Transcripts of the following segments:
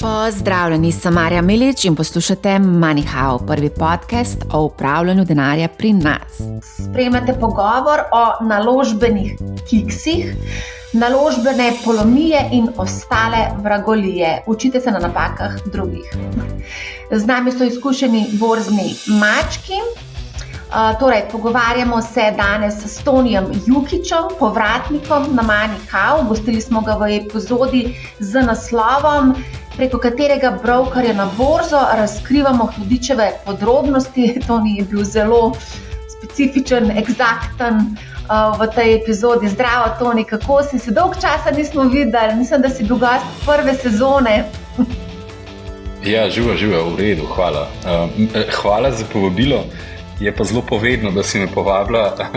Pozdravljeni, sem Marja Milič in poslušate MoneyHow, prvi podcast o upravljanju denarja pri nas. Spremljate pogovor o naložbenih kiksih, naložbene polomije in ostale vragolije. Učite se na napakah drugih. Z nami so izkušeni borzni mački. Torej, pogovarjamo se danes s Tonijem Jukićem, povratnikom na MoneyHow. Gostili smo ga v epizodi z naslovom, preko katerega brokerja na borzo razkrivamo hudičeve podrobnosti. Toni je bil zelo specifičen, eksakten v tej epizodi. Zdravo, Toni, kako si? Se dolgo časa nismo videli, mislim, da si bil gost prve sezone. Ja, živa, v redu, hvala. Hvala za povabilo. Je pa zelo povedno, da si me povabila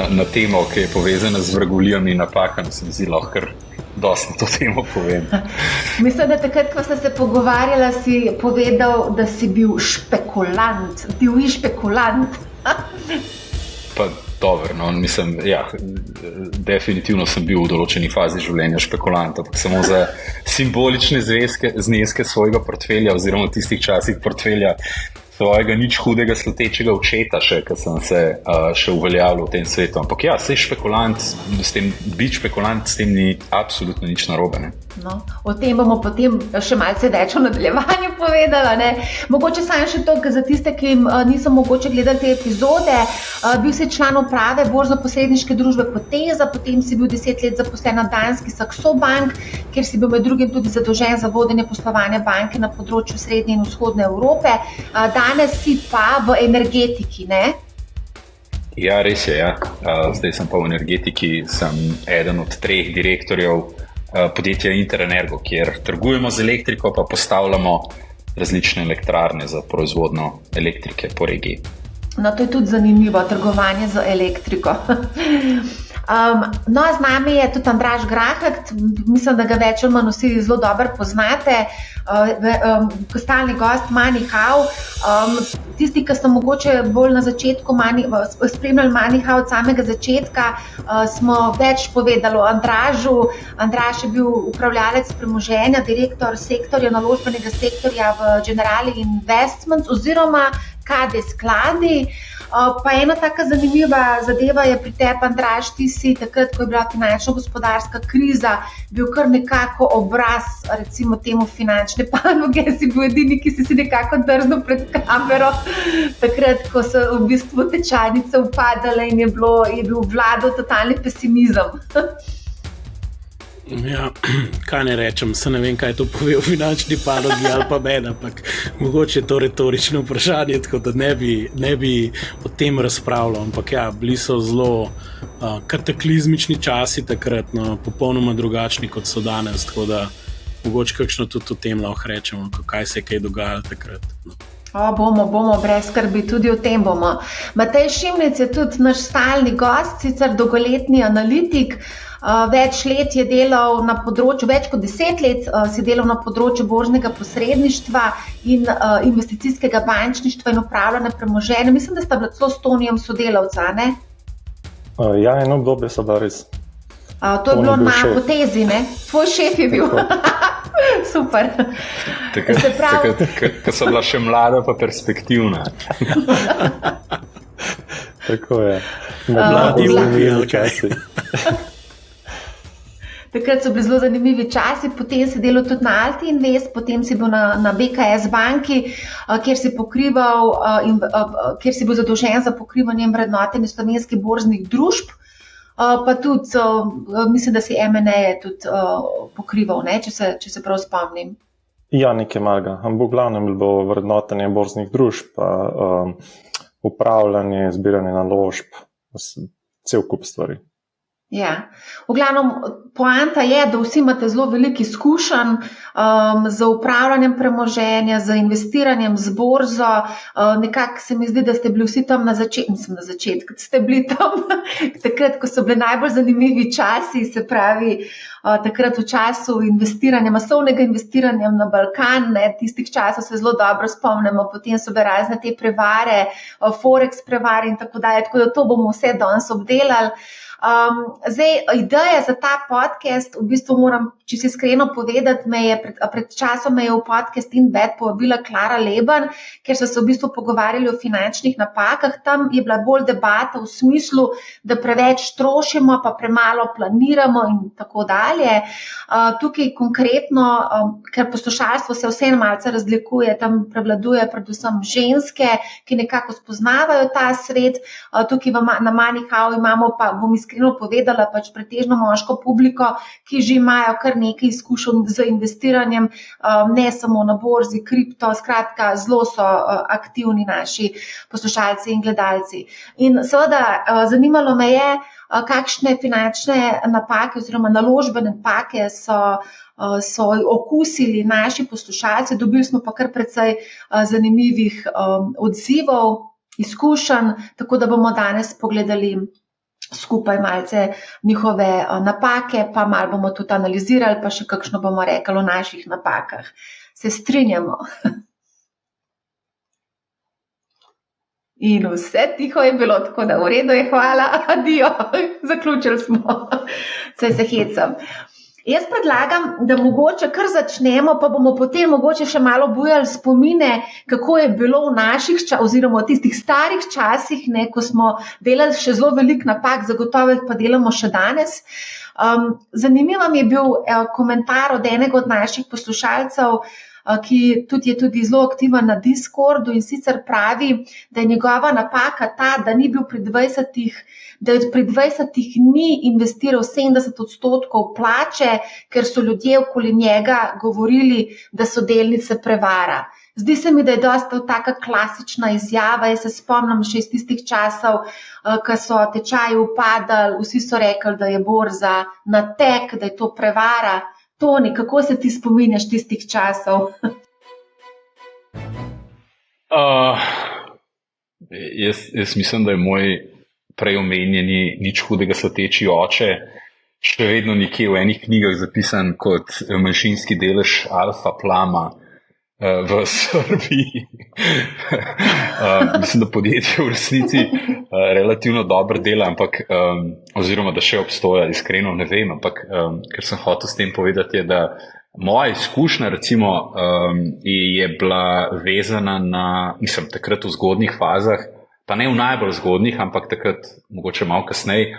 na temo, ki je povezana z vragolijami in napakami. Se mi zdi lahko kar dosti to temo povem. Mislim, da takrat, ko ste se pogovarjala, si povedal, da si bil špekulant. Divji špekulant. Pa dobro, no, mislim, ja, definitivno sem bil v določeni fazi življenja špekulant, ampak samo za simbolične zneske svojega portfelja oziroma v tistih časih portfelja svojega nič hudega slutečega očeta še, ko sem se še uveljavljal v tem svetu. Ampak ja, sej špekulant, biti špekulant, s tem ni absolutno nič narobe, ne? No, o tem bomo potem še malce več v nadaljevanju povedala, ne? Mogoče samo še to, za tiste, ki niso mogoče gledali te epizode, bil si član uprave borzno-posredniške družbe Poteza, potem si bil 10 let zaposlen na danski Saxo Bank, kjer si bil med drugim tudi zadolžen za vodenje poslovanja banke na področju srednje in vzhodne Evrope. Danes si pa v energetiki, ne? Ja, res je, ja. Zdaj sem pa v energetiki, sem eden od 3 direktorjev podjetja Interenergo, kjer trgujemo z elektriko, pa postavljamo različne elektrarne za proizvodnjo elektrike po regiji. No, to je tudi zanimivo, trgovanje z elektriko. No, z nami je tudi Andraž Grahek, mislim, da ga več ali manj vsi zelo dobro poznate, stalni gost MoneyHow. Tisti, ki so mogoče bolj na začetku spremljali MoneyHow od samega začetka, smo več povedali o Andražu. Andraž je bil upravljalec premoženja, direktor sektorja, naložbenega sektorja v Generali Investments oziroma KD Skladi. Pa ena taka zanimiva zadeva je pri tebi, Andraž, ti si takrat, ko je bila finančno-gospodarska kriza, bil kar nekako obraz, recimo temu finančne panoge, si bil edini, ki si nekako drznil pred kamero, takrat, ko so v bistvu tečajnice upadale in je bil vladal totalni pesimizem. Ja, kaj ne rečem, se ne vem, kaj to pove o finančni panogi ali pa meni, ampak mogoče je to retorično vprašanje, tako da ne bi o tem razpravljal, ampak ja, bili so zelo kataklizmični časi takrat, no, popolnoma drugačni, kot so danes, tako da mogoče kakšno tudi o tem lahko rečemo, kaj se je kaj dogajalo takrat. No. Bomo, brez skrbi, tudi o tem bomo. Matej Šimnec je tudi naš stalni gost, sicer dolgoletni analitik, več let je delal na področju, več kot 10 let si delal na področju borznega posredništva in investicijskega bančništva in upravljanja premoženja. Mislim, da sta bila celo s Tonijem sodelavca, ne? Ja, eno obdobje so da res. To je bilo na Potezi, ne? Tvoj šef je bil. Super. Takrat, ko so bila še mlada pa perspektivna. Tako je. Mladi zanimivi časi. Takrat so bili zelo zanimivi časi, potem si delal tudi na Alti Invest, potem si bil na BKS banki, kjer si bil zadolžen za pokrivanje in vrednotenje slovenskih borznih družb, pa tudi, mislim, da si M&A tudi pokrival, ne, če se prav spomnim. Ja, nekaj malega, ampak v glavnem je bilo vrednotenje borznih družb, upravljanje, zbiranje naložb, cel kup stvari. Ja, v glavnem poanta je, da vsi imate zelo veliko izkušenj z upravljanjem premoženja, z investiranjem z borzo. Nekako se mi zdi, da ste bili vsi tam na začetku, ste bili tam takrat, ko so bili najbolj zanimivi časi, se pravi takrat v času investiranja, masovnega investiranja na Balkan, ne, tistih časov se zelo dobro spomnimo, potem so bile razne te prevare, forex prevare in tako dalje, tako da to bomo vse danes obdelali. Zdaj, ideja za ta podcast, v bistvu moram, če si iskreno povedati, pred časom me je v podcast InVed povabila Klara Leben, ker so se v bistvu pogovarjali o finančnih napakah. Tam je bila bolj debata v smislu, da preveč trošimo, pa premalo planiramo in tako dalje. Tukaj konkretno, ker poslušalstvo se vseeno malce razlikuje, tam prevladuje predvsem ženske, ki nekako spoznavajo ta svet. Tukaj na MoneyHow imamo pa, bom iskreno povedala, pač pretežno moško publiko, ki že imajo kar nekaj izkušenj z investiranjem, ne samo na borzi, kripto, skratka, zelo so aktivni naši poslušalci in gledalci. In seveda zanimalo me je, kakšne finančne napake oziroma naložbene napake so okusili naši poslušalci. Dobili smo pa kar precej zanimivih odzivov, izkušenj, tako da bomo danes pogledali skupaj malce njihove napake, pa malo bomo tudi analizirali, pa še kakšno bomo rekli o naših napakah. Se strinjamo? In vse tiho je bilo, tako da v redu je, hvala, adijo, zaključili smo, se hecam. Jaz predlagam, da mogoče kar začnemo, pa bomo potem mogoče še malo bujali spomine, kako je bilo v naših oziroma v tistih starih časih, ko smo delali še zelo velik napak, zagotovo pa delamo še danes. Zanimiv mi je bil komentar od enega od naših poslušalcev, ki je tudi zelo aktiven na Discordu, in sicer pravi, da je njegova napaka ta, da ni bil pri 20 ni investiral 70% plače, ker so ljudje okoli njega govorili, da so delnice prevara. Zdi se mi, da je dosta taka klasična izjava. Jaz se spomnim še iz tistih časov, ko so tečaji upadali, vsi so rekli, da je borza na tek, da je to prevara. Toni, kako se ti spominjaš tistih časov? Jaz mislim, da je moj prej omenjeni nič hudega sluteči oče še vedno nekje v enih knjigah zapisan kot manjšinski delež Alfa Plama v Srbiji. Mislim, da podjetje v resnici relativno dobro dela, ampak, oziroma da še obstoja, iskreno ne vem, ampak ker sem hotel s tem povedati, je, da moja izkušnja recimo je bila vezana na, takrat v zgodnjih fazah, pa ne v najbolj zgodnjih, ampak takrat mogoče malo kasneje,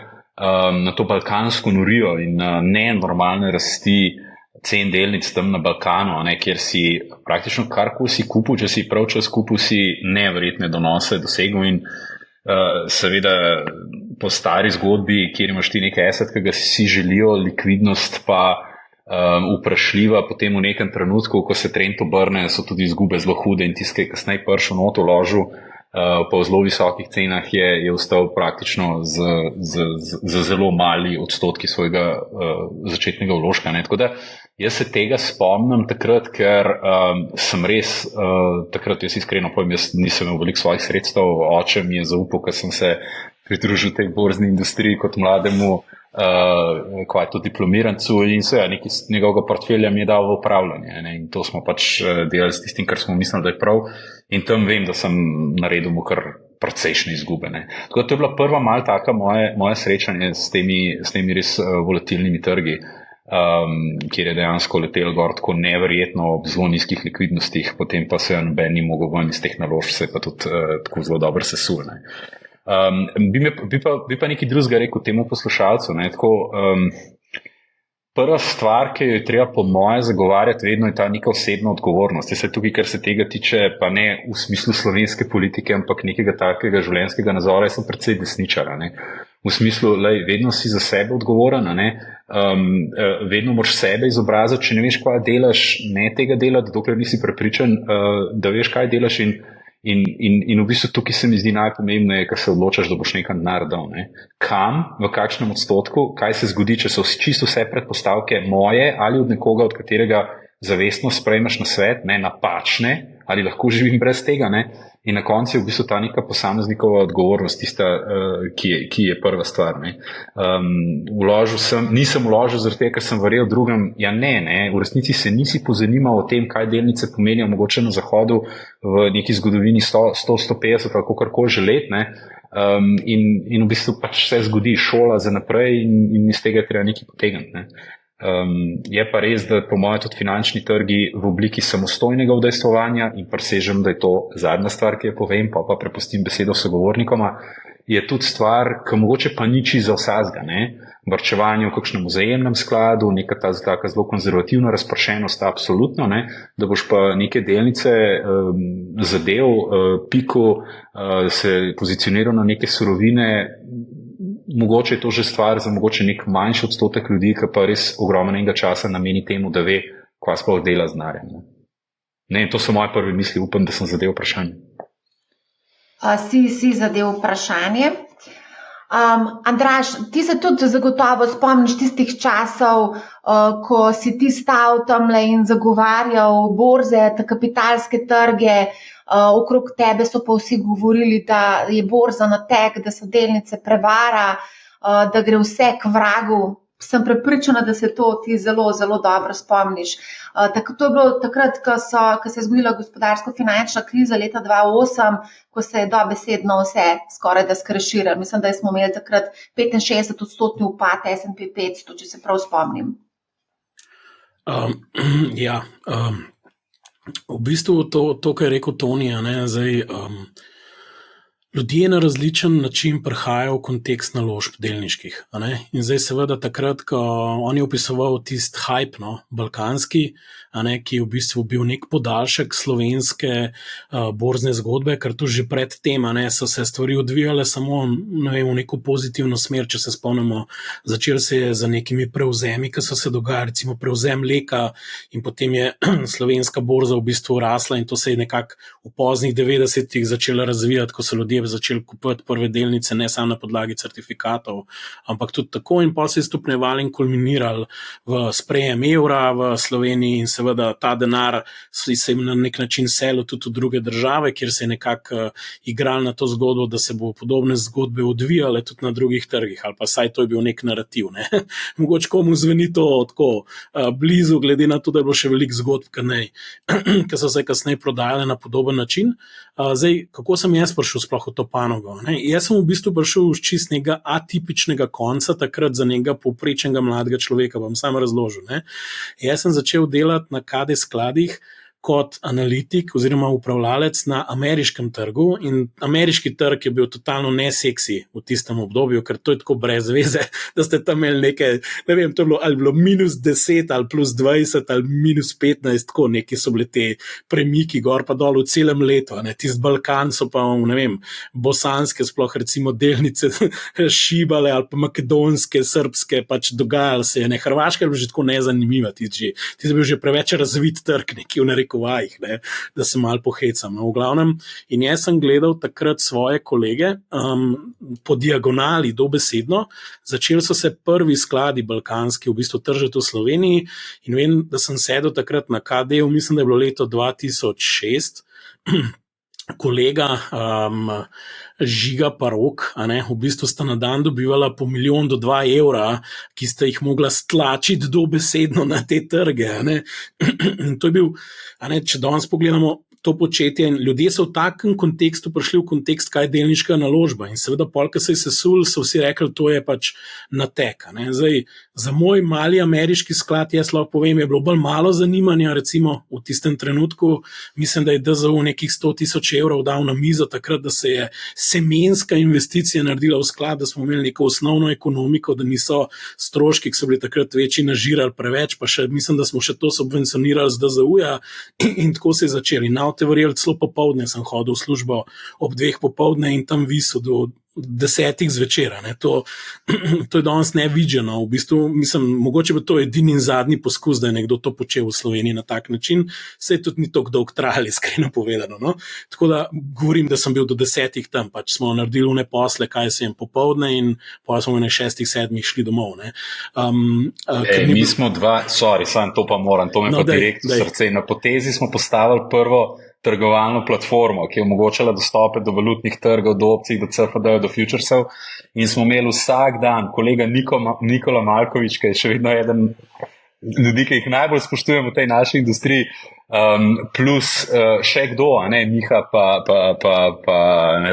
na to balkansko norijo in nenormalne rasti cen delnic tam na Balkanu, kjer si praktično karkoli si kupil, če si prav čas kupil, si neverjetne donose dosegel in seveda po stari zgodbi, kjer imaš ti nekaj asset, ki ga si želijo, likvidnost pa vprašljiva, potem v nekem trenutku, ko se trend obrne, so tudi izgube zelo hude in tiskaj kasneje prišel not vložil, pa v zelo visokih cenah je ostal praktično z zelo mali odstotki svojega začetnega vložka. Tako da jaz se tega spomnim takrat, ker sem res, takrat jaz iskreno povem, jaz nisem imel veliko svojih sredstev, oče mi je zaupal, ker sem se pridružil tej borzni industriji kot mlademu kvato diplomirancu in nekaj njegovega portfelja mi je dal v upravljanje. In to smo pač delali s tistim, kar smo mislili, da je prav. In tam vem, da sem naredil mu kar precejšnje izgube. Tako da to je bila prva mal taka moje srečanje s temi res volatilnimi trgi, kjer je dejansko letel gor tako neverjetno ob zelo nizkih likvidnostih, potem pa se noben ni mogel ven iz teh naložb, se pa tudi tako zelo dobro sesul. Bi pa nekaj drugega rekel temu poslušalcu. Prva stvar, ki jo je treba po moje zagovarjati vedno, je ta neka osebna odgovornost. Jaz se tukaj, kar se tega tiče, pa ne v smislu slovenske politike, ampak nekega takega življenjskega nazora, jaz sem precej desničar. V smislu, vedno si za sebe odgovoren, vedno moraš sebe izobraziti, če ne veš, kaj delaš, ne tega delati, dokler nisi prepričan, da veš, kaj delaš in v bistvu tukaj se mi zdi najpomembneje, ker se odločaš, da boš nekaj naredil. Kam, v kakšnem odstotku, kaj se zgodi, če so čisto vse predpostavke moje ali od nekoga, od katerega zavestno sprejmeš na svet, ne, napačne, ali lahko živim brez tega, ne, in na koncu je v bistvu ta neka posameznikova odgovornost tista, ki je prva stvar, ne. Nisem vložil zaradi tega, ker sem verjel drugem, ne, v resnici se nisi pozanimal o tem, kaj delnice pomenijo mogoče na zahodu v neki zgodovini 100-150 ali kakorkoli že let, ne. In v bistvu pač se zgodi šola za naprej in iz tega je treba nekaj potegniti, ne. Je pa res, da po mojem tudi finančni trgi v obliki samostojnega udejstvovanja, in presežem, da je to zadnja stvar, ki jo povem, pa prepustim besedo sogovornikoma, je tudi stvar, ki mogoče pa niči za vsazga, ne. Varčevanje v kakšnem vzajemnem skladu, neka taka zelo konzervativna razpršenost, absolutno, ne, da boš pa neke delnice zadev, piku, se pozicioniral na neke surovine. Mogoče je to že stvar za mogoče nek manjši odstotek ljudi, ki pa res ogromnega časa nameni temu, da ve, kaj sploh dela z denarjem. Ne, to so moje prve misli, upam, da sem zadev vprašanje. Si zadev vprašanje. Andraž, ti se tudi zagotovo spomniš tistih časov, ko si ti stal tamle in zagovarjal borze, kapitalske trge, okrog tebe so pa vsi govorili, da je borza na tek, da so delnice prevara, da gre vse k vragu. Sem prepričana, da se to ti zelo, zelo dobro spomniš. To je bilo takrat, ko se je zgodila gospodarsko-finančna kriza leta 2008, ko se je dobesedno vse skoraj da skreširalo. Mislim, da smo imeli takrat 65% upad S&P 500, če se prav spomnim. V bistvu to kar je rekel Toni, ljudje na različen način prihajajo v kontekst naložb delniških. In zdaj seveda takrat, ko on je opisoval tisti hype, balkanski, ki je v bistvu bil nek podaljšek slovenske borzne zgodbe, ker tu že pred tem so se stvari odvijale samo v neko pozitivno smer, če se spomnimo. Začel se je za nekimi prevzemi, ki so se dogajali, recimo prevzem Leka, in potem je slovenska borza v bistvu rasla in to se je nekako v poznih 90-ih začela razvijati, ko so ljudje začeli kupovati prve delnice, ne samo na podlagi certifikatov, ampak tudi tako, in potem se je stopnjevali in kulminirali v sprejem evra v Sloveniji, in seveda ta denar se je na nek način selil tudi v druge države, kjer se je nekako igral na to zgodbo, da se bo podobne zgodbe odvijale tudi na drugih trgih, ali pa saj to je bil nek narativ. Mogoče komu zveni to tako blizu, glede na to, da je bilo še veliko zgodb, ki so se kasneje prodajale na podoben način. Zdaj, kako sem jaz prišel sploh v to panogo? Jaz sem v bistvu prišel z čist nekega atipičnega konca, takrat za nekega povprečnega mladega človeka, bom sam razložil. Jaz sem začel delati na KD skladih kot analitik oziroma upravljalec na ameriškem trgu, in ameriški trg je bil totalno neseksi v tistem obdobju, ker to je tako brez veze, da ste tam imeli nekaj, ne vem, to je bilo ali bilo -10 ali +20 ali -15, tako neki so bili te premiki gor pa dol v celem letu, tisti Balkan so pa, ne vem, bosanske sploh recimo delnice šibale ali pa makedonske, srpske, pač dogajalo se je, Hrvaška je bilo že tako nezanimiva, ti je bil že preveč razvit trg, neki v narekovajih, da se malo pohecam. V glavnem, in jaz sem gledal takrat svoje kolege po diagonali, dobesedno, začeli so se prvi skladi balkanski v bistvu tržiti v Sloveniji, in vem, da sem sedel takrat na KD-u, mislim, da je bilo leto 2006, kolega Žiga pa Rok, v bistvu sta na dan dobivala po 1 milijon do 2 evra, ki sta jih mogla stlačiti dobesedno na te trge. To je bil, če danes pogledamo to početje, in ljudje so v takem kontekstu prišli v kontekst, kaj je delniška naložba, in seveda pol, ko se je sesul, so vsi rekli, to je pač natek. Zdaj, za moj mali ameriški sklad, jaz lahko povem, je bilo bolj malo zanimanja, recimo v tistem trenutku, mislim, da je DZU nekih 100,000 evrov dal na mizo takrat, da se je semenska investicija naredila v sklad, da smo imeli neko osnovno ekonomiko, da niso stroški, ki so bili takrat večji, nažirali preveč, pa še, mislim, da smo še to subvencionirali z DZU-ja, in tako se je začeli. Te verjeli, celo popoldne sem hodil v službo ob 2 popoldne in tam visel 10 zvečera. To je danes nevideno. V bistvu, mislim, mogoče bi to edini in zadnji poskus, da je nekdo to počel v Sloveniji na tak način. Sej tudi ni tako dolgo trajalo, iskreno povedano. No? Tako da govorim, da sem bil do 10 tam, pač smo naredili une posle, kaj se jim popovdne in pa smo v 6-7 šli domov. Mi smo sam to pa moram, to me pa direktno srce. Na potezi smo postavili prvo trgovalno platformo, ki je omogočala dostope do valutnih trgov, do opcij, do CFD, do futuresov in smo imeli vsak dan kolega Nikola Malkovič, ki je še vedno eden ljudi, ki jih najbolj spoštujemo v tej naši industriji, plus še kdo, Miha pa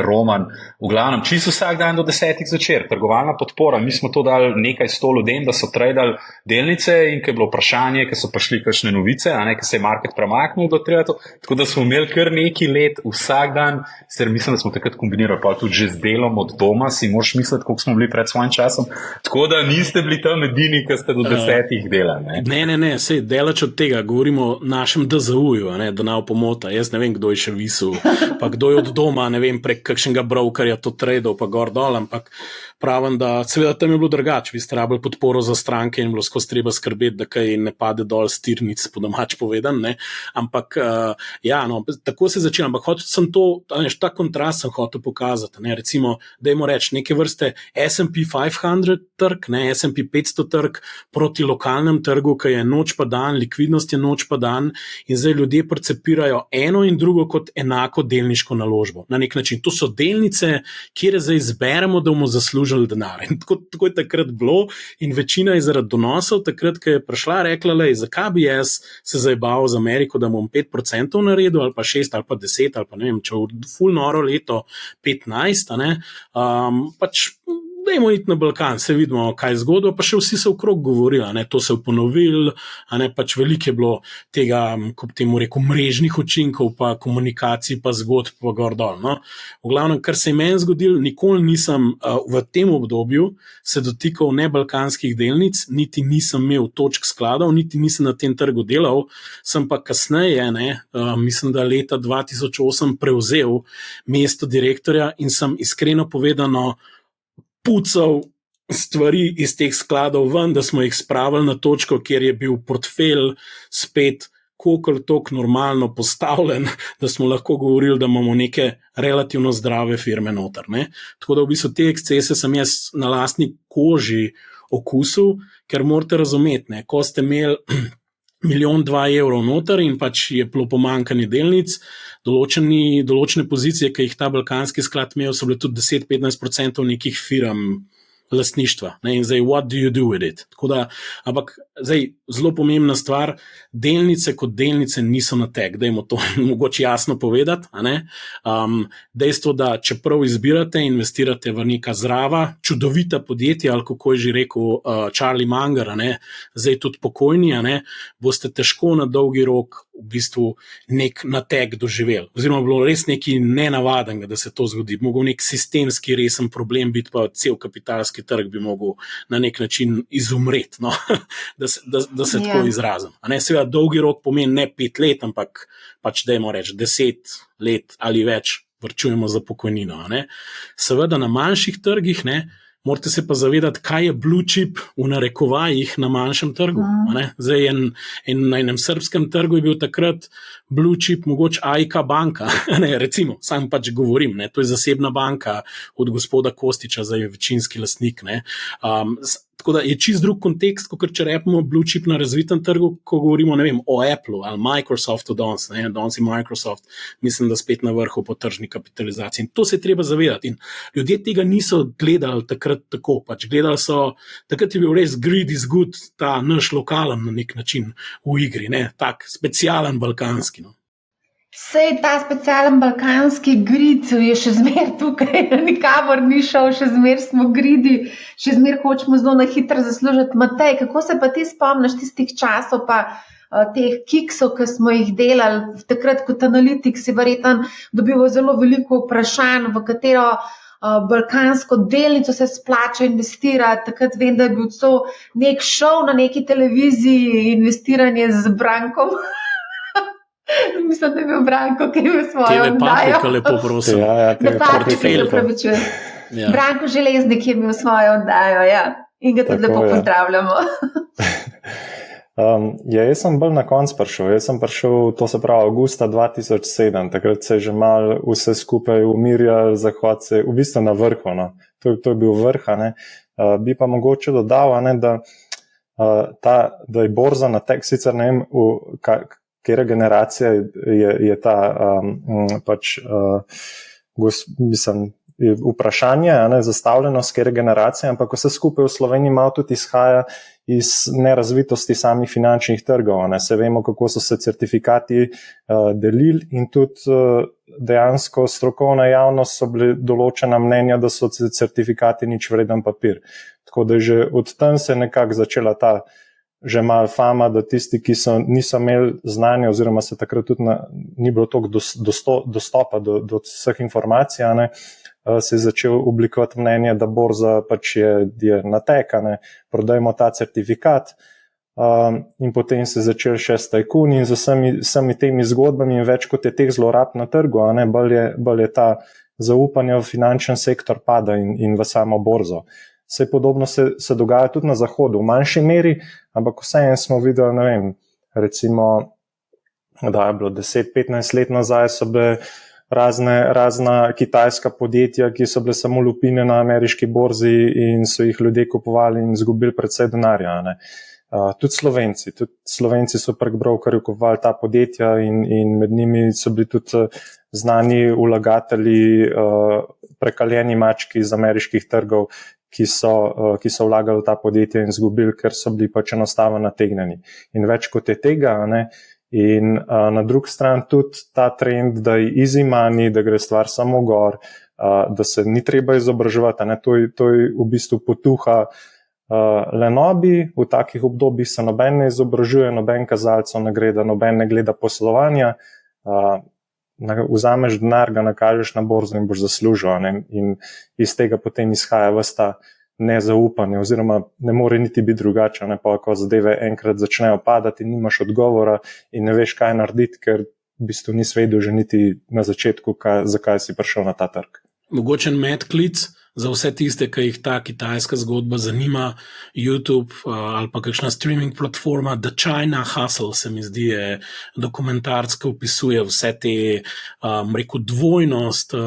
Roman, v glavnem, čisto vsak dan do 10 zvečer, trgovalna podpora, mi smo to dali nekaj 100 ljudem, da so tradali delnice in ko je bilo vprašanje, ko so prišli kakšne novice, ko se je market premaknil do 3, tako da smo imeli kar neki let vsak dan, mislim, da smo takrat kombinirali pa tudi že z delom od doma, si moraš misliti, koliko smo bili pred svojim časom, tako da niste bili tam edini, ki ste do 10 delali. Ne, sej delač od tega, govorimo o našem DZU-ju, da nav pomota, jaz ne vem, kdo je še visel, pa kdo je od doma, ne vem, prek kakšnega brokerja to tradal, pa gor dol, ampak pravim, da seveda tam je bilo drugače, vi ste rabili podporo za stranke in bilo skozi treba skrbeti, da kaj ne pade dol s tirnic, po domač povedan, ampak tako se začela, ampak hotel sem to, ta kontrast sem hotel pokazati, recimo, dajmo reči, neke vrste S&P 500 trg, S&P 500 trg proti lokalnem trgu, ki je noč pa dan, likvidnost je noč pa dan in zdaj ljudje percepirajo eno in drugo kot enako delniško naložbo. Na nek način, to so delnice, kjer zdaj izberemo, da bomo zaslužili denar. In tako je takrat bilo in večina je zaradi donosov takrat, ko je prišla, rekla, zakaj bi jaz se zajebal z Ameriko, da bom 5% naredil, ali pa 6, ali pa 10, ali pa ne vem, če v ful noro leto 15, pač dajmo iti na Balkan, se vidimo, kaj je zgodilo, pa še vsi so okrog govorili, to se je ponovil, pač veliko je bilo tega, kot temu rekel, mrežnih učinkov, pa komunikacij, pa zgodb, pa gor dol. V glavnem, kar se je meni zgodilo, nikoli nisem v tem obdobju se dotikal ne balkanskih delnic, niti nisem imel točk skladov, niti nisem na tem trgu delal, sem pa kasneje, mislim, da leta 2008 prevzel mesto direktorja in sem iskreno povedano pucal stvari iz teh skladov ven, da smo jih spravili na točko, kjer je bil portfelj spet kolikor toliko normalno postavljen, da smo lahko govorili, da imamo neke relativno zdrave firme noter. Tako da v bistvu te ekscese sem jaz na lastni koži okusil, ker morate razumeti, ko ste imeli 1,2 milijona evrov noter in pač je bilo pomankanje delnic, določene pozicije, ki jih ta balkanski sklad imel, so bile tudi 10-15% nekih firm lastništva. In zdaj, what do you do with it? Tako da, ampak zdaj, zelo pomembna stvar, delnice kot delnice niso na tek, dajmo to mogoče jasno povedati. Dejstvo, da čeprav izbirate, investirate v neka zdrava, čudovita podjetja, ali kako je že rekel Charlie Munger, zdaj tudi pokojni, boste težko na dolgi rok v bistvu nek natek doživeli. Oziroma bilo res nekaj nenavadnega, da se to zgodi. Mogel nek sistemski resen problem biti, pa cel kapitalski trg bi mogel na nek način izumreti, da se tako izrazim. Seveda dolgi rok pomeni ne 5 let, ampak pač dajmo reči 10 let ali več varčujemo za pokojnino. Seveda na manjših trgih, morate se pa zavedati, kaj je blue chip v narekovajih na manjšem trgu. Zdaj na enem srbskem trgu je bil takrat blue chip mogoče AIK banka, recimo, sam pač govorim, to je zasebna banka od gospoda Kostiča, zdaj je večinski lastnik. Tako da je čist drug kontekst, kot če repimo blue chip na razvitem trgu, ko govorimo, ne vem, o Apple ali Microsoftu danes je Microsoft, mislim, da spet na vrhu po tržni kapitalizaciji. In to se je treba zavedati. In ljudje tega niso gledali takrat tako, pač gledali so, takrat je bil res greed is good, ta naš lokalen na nek način v igri, tak specialen balkanski. Sej ta specialen balkanski grid je še zmer tukaj, nikamor ni šel, še zmer smo gridi, še zmer hočemo zelo na hitro zaslužiti. Matej, kako se pa ti spomniš tistih časov pa teh kiksov, ki smo jih delali, takrat kot analitik si verjetno dobil zelo veliko vprašanj, v katero balkansko delnico se splača investirati. Takrat vem, da je bil to nek šov na neki televiziji, investiranje z Brankom. Mislim, da je bil Branko, ki je imel svojo oddajo. TV Paprika, lepo prosim. TV Paprika, se pravičujem. Ja. Branko Železnik je imel svojo oddajo, ja. In ga tudi lepo pozdravljamo. Jaz sem bolj na koncu prišel. Jaz sem prišel, to se pravi, avgusta 2007. Takrat se je že malo vse skupaj umirjalo, Zahod se je v bistvu na vrhu. No. To je bil vrh. Bi pa mogoče dodal, da je borza na tek, sicer ne vem, katera generacija je ta mislim, vprašanje, zastavljeno s kere generacije, ampak vse skupaj v Sloveniji malo tudi izhaja iz nerazvitosti samih finančnih trgov. Se vemo, kako so se certifikati delili in tudi dejansko strokovna javnost so bili določena mnenja, da so certifikati nič vreden papir. Tako da že od tam se nekako začela ta že malo fama, da tisti, ki niso imeli znanja oziroma se takrat tudi ni bilo toliko dostopa do vseh informacij, se je začel oblikovati mnenje, da borza pač je natekane, prodajmo ta certifikat in potem se je začel še s tajkuni in z vsemi temi zgodbami in več kot je teh zlorab na trgu, bolj je ta zaupanje v finančni sektor pada in v samo borzo. Vse podobno se dogaja tudi na Zahodu, v manjši meri, ampak vseeno smo videli, ne vem, recimo, da je bilo 10-15 let nazaj so bile razna kitajska podjetja, ki so bile samo lupine na ameriški borzi in so jih ljudje kupovali in izgubili precej denarja. Tudi Slovenci so prek brokerjev kupovali ta podjetja in med njimi so bili tudi znani vlagatelji, prekaljeni mački iz ameriških trgov, ki so vlagali v ta podjetja in izgubili, ker so bili pač enostavno nategnjeni. In več kot je tega, in na drugi strani tudi ta trend, da je easy money, da gre stvar samo gor, da se ni treba izobraževati, to je v bistvu potuha lenobi, v takih obdobjih se noben ne izobražuje, noben kazalcev ne gleda, noben ne gleda poslovanja, vzameš denar, ga nakažeš na borzo in boš zaslužil, in iz tega potem izhaja ves ta nezaupanje, oziroma ne more niti biti drugače, pa ko zadeve enkrat začnejo padati in nimaš odgovora in ne veš, kaj narediti, ker v bistvu nisi vedel že niti na začetku, zakaj si prišel na ta trg. Mogoče medklic za vse tiste, ki jih ta kitajska zgodba zanima, YouTube ali pa kakšna streaming platforma, The China Hustle, se mi zdi, je dokumentarc, ki opisuje vse te, dvojnost,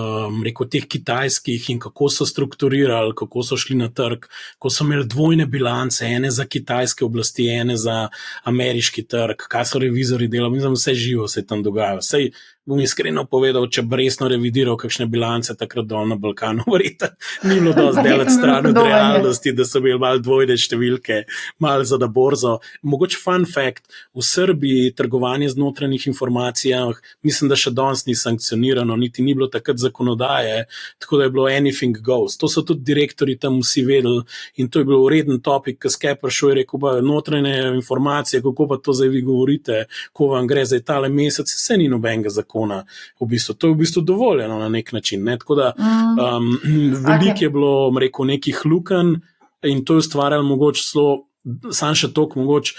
teh kitajskih in kako so strukturirali, kako so šli na trg, ko so imeli dvojne bilance, ene za kitajske oblasti, ene za ameriški trg, kaj so revizori delali, mislim, vse živo se tam dogaja. Sej bom iskreno povedal, če bi resno revidiral kakšne bilance takrat dol na Balkanu, verjetno ni bilo dosti delati stran od realnosti, da so imeli malo dvojne številke, malo za da borzo. Mogoče fun fact, v Srbiji trgovanje z notranjih informacijah, mislim, da še danes ni sankcionirano, niti ni bilo takrat zakonodaje, tako da je bilo anything goes. To so tudi direktori tam vsi vedeli in to je bilo ureden topik, ki skaj prišel in rekel, notranje informacije, kako pa to zdaj vi govorite, ko vam gre zdaj tale mesec, se ni nobenega zakona. V bistvu, to je v bistvu dovoljeno na nek način. Tako da veliko je bilo, nekih lukenj in to je ustvarjalo mogoče celo, sam še toliko mogoče,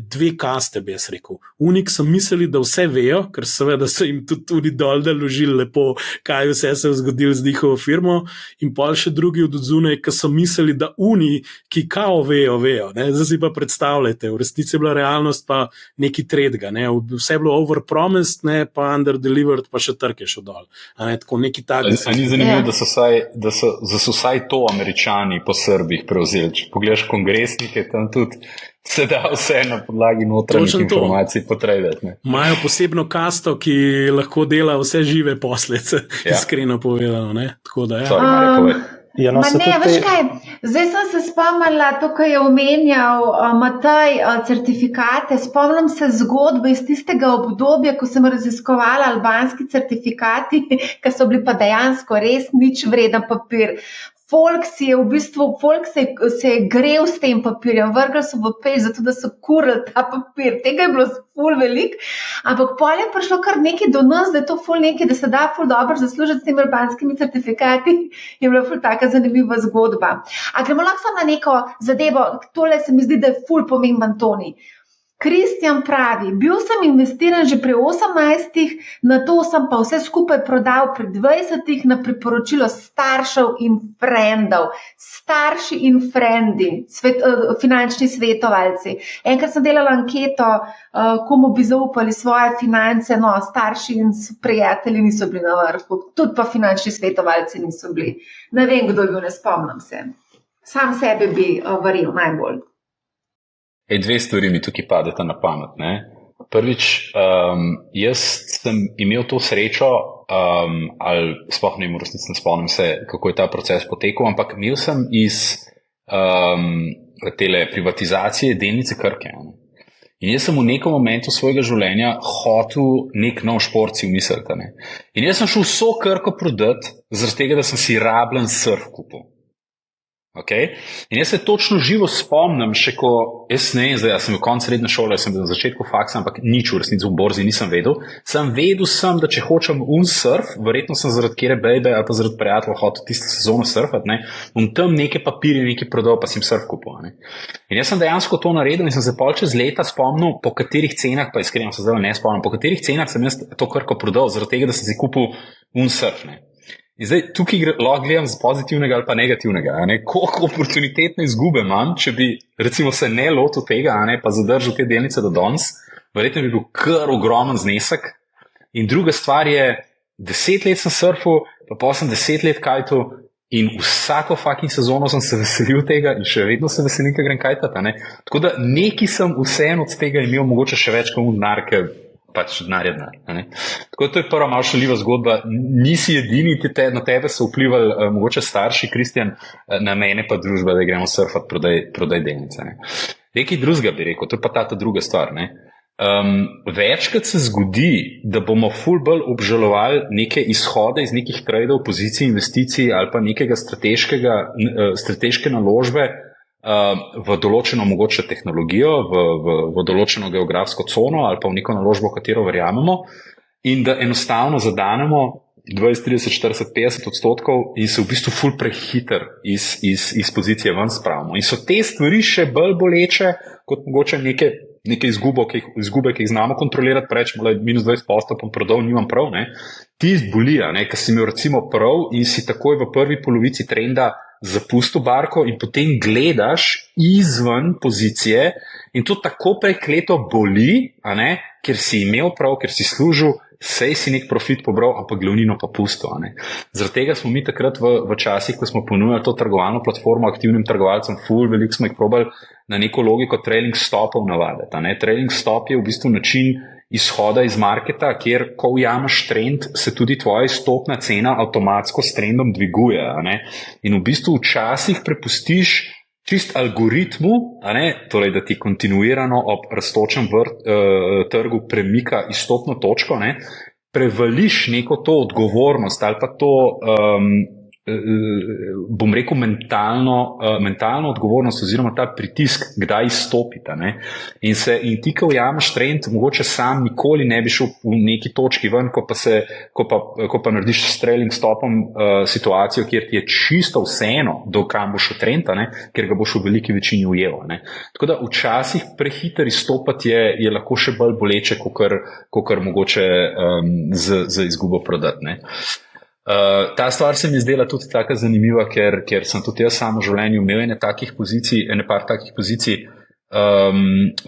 dve kaste, bi jaz rekel. Unik so mislili, da vse vejo, ker seveda so jim tudi dol naložili lepo, kaj vse se je zgodilo z njihovo firmo, in pol še drugi od odzunaj, ki so mislili, da oni, ki kao vejo. Zdaj si pa predstavljate, v resnici je bila realnost pa neki tretjega. Vse je bilo overpromised, pa underdelivered, pa še trk je šel dol. Tako neki tak. A ni zanimivo, da so vsaj to Američani po Srbih prevzeli. Če pogledaš kongresnike, tam tudi se da vse na podlagi notranjih informacij potrebati. Imajo posebno kasto, ki lahko dela vse žive poslice, iskreno povedano. Tako da, veš kaj, zdaj sem se spomnila, to, kar je omenjal Matej, certifikate. Spomnim se zgodbe iz tistega obdobja, ko sem raziskovala albanski certifikati, ki so bili pa dejansko res nič vreden papir. Folk se je grel s tem papirjem, vrgli so v peš, zato da so kurili ta papir. Tega je bilo ful velik, ampak pol je prišlo kar nekaj do nas, da je to ful nekaj, da se da ful dobro zaslužiti s temi albanskimi certifikati. Je bila ful taka zanimiva zgodba. A gremo lahko samo na neko zadevo, tole se mi zdi, da je ful pomemben, Toni. Kristjan pravi, bil sem investiran že pri 18, na to sem pa vse skupaj prodal pri 20 na priporočilo staršev in frendov. Starši in frendi, finančni svetovalci. Enkrat sem delala anketo, komu bi zaupali svoje finance, no, starši in prijatelji niso bili na vrhu, tudi pa finančni svetovalci niso bili. Ne vem, kdo je bil, ne spomnim se. Sam sebe bi verjel najbolj. Dve stvari mi tukaj padeta na pamet. Ne? Prvič, jaz sem imel to srečo, ali sploh ne spomnim se, kako je ta proces potekal, ampak imel sem iz tele privatizacije delnice Krke. Ne? In jaz sem v nekem momentu svojega življenja hotel nek nov šport si umisliti. Ne? In jaz sem šel vso Krko prodati, zaradi tega, da sem si rabljen surf kupil. Okay? In jaz se točno živo spomnim, še ko, jaz ne vem, zdaj, sem v koncu srednje šole, sem bil na začetku faksa, ampak nič v resnici v borzi nisem vedel. Sem vedel, da če hočem surf, verjetno sem zaradi kere bejbe ali pa zaradi prijatelja hotel tisto sezono surfati, ne, in tam neke papirje, neke prodal, pa sem surf kupil. Ne. In jaz sem dejansko to naredil in sem se pol čez leta spomnil, po katerih cenah, pa iskreno se zdaj ne spomnim, po katerih cenah sem jaz to Krko prodal, zaradi tega, da sem si kupil surf. Ne. In zdaj, tukaj lahko gledam z pozitivnega ali pa negativnega, ne? Koliko oportunitetne izgube imam, če bi recimo se ne lotil tega, ne? Pa zadržal te delnice do danes, verjetno bi bil kar ogromen znesek. In druga stvar je, 10 let sem surfal, pa sem 10 let kajtu in vsako fucking sezono sem se veselil tega in še vedno se veselim, ker grem kajtati. Ne? Tako da neki sem vseeno od tega imel mogoče še več kot denar, ker pač denar je denar. Tako da to je prva malo šaljiva zgodba. Nisi edini, na tebe so vplivali mogoče starši, Kristjan, na mene pa družba, da gremo surfati, prodaj delnice. Nekaj drugega bi rekel, to je pa ta druga stvar. Ne? Večkrat se zgodi, da bomo ful bolj obžalovali neke izhode iz nekih tradeov, pozicij, investicij ali pa nekega strateške naložbe v določeno mogoče tehnologijo, v določeno geografsko cono ali pa v neko naložbo, katero verjamemo, in da enostavno zadanemo 20, 30, 40, 50% in se v bistvu ful prehiter iz pozicije ven spravimo. In so te stvari še bolj boleče, kot mogoče neke izgube, ki jih znamo kontrolirati, rečemo, minus 20% pa prodal, nimam prav, ne. Ti izbolija, ker si imel recimo prav in si takoj v prvi polovici trenda zapustil barko in potem gledaš izven pozicije in to tako prekleto boli, ker si imel prav, ker si služil, sej si nek profit pobral, ampak glavnino pa pustil. Zaradi tega smo mi takrat v časih, ko smo ponujali to trgovalno platformo aktivnim trgovalcem, veliko smo jih probali na neko logiko trailing stopov navaditi. Trailing stop je v bistvu način izhoda iz marketa, kjer ko ujameš trend, se tudi tvoja izstopna cena avtomatsko s trendom dviguje. In v bistvu včasih prepustiš čist algoritmu, torej da ti kontinuirano ob rastočem trgu premika izstopno točko, prevališ neko to odgovornost ali pa to, bom rekel, mentalno odgovornost oziroma ta pritisk, kdaj izstopita. In ti, ko ujameš trend, mogoče sam nikoli ne bi šel v neki točki ven, ko pa narediš s trailing stopom situacijo, kjer ti je čisto vseeno, do kam boš šel trend, ker ga boš v veliki večini ujel. Tako da včasih prehiter izstopati je lahko še bolj boleče, kakor mogoče z izgubo prodati. Ta stvar se mi zdela tudi tako zanimiva, ker sem tudi jaz samo v življenju imel ene par takih pozicij,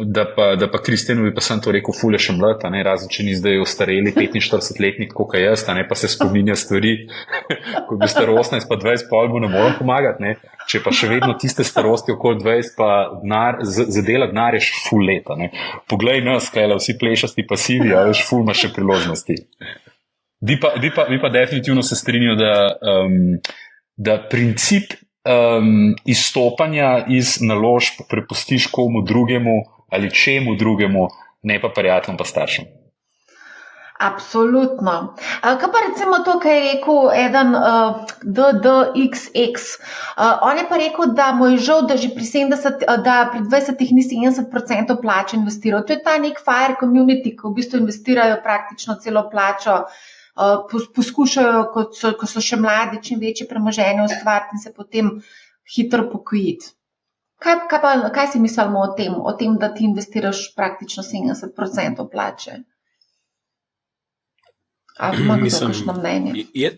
da pa Kristjanovi pa sem to rekel, ful je še mlad, razen če ni zdaj ostareli 45-letnik, koliko jaz, pa se spominja stvari, ko bi star 18 pa 20, pa bo ne moram pomagati, če pa še vedno tiste starosti okoli 20, pa zadela denar je še ful leta. Poglej nas, kaj vsi plešasti pasivi, a veš, ful ima še priložnosti. Bi pa definitivno se strinjal, da princip izstopanja iz naložb prepustiš komu drugemu ali čemu drugemu, ne pa prijateljem pa staršem. Absolutno. Kaj pa recimo to, kaj je rekel eden DDXX. On je pa rekel, da mu je žal, da že pri 20 ni 70% plače investiral. To je ta nek FIRE community, ko v bistvu investirajo praktično celo plačo, poskušajo, ko so še mladi, čim večje premoženje ustvariti in se potem hitro pokojiti. Kaj si mislimo o tem, da ti investiraš praktično 70% plače?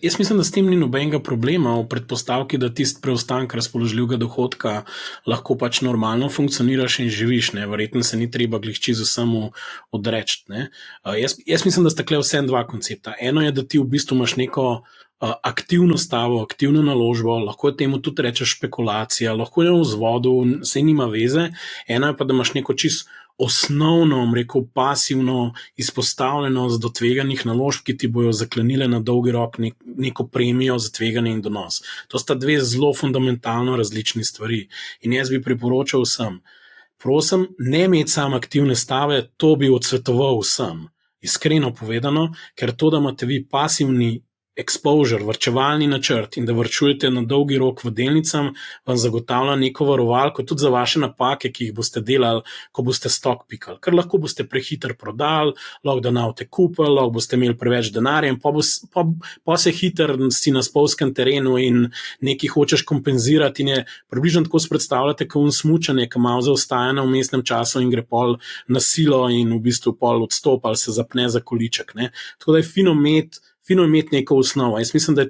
Jaz mislim, da s tem ni nobenega problema v predpostavki, da tisti preostanek razpoložljivega dohodka lahko pač normalno funkcioniraš in živiš. Ne? Verjetno se ni treba glihči z vsemu odreči. Jaz mislim, da sta tukaj vse dva koncepta. Eno je, da ti v bistvu imaš neko aktivno stavo, aktivno naložbo, lahko temu tudi rečeš špekulacija, lahko je v vzvodu, se nima veze. Eno je pa, da imaš neko čisto osnovno, rekel, pasivno izpostavljenost do tveganih naložb, ki ti bojo zaklenile na dolgi rok neko premijo za tveganje in donos. To sta dve zelo fundamentalno različni stvari. In jaz bi priporočal vsem, prosim, ne imeti samo aktivne stave, to bi odsvetoval vsem. Iskreno povedano, ker to, da imate vi pasivni exposure, varčevalni načrt in da varčujete na dolgi rok v delnicam, vam zagotavlja neko varovalko tudi za vaše napake, ki jih boste delali, ko boste stock pikali. Ker lahko boste prehiter prodali, lahko da navte kupili, lahko boste imeli preveč denarja in pa se hiter si na spolskem terenu in nekaj hočeš kompenzirati in je približno tako predstavljate, kot smučanje, ki malo zaostaja na vmesnem času in gre pol na silo in v bistvu pol odstop ali se zapne za količek. Ne? Tako da je fino imeti neko osnovo. Jaz mislim, da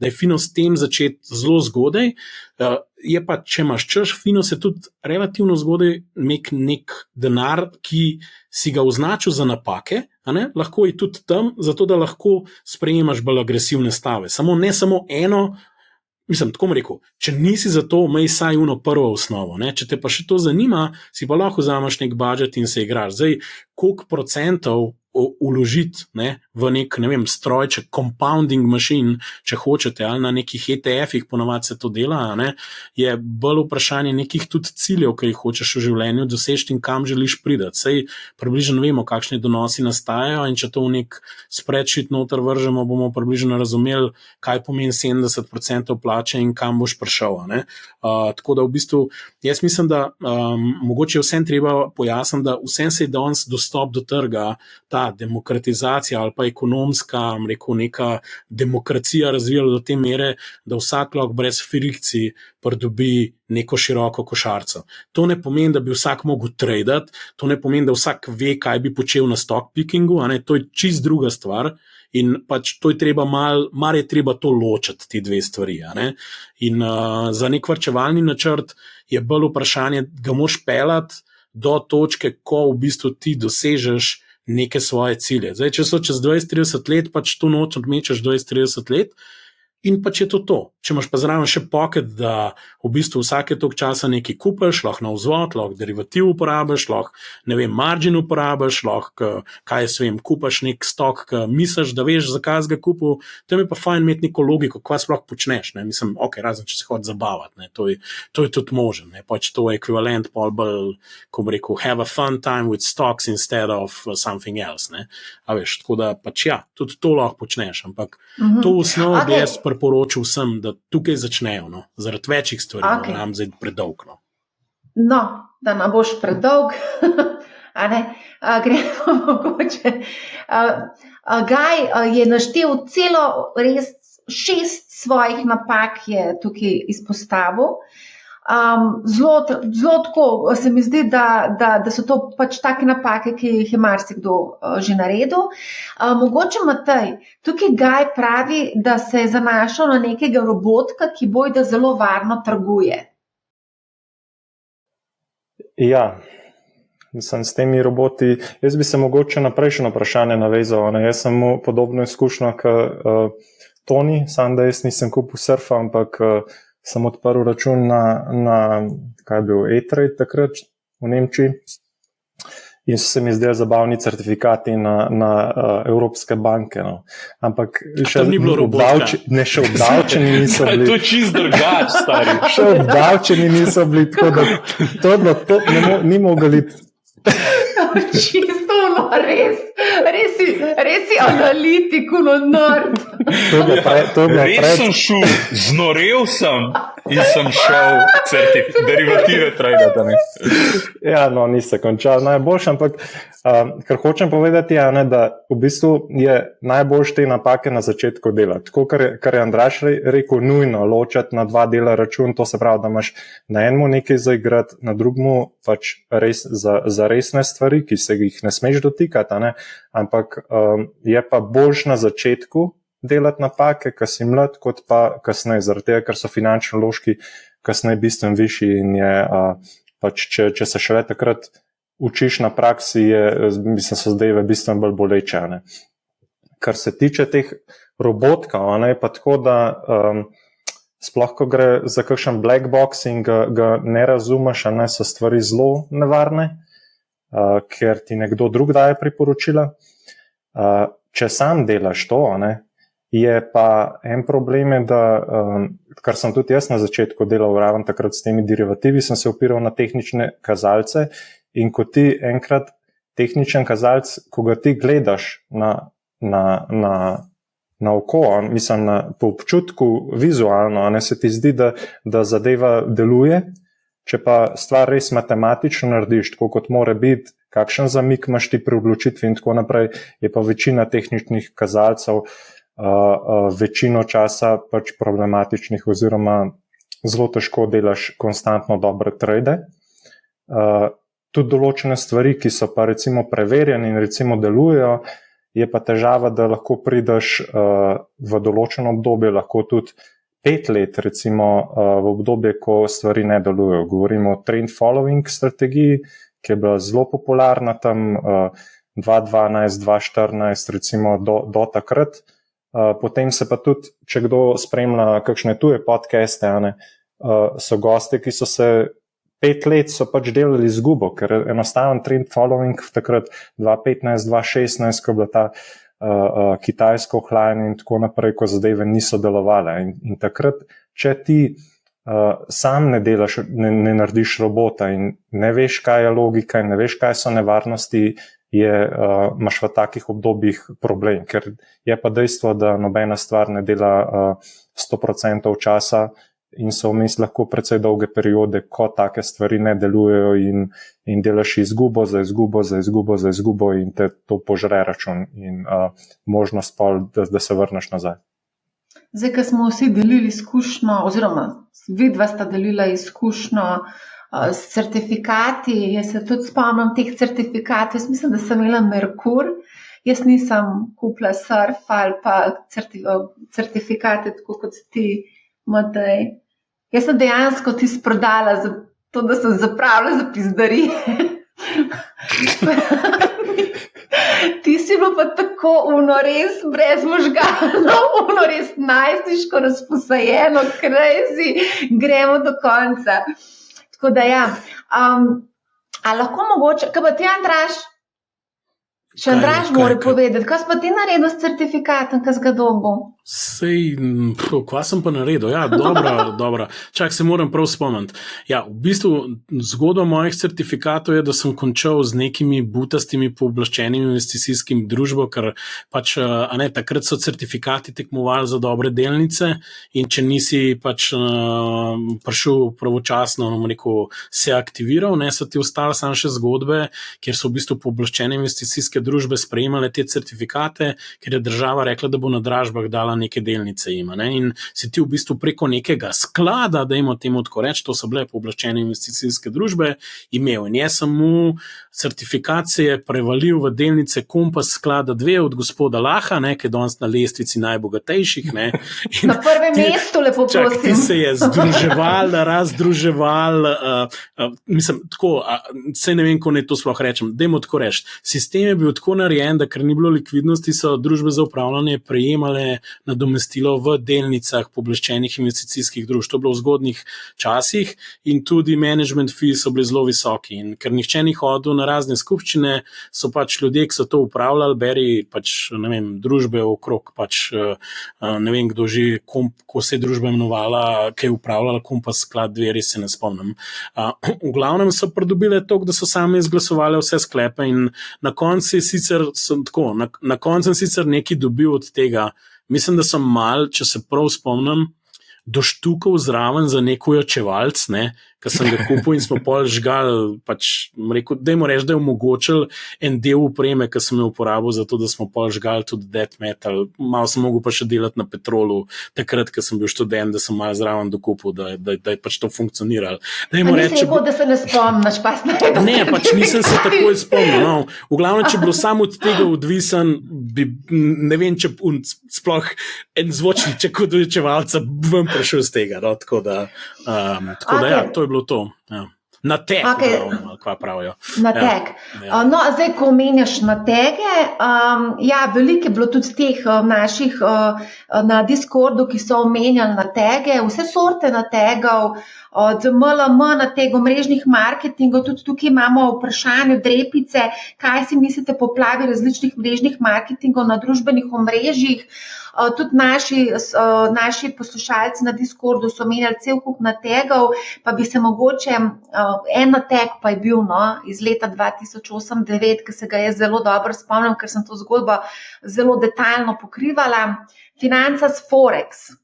je fino s tem začeti zelo zgodaj. Je pa, če imaš čas, fino se tudi relativno zgodaj imeti nek denar, ki si ga označil za napake, lahko je tudi tam, zato da lahko sprejemaš bolj agresivne stave. Ne samo eno, mislim, tako bom rekel, če nisi za to, imej saj prvo osnovo. Ne? Če te pa še to zanima, si pa lahko vzameš nek budžet in se igraš. Zdaj, koliko procentov uložiti v nek, ne vem, strojček, compounding machine, če hočete, ali na nekih ETF-ih, ponovadi se to dela, je bolj vprašanje nekih tudi ciljev, ki jih hočeš v življenju doseči in kam želiš priti. Sej približno vemo, kakšni donosi nastajajo in če to v nek spreadsheet noter vržemo, bomo približno razumeli, kaj pomeni 70% plače in kam boš prišel. Tako da v bistvu, jaz mislim, da mogoče vsem treba pojasniti, da vsem se je danes dostop do trga, ta demokratizacija ali pa ekonomska, neka demokracija razvijala do te mere, da vsak lahko brez frikcij pridobi neko široko košarico. To ne pomeni, da bi vsak mogel tradati, to ne pomeni, da vsak ve, kaj bi počel na stock pickingu, to je čist druga stvar in pač to je treba mar je treba to ločiti, ti dve stvari. In za nek varčevalni načrt je bolj vprašanje, ga moraš pelati do točke, ko v bistvu ti dosežeš neke svoje cilje. Zdaj, če so čez 20-30 let, pač to noč odmečeš 20-30 let in pač je to. Če imaš pa zraven še pocket, da v bistvu vsake toliko časa nekaj kupiš, lahko na vzvod, lahko derivativ uporabiš, lahko, ne vem, margin uporabiš, lahko, kupaš nek stok, ki misliš, da veš, zakaj si ga kupil, tam je pa fajn imeti neko logiko, kaj sploh počneš. Mislim, razen če se hodi zabavati, to je tudi možen. Pač to je ekvivalent pol bolj, ko bi rekel, have a fun time with stocks instead of something else. A veš, tako da pač tudi to lahko počneš, ampak to v osnovi bi jaz priporočil vsem, da tukaj začnejo, zaradi večjih stvari, da nam zdaj predolg. No, da nam boš predolg, gremo mogoče. Gaj je naštel celo res 6 svojih napak je tukaj izpostavil. Zelo tako se mi zdi, da so to pač take napake, ki jih je marsikdo že naredil. Mogoče Matej, tukaj Gaj pravi, da se je zanašal na nekega robotka, ki bojda zelo varno trguje. Ja, mislim, s temi roboti, jaz bi se mogoče na prejšnjo vprašanje navezal. Jaz sem podobno izkušnjo kot Toni, sam da jaz nisem kupil surfa, ampak sem odprl račun na kaj je bil, E-Trade takrat v Nemčiji in so se mi zdeli zabavni certifikati na Evropske banke. Ampak še obdavčeni niso bili. To je čist drugač, stari. Še obdavčeni niso bili, tako da to ni mogli. Čisto, res si analitik, nord. Res sem šel, znorel sem. in sem šel derivative tradati. Ja, no, ni se končal najboljši, ampak kar hočem povedati, je, da v bistvu je najboljše te napake na začetku delati. Tako, kar je Andraž rekel, nujno ločati na dva dela račun, to se pravi, da imaš na enemu nekaj zaigrati, na drugemu pač res za resne stvari, ki se jih ne smeš dotikati, ampak je pa boljš na začetku delati napake, ko si mlad, kot pa kasneje, zaradi tega, ker so finančni vložki kasneje bistveno višji in je pač, če se šele takrat učiš na praksi, mislim, so zadeve bistveno bolj boleče. Kar se tiče teh robotkov, je pa tako, da sploh, ko gre za kakšen black box in ga ne razumeš, so stvari zelo nevarne, ker ti nekdo drug daje priporočila. Če sam delaš to, je pa en problem, da, kar sem tudi jaz na začetku delal raven takrat s temi derivativi, sem se opiral na tehnične kazalce in ko ti enkrat tehničen kazalc, ko ga ti gledaš na oko, mislim, po občutku vizualno, se ti zdi, da zadeva deluje, če pa stvar res matematično narediš, tako kot mora biti, kakšen zamik imaš ti pri odločitvi in tako naprej, je pa večina tehničnih kazalcev večino časa pač problematičnih oziroma zelo težko delaš konstantno dobre trade. Tudi določene stvari, ki so pa recimo preverjene in recimo delujejo, je pa težava, da lahko prideš v določeno obdobje, lahko tudi 5 let recimo v obdobje, ko stvari ne delujejo. Govorimo o trend following strategiji, ki je bila zelo popularna tam 2012, 2014 recimo do takrat. Potem se pa tudi, če kdo spremlja kakšne tuje podcaste, so gosti, ki so se 5 let so pač delali izgubo, ker enostaven trend following takrat 2015, 2016, ko je bila ta kitajsko ohlajanje in tako naprej, ko zadeve niso delovale. In takrat, če ti sam ne delaš, ne narediš robota in ne veš, kaj je logika in ne veš, kaj so nevarnosti, imaš v takih obdobjih problem, ker je pa dejstvo, da nobena stvar ne dela 100% časa in so vmes lahko precej dolge periode, ko take stvari ne delujejo in delaš izgubo za izgubo in te to požre račun in možnost pol, da se vrneš nazaj. Zdaj, ko smo vsi delili izkušnjo, oziroma vidva sta delila izkušnjo s certifikati, jaz se tudi spomnim teh certifikatov, jaz mislim, da sem imela Merkur, jaz nisem kupila surf ali pa certifikate, tako kot ti, Matej. Jaz sem dejansko ti prodala za to, da sem zapravila za pizdarije. Ti si bilo pa tako res brez možganov, res najstniško razposajeno, crazy, gremo do konca. Tako da ja, a lahko mogoče, kaj pa ti, Andraž? Še Andraž mora povedati, kaj si pa ti naredil s certifikatom, kaj si ga dobil? Sej, kva sem pa naredil? Ja, dobra. Čak, se moram prav spomniti. Ja, v bistvu zgodba mojih certifikatov je, da sem končal z nekimi butastimi pooblaščenimi investicijskimi družbo, ker pač, takrat so certifikati tekmovali za dobre delnice in če nisi pač prišel pravočasno, se aktiviral, so ti ostale samo še zgodbe, kjer so v bistvu pooblaščene investicijske družbe sprejemale te certifikate, ker je država rekla, da bo na dražbah dala neke delnice ima. In si ti v bistvu preko nekega sklada, da ima temu tako reči, to so bile pooblaščene investicijske družbe, imel. In jaz sem mu certifikacije prevalil v delnice Kompas sklada 2 od gospoda Laha, ki je danes na lestvici najbogatejših. Na prvem mestu, lepo prosim. Ti se je združeval, razdruževal, mislim, tako, sej ne vem, ko ne to sploh rečem, dajmo tako reči. Sistem je bil tako narejen, da ker ni bilo likvidnosti, so družbe za upravljanje prejemale nadomestilo v delnicah pooblaščenih investicijskih družb. To je bilo v zgodnjih časih in tudi management fees so bili zelo visoki. In ker nihče ni hodil na razne skupščine, so pač ljudje, ki so to upravljali, beri pač, ne vem, družbe okrog, pač, ne vem, kdo že, ko se je družba imenovala, ki je upravljala Kompas sklad 2, res se ne spomnim. V glavnem so pridobile to, da so sami izglasovali vse sklepe in na koncu sicer sem tako, na koncu sem sicer nekaj dobil od tega. Mislim, da sem mal, če se prav spomnim, doštukal zraven za neko očevalc, ki sem ga kupil in smo pol žgal, rekel, dajmo reči, da je omogočil en del upreme, ki sem jo uporabil za to, da smo pol žgal tudi death metal. Malo sem mogel pa še delati na Petrolu, takrat, ko sem bil študent, da sem malo zraven dokupil, da je pač to funkcioniralo. Nisi rekel, da se ne spomniš, pa snaj. Ne, nisem se takoj spomnil. No. V glavnem, če bilo samo od tega odvisen, ne vem, če sploh en zvočniček od očevalca bom prišel z tega. No. Tako da ja, to je bilo to. Ja. Na tek, kva pravijo. Na tek. Ja. No, zdaj, ko omenjaš na tege, veliko je bilo tudi teh naših na Discordu, ki so omenjali na tege, vse sorte na tegov, od MLM na tego mrežnih marketingov, tudi tukaj imamo vprašanje drepice, kaj si mislite poplavi različnih mrežnih marketingov na družbenih omrežjih. Tudi naši poslušalci na Discordu so omenjali cel kup nategov, pa bi se mogoče en nateg pa je bil iz leta 2008-2009, ki se ga jaz zelo dobro spomnim, ker sem to zgodbo zelo detaljno pokrivala. Financas Forex.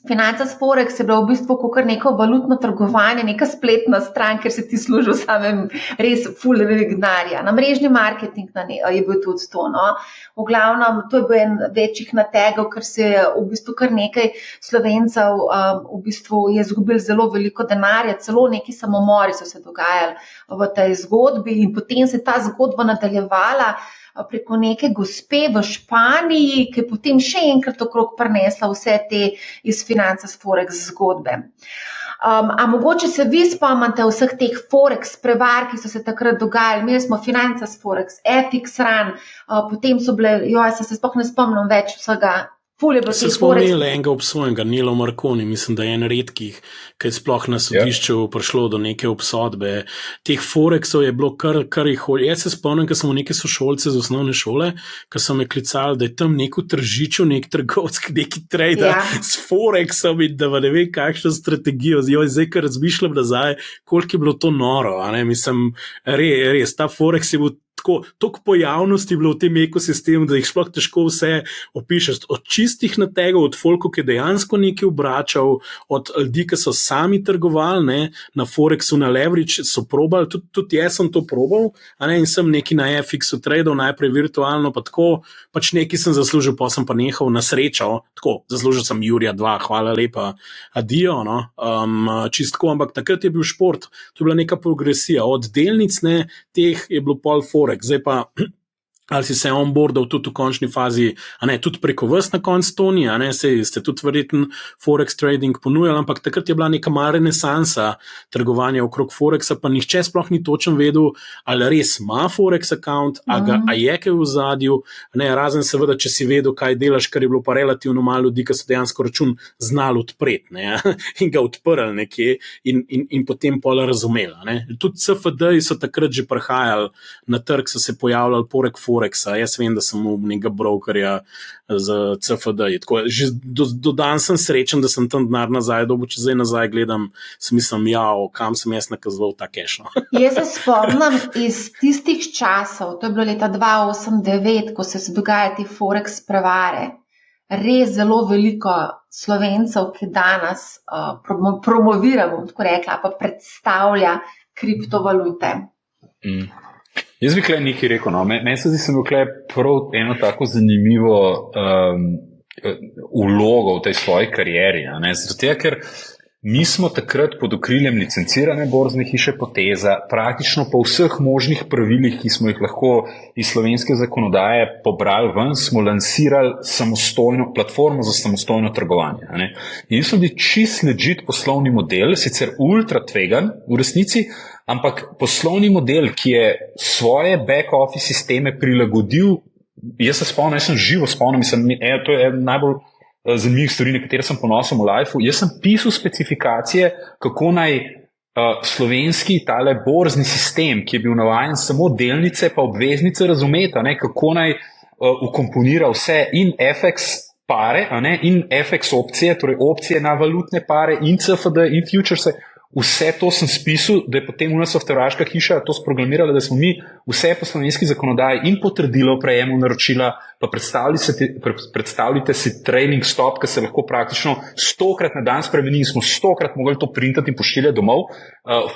Financas Forex je bilo v bistvu kakor neko valutno trgovanje, neka spletna stran, ker se ti služil samem res ful denarja. Na mrežni marketing je bil tudi to. V glavnem, to je bil en večjih nategov, ker se je v bistvu kar nekaj Slovencev v bistvu je izgubil zelo veliko denarja, celo neki samomori so se dogajali v tej zgodbi in potem se ta zgodba nadaljevala preko neke gospe v Španiji, ki je potem še enkrat okrog prinesla vse te iz Financas Forex zgodbe. A mogoče se vi spomnite vseh teh Forex prevar, ki so se takrat dogajali? Imeli smo Financas Forex, FX Run, potem so bile, se sploh ne spomnim več vsega. Se smo imeli enega obsojenega, Nilo Marconi, mislim, da je en redkih, ki je sploh na sodišču prišlo do neke obsodbe. Teh Forexov je bilo kar jih hoče. Jaz se spomnim, ko smo neke sošolce z osnovne šole, ko so me klicali, da je tam neko tržiču, nek trgovski, neki trader s Forexom in da ne ve kakšno strategijo. Zdaj, ko razmišljam nazaj, koliko je bilo to noro. Mislim, res, ta Forex je bil toliko pojavnosti bilo v tem ekosistemu, da jih sploh težko vse opišeš. Od čistih nategov, od folkov, ki je dejansko nekaj obračal, od ljudi, ki so sami trgovali na Forexu, na leverage, so probali, tudi jaz sem to probal, in sem neki na FX-u tradal, najprej virtualno, pa tako, pač neki sem zaslužil, pa sem pa nehal na srečo, tako, zaslužil sem Jurija 2, hvala lepa, adijo, čistko, ampak takrat je bil šport, to je bila neka progresija, od delnic, teh je bilo pol Forex. Zdaj pa, ali si se onboardal tudi v končni fazi, tudi preko vas na konc Toni, ste tudi verjetno Forex trading ponujali, ampak takrat je bila neka mala renesansa trgovanja okrog Forexa, pa nihče sploh ni točno vedel, ali res ima Forex account, a je kaj v zadju, razen seveda, če si vedel, kaj delaš, kar je bilo pa relativno malo ljudi, ki so dejansko račun znali odpreti in ga odprli nekje in potem pol razumeli. Tudi CFD-ji so takrat že prihajali na trg, so se pojavljali poleg Forexa. Jaz vem, da sem v nekega brokerja za CFD. Tako, že do dan sem srečen, da sem tam denar nazaj dobil, če zdaj nazaj gledam, mislim, kam sem jaz nakazoval ta cash. Jaz se spomnim iz tistih časov, to je bilo leta 2008-2009, ko se dogajajo ti Forex prevare. Res zelo veliko Slovencev, ki danes promoviramo, tako rekla, pa predstavlja kriptovalute. Jaz bi nekaj rekel, meni se zdi, da sem bil prav eno tako zanimivo vlogo v tej svoji karieri. Zato, ker mi smo takrat pod okriljem licencirane borzne hiše Poteza, praktično po vseh možnih pravilih, ki smo jih lahko iz slovenske zakonodaje pobrali ven, smo lansirali platformo za samostojno trgovanje. In so bili čist legit poslovni model, sicer ultra tvegan v resnici, ampak poslovni model, ki je svoje back-office sisteme prilagodil, jaz se spomnim, jaz sem živo spomnim, to je najbolj zanimivih stvari, na katere sem ponosen v lifeu. Jaz sem pisal specifikacije, kako naj slovenski tale borzni sistem, ki je bil navajen samo delnice pa obveznice razumeti, kako naj ukomponira vse in FX pare, in FX opcije, torej opcije na valutne pare in CFD in futurese Vse to sem spisal, da je potem una softverska hiša to sprogramirala, da smo mi vse po slovenski zakonodaji in potrdilo o prejemu naročila, pa predstavljite si trailing stop, ki se lahko praktično 100-krat na dan spremeni in smo 100-krat mogli to printati in pošiljati domov,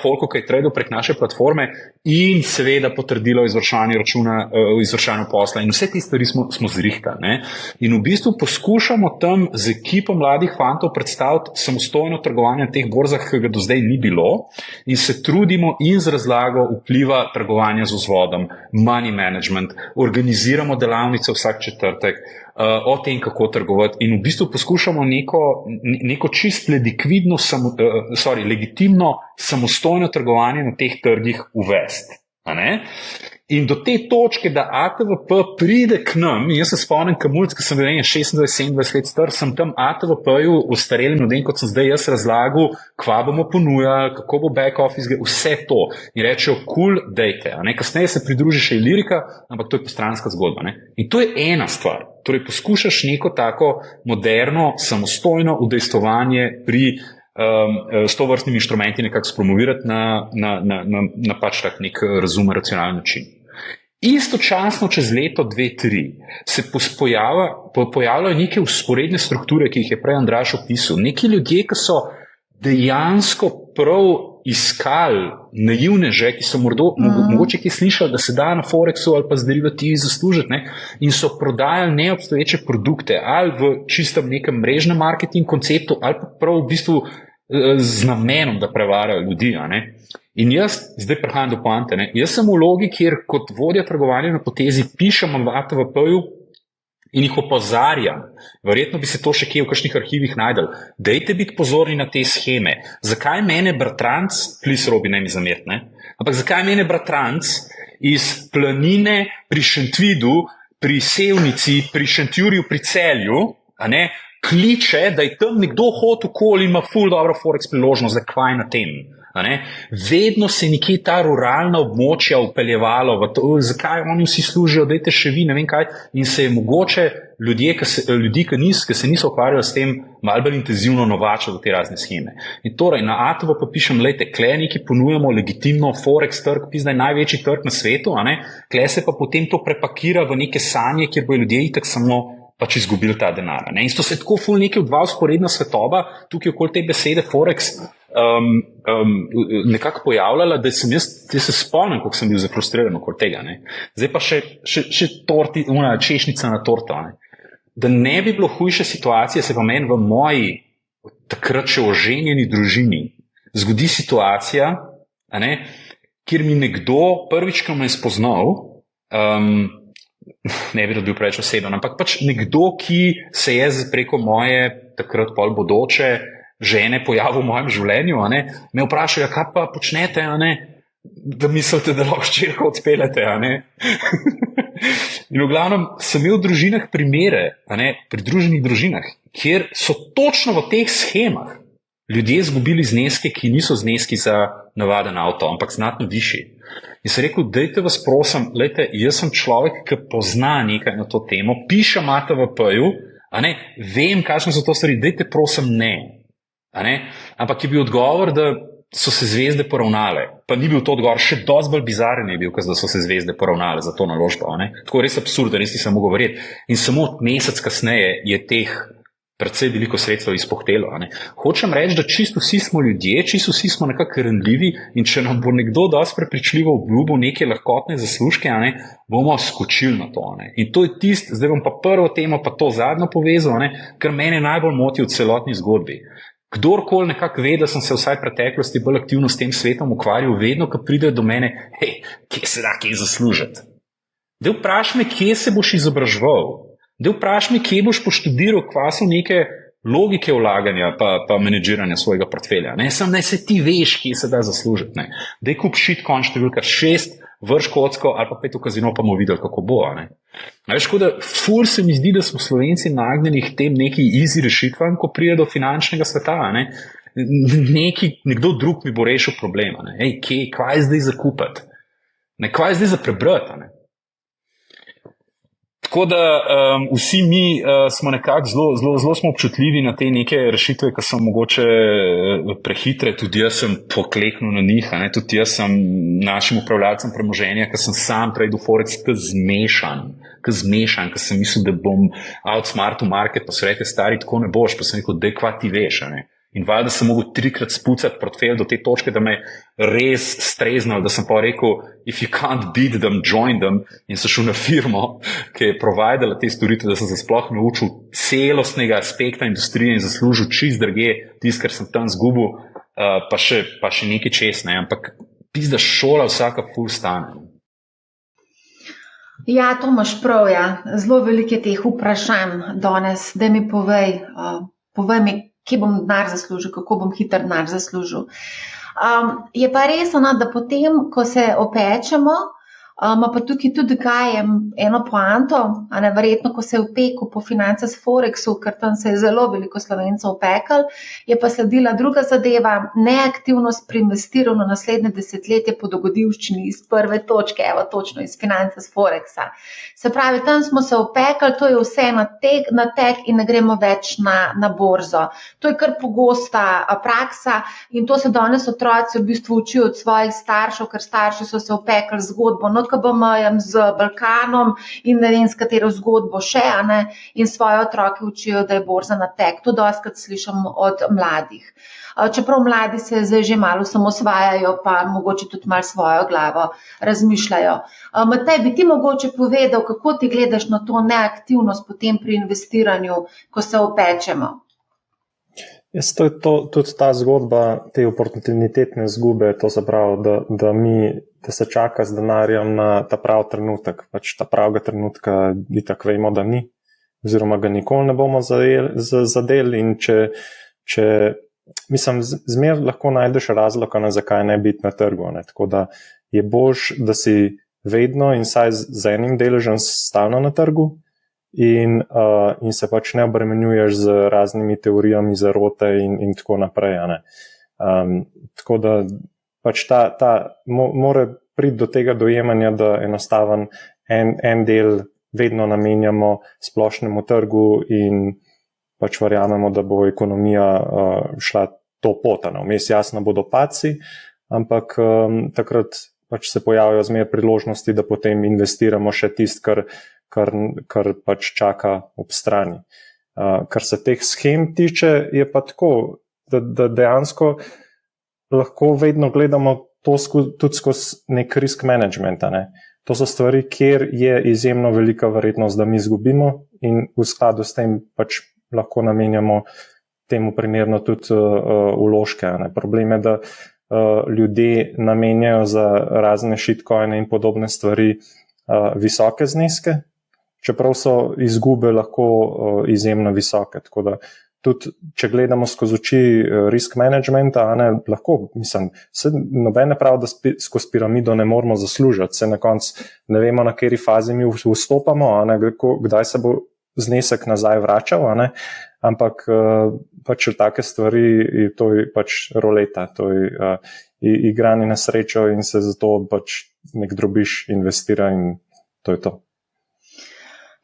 folko, ki je tradal prek naše platforme in seveda potrdilo o izvršanju računa, o izvršanju posla in vse te stvari smo zrihtali. Ne? In v bistvu poskušamo tam z ekipo mladih fantov predstaviti samostojno trgovanje na teh borzah, ki ga do zdaj ni bilo in se trudimo in z razlago vpliva trgovanja z vzvodom, money management, organiziramo delavnice vsak četrtek o tem, kako trgovati in v bistvu poskušamo neko čist legitimno samostojno trgovanje na teh trgih uvesti. In do te točke, da ATVP pride k nam, jaz se spomnim, Kamulc, ki sem bil 26-27 let star, sem tam ATVP-ju ustvarjali model, kot sem zdaj jaz razlagal, kva bomo ponujali, kako bo back office, vse to. In rečejo, cool, dejte. Kasneje se pridruži še Ilirika, ampak to je postranska zgodba. In to je ena stvar. Torej, poskušaš neko tako moderno, samostojno udejstvovanje pri s to vrstnimi inštrumenti nekako spromovirati na pač tak nek razumen, racionalen način. Istočasno čez leto, 2-3 se pojavljajo neke vzporedne strukture, ki jih je prej Andraž opisal. Neki ljudje, ki so dejansko prav iskali naivneže, ki so mogoče ki slišali, da se da na Forexu ali pa z derivativi zaslužiti, in so prodajali neobstoječe produkte ali v čistem nekem mrežnem marketing konceptu ali pa prav v bistvu z namenom, da prevarjajo ljudi. In jaz, zdaj prehajam do poante, jaz sem v vlogi, kjer kot vodja trgovanja na potezi pišem v ATVP-ju in jih opozarjam. Verjetno bi se to še kje v kakšnih arhivih najdel. Dejte biti pozorni na te scheme. Zakaj mene bratranc, plis Robi, ne mi zameriti, ampak zakaj mene bratranc iz Planine pri Šentvidu, pri Sevnici, pri Šentjurju, pri Celju, kliče, da je tam nekdo hotel okoli in ima ful dobro Forex priložnost, zakaj na tem. Vedno se nekje ta ruralna območja upeljevalo, zakaj oni vsi služijo, dajte še vi, ne vem kaj, in se je mogoče ljudi, ki se niso ukvarjali s tem, malo bolj intenzivno novačili v te razne scheme. In torej, na ATVP pišem, lejte, kleni, ki ponujamo legitimno Forex trg, pizda je največji trg na svetu, kle se pa potem to prepakira v neke sanje, kjer bojo ljudje itak samo pač izgubili ta denar. In to se je tako ful nekaj dva vzporedna svetoba, tukaj okoli te besede Forex nekako pojavljala, da sem jaz se spomnim, kako sem bil zafrustriran okoli tega. Zdaj pa še torti, češnica na torto. Da ne bi bilo hujše situacije, se pa meni v moji takrat še oženjeni družini zgodi situacija, kjer mi nekdo prvič, ko me je spoznal, ne bi bil preveč oseben, ampak pač nekdo, ki se je preko moje takrat pol bodoče žene pojavil v mojem življenju, me vprašajo, kaj pa počnete, da mislite, da lahko hčerko odpeljete. In v glavnem sem imel v družinah primere, pridruženih družinah, kjer so točno v teh schemah ljudje izgubili zneske, ki niso zneski za navaden avto, ampak znatno višji. In sem rekel, dajte vas prosim, lejte, jaz sem človek, ki pozna nekaj na to temo, pišem ATVP-ju, vem, kakšne so to stvari, dajte prosim ne. Ampak je bil odgovor, da so se zvezde poravnale. Pa ni bil to odgovor, še dosti bolj bizaren je bil, da so se zvezde poravnale za to naložbo. Tako res absurd, res nisem mogel verjeti. In samo mesec kasneje je teh predvsej veliko sredstev izpohtelo. Hočem reči, da čisto vsi smo ljudje, čisto vsi smo nekako renljivi in če nam bo nekdo dosti prepričljivo obljubil neke lahkotne zaslužke, bomo skočili na to. In to je tisto, zdaj bom pa prvo temo, pa to zadnjo povezal, kar mene najbolj moti v celotni zgodbi. Kdorkoli nekako ve, da sem se vsaj v preteklosti bolj aktivno s tem svetom ukvarjal, vedno, ko pride do mene, kje se da kje zaslužiti? Daj vprašaj me, kje se boš izobraževal? Daj vprašaj me, kje boš poštudiral, kva so neke logike vlaganja pa menedžiranja svojega portfelja. Sam naj se ti veš, kje se da zaslužiti. Daj kup shitcoin številka 6, vrš kocko ali pa 5 v kazino, pa bomo videli, kako bo. Ful se mi zdi, da smo Slovenci nagnjeni k tem neki easy rešitvam, ko pride do finančnega sveta. Nekdo drug mi bo rešil problema. Kva je zdaj za kupiti? Kva je zdaj za prebrati? Tako da vsi mi smo nekako zelo smo občutljivi na te neke rešitve, ki so mogoče prehitre. Tudi jaz sem pokleknil na njih, ne? Tudi jaz sem našim upravljalcem premoženja, ki sem sam prej do Forex zmešan, ker sem mislil, da bom outsmartil market, pa so rekli, stari, tako ne boš, pa sem rekel, dej, kva ti veš, ne? In valjda sem mogel 3-krat spucati portfelj do te točke, da me je res streznal, da sem pa rekel, if you can't beat them, join them, in sem šel na firmo, ki je providala te storitve, da sem se sploh naučil celostnega aspekta industrije in zaslužil čist drugje, tisto, kar sem tam zgubil, pa še nekaj čez, ne, ampak pizda šola vsaka ful stane. Ja, to imaš prav, ja. Zelo veliko je teh vprašanj danes, da mi povej mi, kje bom denar zaslužil, kako bom hiter denar zaslužil. Je pa res, da potem, ko se opečemo, ima pa tukaj tudi gajem eno poanto, verjetno, ko se je opekel po Financah Forexu, ker tam se je zelo veliko Slovencev opekel, je pa sledila druga zadeva, neaktivnost pri investiranju na naslednje desetletje po dogodivščini iz prve točke, evo točno iz Financah Forexa. Se pravi, tam smo se opekli, to je vse na tek in ne gremo več na borzo. To je kar pogosta praksa in to se danes otroci v bistvu učijo od svojih staršev, ker starši so se opekli zgodbo KBM z Balkanom in ne vem, s katero zgodbo še, in svoje otroke učijo, da je borza na tek. To dostikrat slišim od mladih. Čeprav mladi se zdaj že malo samosvajajo, pa mogoče tudi malo svojo glavo razmišljajo. Matej, bi ti mogoče povedal, kako ti gledaš na to neaktivnost potem pri investiranju, ko se opečemo? To je tudi ta zgodba, te oportunitetne izgube, to se pravi, da se čaka z denarjem na ta prav trenutek. Pač ta pravega trenutka itak vemo, da ni, oziroma ga nikoli ne bomo zadeli in mislim, zmer lahko najdeš razlog, zakaj ne biti na trgu. Tako da je boljš, da si vedno in saj z enim deležem stalno na trgu, in se pač ne obremenjuješ z raznimi teorijami zarote in tako naprej. Tako da pač mora priti do tega dojemanja, da enostaven en del vedno namenjamo splošnemu trgu in pač verjamemo, da bo ekonomija šla to pot. Vmes jasno bodo padci, ampak takrat pač se pojavijo zmer priložnosti, da potem investiramo še tisto, kar pač čaka ob strani. Kar se teh shem tiče, je pa tako, da dejansko lahko vedno gledamo to tudi skozi nek risk management. To so stvari, kjer je izjemno velika verjetnost, da mi izgubimo in v skladu s tem pač lahko namenjamo temu primerno tudi vložke. Problem je, da ljudje namenjajo za razne shitcoine in podobne stvari visoke zneske, čeprav so izgube lahko izjemno visoke. Tako da tudi, če gledamo skozi oči risk managementa, lahko, mislim, nobene prav, da skozi piramido ne moramo zaslužiti. Se na koncu ne vemo, na kateri fazi mi vstopamo, kdaj se bo znesek nazaj vračal, ampak pač take stvari, to je pač roleta, to je igranje na srečo in se zato pač nek drobiš investira in to je to.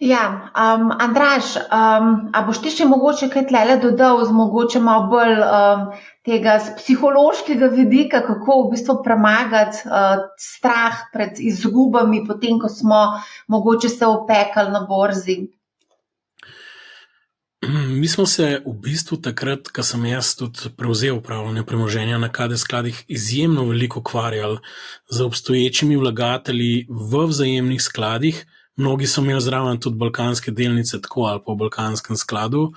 Ja, Andraž, a boš ti še mogoče kaj tlele dodal, mogoče malo bolj tega z psihološkega vidika, kako v bistvu premagati strah pred izgubami, potem ko smo mogoče se opekali na borzi? Mi smo se v bistvu takrat, ko sem jaz tudi prevzel upravljanje premoženja na KD skladih, izjemno veliko ukvarjali z obstoječimi vlagatelji v vzajemnih skladih. Mnogi so imeli zraven tudi balkanske delnice, tako ali po balkanskem skladu.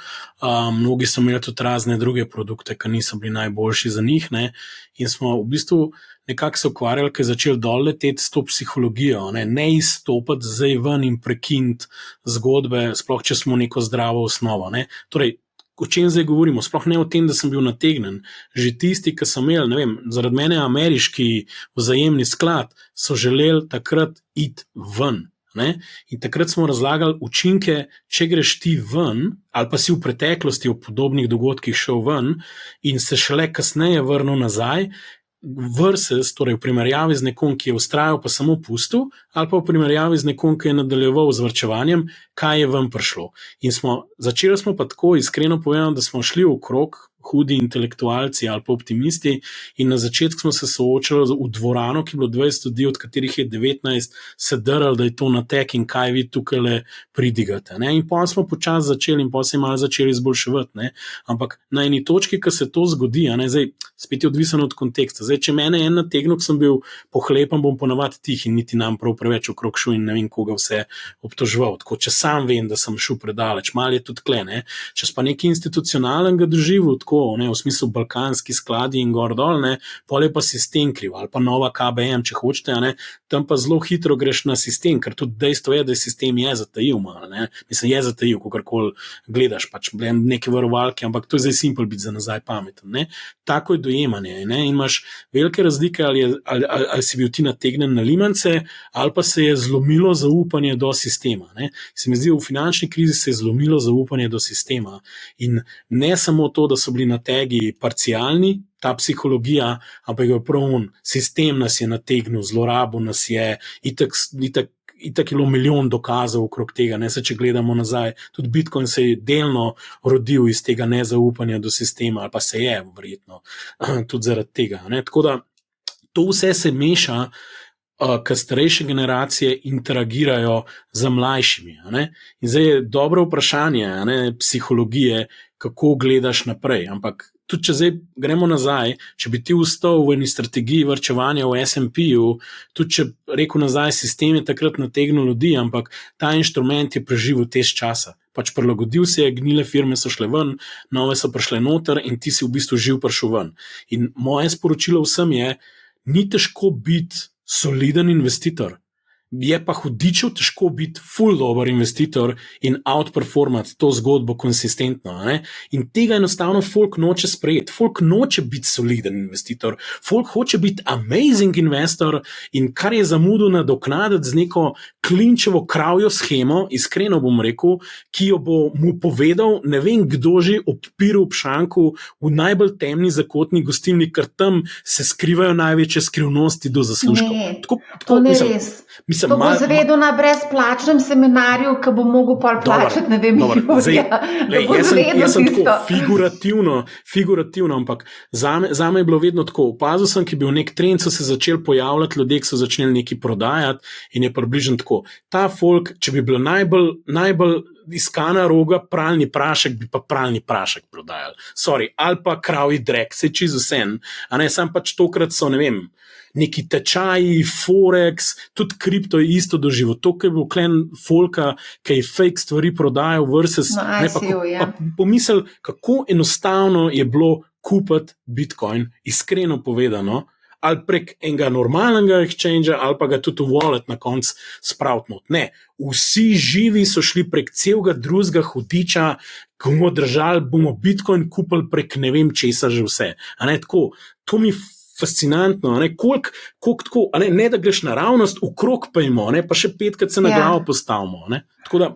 Mnogi so imeli tudi razne druge produkte, ki niso bili najboljši za njih. In smo v bistvu nekako se ukvarjali, ker je začel dol leteti s to psihologijo. Ne izstopati zdaj ven in prekiniti zgodbe, sploh če smo neko zdravo osnovo. Torej, o čem zdaj govorimo? Sploh ne o tem, da sem bil nategnen. Že tisti, ki so imeli, ne vem, zaradi mene ameriški vzajemni sklad, so želeli takrat iti ven. In takrat smo razlagali učinke, če greš ti ven, ali pa si v preteklosti v podobnih dogodkih šel ven in se šele kasneje vrnil nazaj, versus, torej v primerjavi z nekom, ki je vztrajal pa samo pustil, ali pa v primerjavi z nekom, ki je nadaljeval z varčevanjem, kaj je vam prišlo. In začeli smo pa tako, iskreno povedano, da smo šli okrog, hudi intelektualci ali pa optimisti, in na začetku smo se soočali v dvorano, ki je bilo 20 ljudi, od katerih je 19 se drali, da je to natek in kaj vi tukaj le pridigate. Ne? In potem smo počasi začeli in potem se je malo začeli izboljševati. Ne? Ampak na eni točki, ko se to zgodi, zdaj spet je odvisno od konteksta. Zdaj, če mene en nategnil, sem bil pohlepan, bom ponavadi tih in niti nam prav preveč okrog šel in ne vem, koga vse obtoževal. Tako, če sam vem, da sem šel predaleč, malo je tudi tle, ne? Če pa nekaj institucionalnega doživel, tako, ne, v smislu balkanski skladi in gor dol, ne, pol je pa sistem kriv, ali pa nova KBM, če hočete, ne, tam pa zelo hitro greš na sistem, ker tudi dejstvo je, da je sistem je zatajil malo, ne, mislim, je zatajil, kakorkoli gledaš, pač neke varovalke, ampak to je zdaj simpel biti za nazaj pameten, ne, tako je dojemanje, ne, in imaš velike razlike, ali si bil ti nategnen na limance, ali pa se je zlomilo zaupanje do sistema, ne, se mi zdi, v finančni krizi se je zlomilo zaupanje do sistema in ne samo to, da so bili nategi parcialni, ta psihologija, ampak je prav sistem nas je nategnil, zlorabil nas je, itak je bilo milijon dokazov okrog tega, ne, če gledamo nazaj, tudi Bitcoin se je delno rodil iz tega nezaupanja do sistema, ali pa se je verjetno tudi zaradi tega, ne, tako da to vse se meša, ker starejše generacije interagirajo z mlajšimi. In zdaj je dobro vprašanje psihologije, kako gledaš naprej. Ampak tudi če zdaj gremo nazaj, če bi ti ustal v eni strategiji varčevanja v S&P-ju, tudi če rekel nazaj, sistem je takrat nategnil ljudi, ampak ta inštrument je preživel test časa. Pač prilagodil se je, gnile firme so šle ven, nove so prišle noter in ti si v bistvu živ prišel ven. In moje sporočilo vsem je, ni težko biti soliden investitor. Je pa hudičev težko biti ful dober investitor in outperformati to zgodbo konsistentno. Ne? In tega enostavno folk noče sprejeti. Folk noče biti soliden investitor. Folk hoče biti amazing investor in kar je zamudil nadoknaditi z neko klinčevo kravjo schemo, iskreno bom rekel, ki jo bo mu povedal, ne vem kdo že obpiral v šanku v najbolj temni zakotni gostilni, ker tam se skrivajo največje skrivnosti do zaslužkov. Ne, to ne res. To bo zvedel na brezplačnem seminarju, ki bo mogel pol plačati, ne vem, Jurija. Jaz sem tako figurativno, ampak zame je bilo vedno tako. Opazil sem, ki je bil nek trend, so se začeli pojavljati ljudje, ki so začeli nekaj prodajati in je približno tako. Ta folk, če bi bilo najbolj iskana roga, pralni prašek, bi pa pralni prašek prodajali. Sorry, ali pa kravji drek, se čisto vsem. A ne, sam pač tokrat so, ne vem, neki tečaji, forex, tudi kripto je isto doživel. To, ki je bil klen folka, ki je fake stvari prodajal versus, pa pomisel, kako enostavno je bilo kupiti Bitcoin, iskreno povedano, ali prek enega normalnega exchange-a, ali pa ga tudi v wallet na koncu spraviti not. Ne, vsi živi so šli prek celega drugega hudiča, ko bomo držali, bomo Bitcoin kupili prek ne vem česa že vse. A ne, tako, to mi fascinantno, koliko tako, ne da greš naravnost, ukrog pa imamo, pa še 5krat se na glavo postavimo. Tako da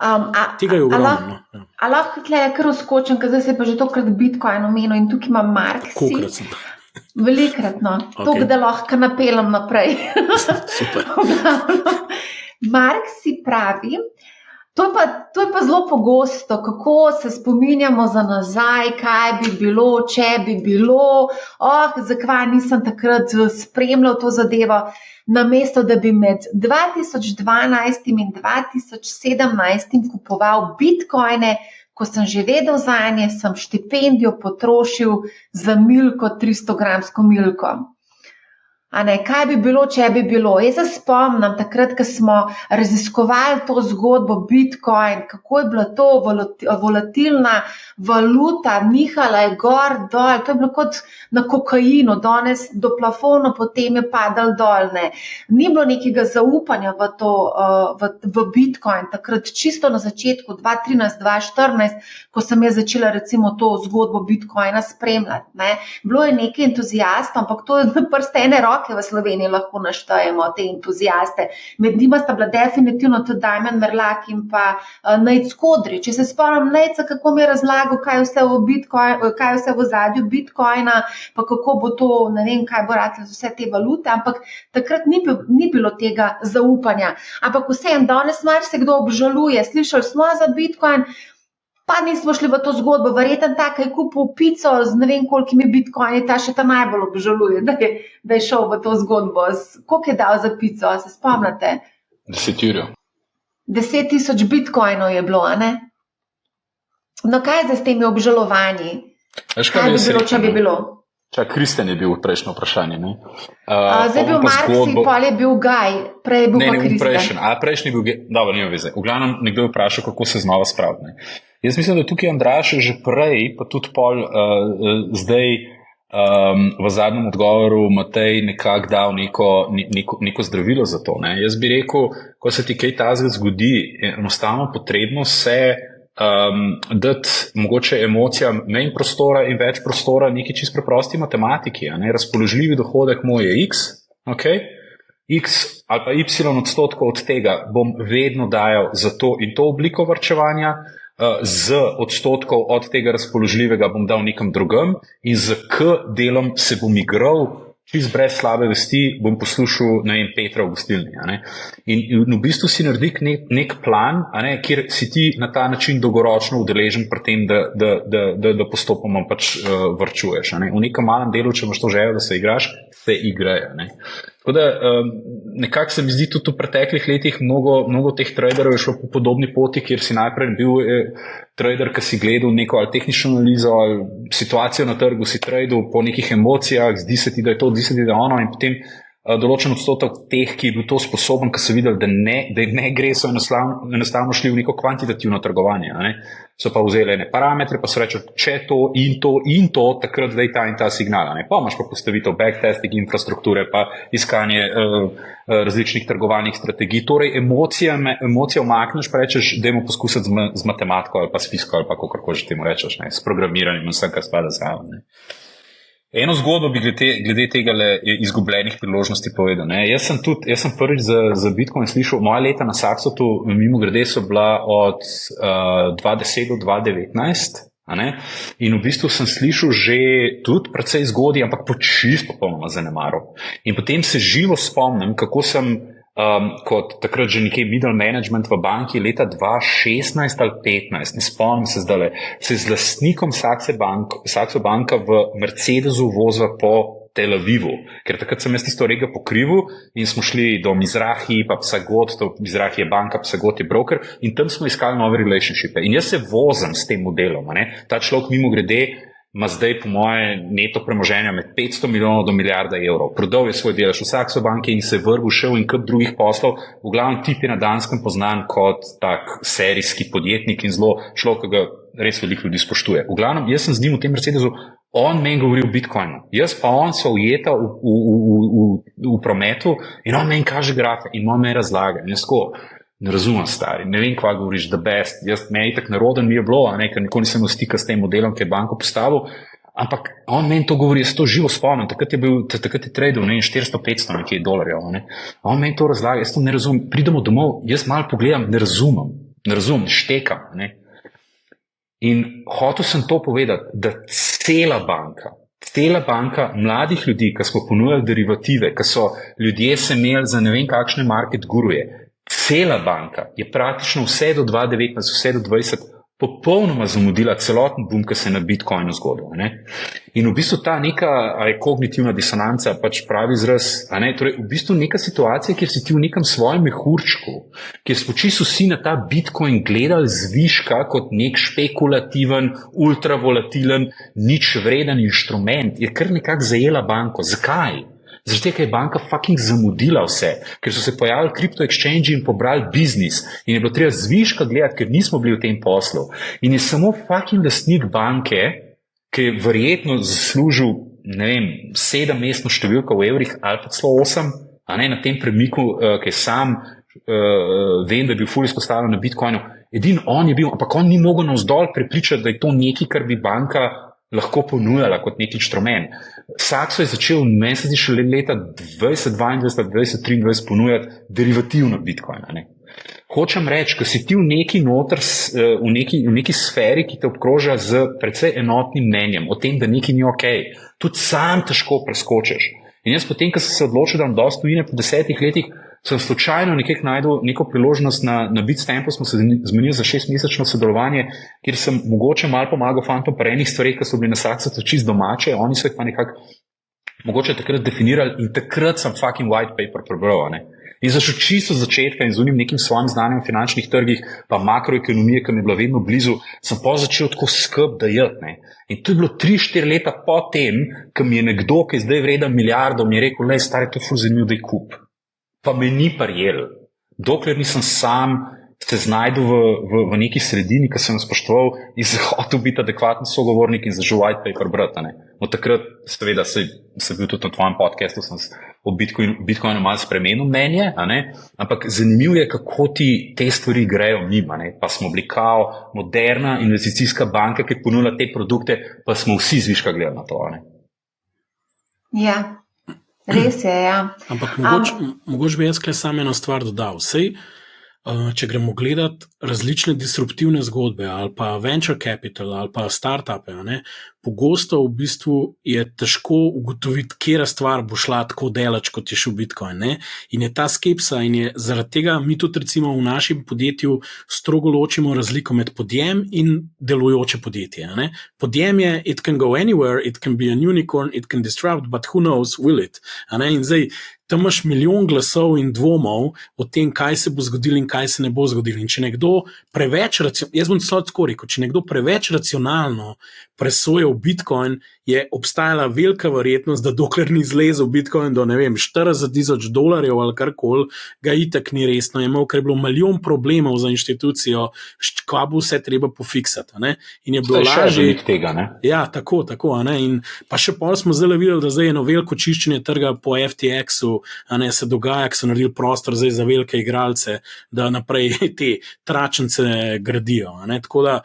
tega je ogromno. A lahko tle kar uskočim, ker zdaj se pa že tokrat Bitcoin omenil in tukaj imam Marksi. Kolikrat sem? Velikrat, no. Okay. Tok, da lahko napeljem naprej. Super. Marksi pravi, to je pa zelo pogosto, kako se spominjamo za nazaj, kaj bi bilo, če bi bilo, zakaj nisem takrat spremljal to zadevo, namesto da bi med 2012 in 2017 kupoval bitcoine, ko sem že vedel zanje, sem štipendijo potrošil za milko, 300-gramsko milko. A ne, kaj bi bilo, če bi bilo? Jaz se spomnim takrat, ko smo raziskovali to zgodbo Bitcoin, kako je bila to volatilna valuta, nihala je gor, dol, to je bilo kot na kokainu, danes do plafona, potem je padal dol. Ne. Ni bilo nekega zaupanja v Bitcoin, takrat čisto na začetku, 2013-2014, ko sem jaz začela recimo to zgodbo Bitcoina spremljati. Ne. Bilo je nekaj entuzijastov, ampak to je na prste ene roke roke v Sloveniji lahko naštejemo te entuzijaste. Med njima sta bila definitivno tudi Damjan Merlak in pa Nejc Kodri. Če se spomnim Nejca, kako mi je razlagal, kaj je vse v ozadju Bitcoina, pa kako bo to, ne vem, kaj bo ratlo z vse te valute, ampak takrat ni bilo tega zaupanja. Ampak vseeno, danes marsikdo obžaluje, slišali smo za Bitcoin, pa nismo šli v to zgodbo, verjetno tako je kupil pico z ne vem kolikimi bitcoini, ta še ta najbolj obžaluje, da je šel v to zgodbo. Koliko je dal za pico, se spomnite? 10 jurjev. 10,000 bitcoinov je bilo, a ne? No, kaj je zdaj s temi obžalovanji? Kaj bi bilo, če bi bilo? Kristjan je bil prejšnjo vprašanje, ne? Zdaj je bil Marks in pol je bil Gaj, prej je bil pa Kristjan. Prejšnji je bil, dobro, nima veze. V glavnem, nekdo je vprašal, kako se znova spraviti, ne? Jaz mislim, da tukaj Andraž že prej, pa tudi pol zdaj v zadnjem odgovoru Matej nekako dal neko zdravilo za to, ne? Jaz bi rekel, ko se ti kaj tazga zgodi, enostavno potrebno se dati mogoče emocijam manj prostora in več prostora neki čist preprosti matematiki, ne? Razpoložljivi dohodek moj je X, okay? X ali pa Y odstotkov od tega bom vedno dajal za to in to obliko varčevanja, z odstotkov od tega razpoložljivega bom dal nekam drugam in z K delom se bom igral, čist brez slabe vesti bom poslušal, ne vem, Petra v gostilni. In v bistvu si naredi nek plan, kjer si ti na ta način dolgoročno udeležen pri tem, da postopoma pač varčuješ. V nekem malem delu, če imaš to željo, da se igraš, se igrajo. Tako da nekako se mi zdi tudi v preteklih letih mnogo teh traderov je šlo po podobni poti, kjer si najprej bil trader, ki si gledal neko ali tehnično analizo ali situacijo na trgu, si tradal po nekih emocijah, zdi se ti, da je to, zdi se ti, da je ono in potem določen odstotek teh, ki je bil to sposoben, ki so videli, da ne gre, so enostavno šli v neko kvantitativno trgovanje. So pa vzeli ene parametre, pa so reči, če to in to, takrat daj ta in ta signal. Pa imaš pa postavitev backtesting infrastrukture, pa iskanje različnih trgovalnih strategij. Torej, emocije omakneš, pa rečeš, dajmo poskusiti z matematiko ali pa s fiziko ali pa kakorkoli že temu rečeš, s programiranjem in vsem, kar spada zraven. Eno zgodbo bi glede tega izgubljenih priložnosti povedal. Jaz sem prvič za Bitcoin slišal, moja leta na Saxotu, mimogrede so bila od 2010 do 2019, in v bistvu sem slišal že tudi precej zgodij, ampak po čisto popolnoma zanemaral. In potem se živo spomnim, kako sem kot takrat že nekaj middle management v banki leta 2016 ali 2015, ne spomnim se zdaj, se z lastnikom Saxo banka v Mercedesu vozila po Tel Avivu, ker takrat sem jaz tisto regijo pokrival in smo šli do Mizrahi, pa Psagot, to Mizrahi je banka, Psagot je broker in tam smo iskali nove relationshipe. In jaz se vozim s tem modelom, ta človek mimogrede ima zdaj po moje neto premoženja med 500 milijonov do milijarda evrov. Prodal je svoj delež v Saxo banki in se je vrgel šel in kup drugih poslov. V glavnem tip je na Danskem poznan kot tak serijski podjetnik in zelo človek, ki ga res veliko ljudi spoštuje. V glavnem, jaz sem z njim v tem Mercedesu, on meni govori o Bitcoinu. Jaz pa on so ujeta v prometu in on meni kaže grafe in on meni razlaga. In jaz tako, ne razumem, stari, ne vem, kva govoriš, the best. Jaz meni tak naroden mi je bilo, ker nikoli nisem imel stika s tem modelom, ki je banko postavil, ampak on meni to govori, jaz to živo spomnim, takrat je tradal, 400-500 nekaj dolarjev, on meni to razlaga, jaz to ne razumem, pridemo domov, jaz malo pogledam, ne razumem, ne štekam, In hotel sem to povedati, da cela banka mladih ljudi, ki smo ponujali derivative, ki so ljudje se imeli za ne vem kakšne market guruje, cela banka je praktično vse do 2019, vse do 2020 popolnoma zamudila celoten boom, ki se je na Bitcoinu zgodil. In v bistvu ta neka kognitivna disonanca, pač pravi izraz, torej v bistvu neka situacija, kjer si ti v nekem svojem mehurčku, kjer smo čisto vsi na ta Bitcoin gledali zviška kot nek špekulativen, ultravolatilen, nič vreden inštrument, je kar nekako zajela banko. Zakaj? Zaradi tega je banka fucking zamudila vse, ker so se pojavili kripto exchange in pobrali biznis in je bilo treba zviška gledati, ker nismo bili v tem poslu. In je samo fucking lastnik banke, ki je verjetno zaslužil, 7-mestno številko v evrih ali pa celo 8, na tem premiku, ki je sam, vem, da je bil ful izpostavljen na Bitcoinu. Edin on je bil, ampak on ni mogel navzdol prepričati, da je to nekaj, kar bi banka lahko ponujala kot nek inštrument. Saxo je začel, meni se zdi, še leta 2022, 2023 ponujati derivativ na Bitcoina. Ne? Hočem reči, ko si ti v neki noter, v neki sferi, ki te obkroža z precej enotnim mnenjem o tem, da nekaj ni okej, tudi sam težko preskočiš. In jaz potem, ko sem se odločil, da imam dosti tujine po 10 letih, sem slučajno nekako najdel neko priložnost na Bitstampu, smo se zmenili za 6-mesečno sodelovanje, kjer sem mogoče malo pomagal fantom pri enih stvareh, ki so bili na Saxo čist domače, oni so jih pa nekako mogoče takrat definirali in takrat sem fucking white paper prebral, ne. In zašel čisto z začetka in z unim nekim svojim znanjem v finančnih trgih, pa makroekonomije, ki mi je bila vedno blizu, sem pa začel tako skrb dajati, ne. In to je bilo 3-4 leta po tem, ko mi je nekdo, ki je zdaj vreden milijardo, mi je rekel, lej, stari, to ful zanimivo, daj kup. Pa me ni prijel. Dokler nisem sam se znajdel v neki sredini, ki sem jo spoštoval in hotel biti adekvatni sogovornik in zažel white paper brati, ne. Od takrat, seveda, sem bil tudi na tvojem podcastu, sem o Bitcoinu malo spremenil mnenje, ampak zanimivo je, kako ti te stvari grejo mimo. Pa smo bili kao moderna investicijska banka, ki ponujala te produkte, pa smo vsi zviška gledali na to. Ja, res je, ja. Ampak mogoče bi jaz kaj sam eno stvar dodal. Sej, če gremo gledati različne disruptivne zgodbe ali pa venture capital ali pa startupe, pogosto v bistvu je težko ugotoviti, kera stvar bo šla tako daleč, kot je šel Bitcoin. Ne? In je ta skepsa in je zaradi tega mi tudi recimo v našem podjetju strogo ločimo razliko med podjem in delujoče podjetje. Ne? Podjem je, it can go anywhere, it can be a unicorn, it can disrupt, but who knows, will it? In zdaj, tam imaš milijon glasov in dvomov o tem, kaj se bo zgodilo in kaj se ne bo zgodilo. In če nekdo preveč, jaz bom tako rekel, če nekdo preveč racionalno presoja v Bitcoin, je obstajala velika verjetnost, da dokler ni zlezel Bitcoin do, $40,000 ali karkoli, ga itak ni resno imel, ker je bilo milijon problemov za inštitucijo, kva bo vse treba pofiksati. In je bilo lažje tega, ne? Ja, tako. In pa še pol smo zdaj videli, da zdaj eno veliko čiščenje trga po FTX-u se dogaja, ki so naredili prostor zdaj za velike igralce, da naprej te tračnice gradijo. Tako da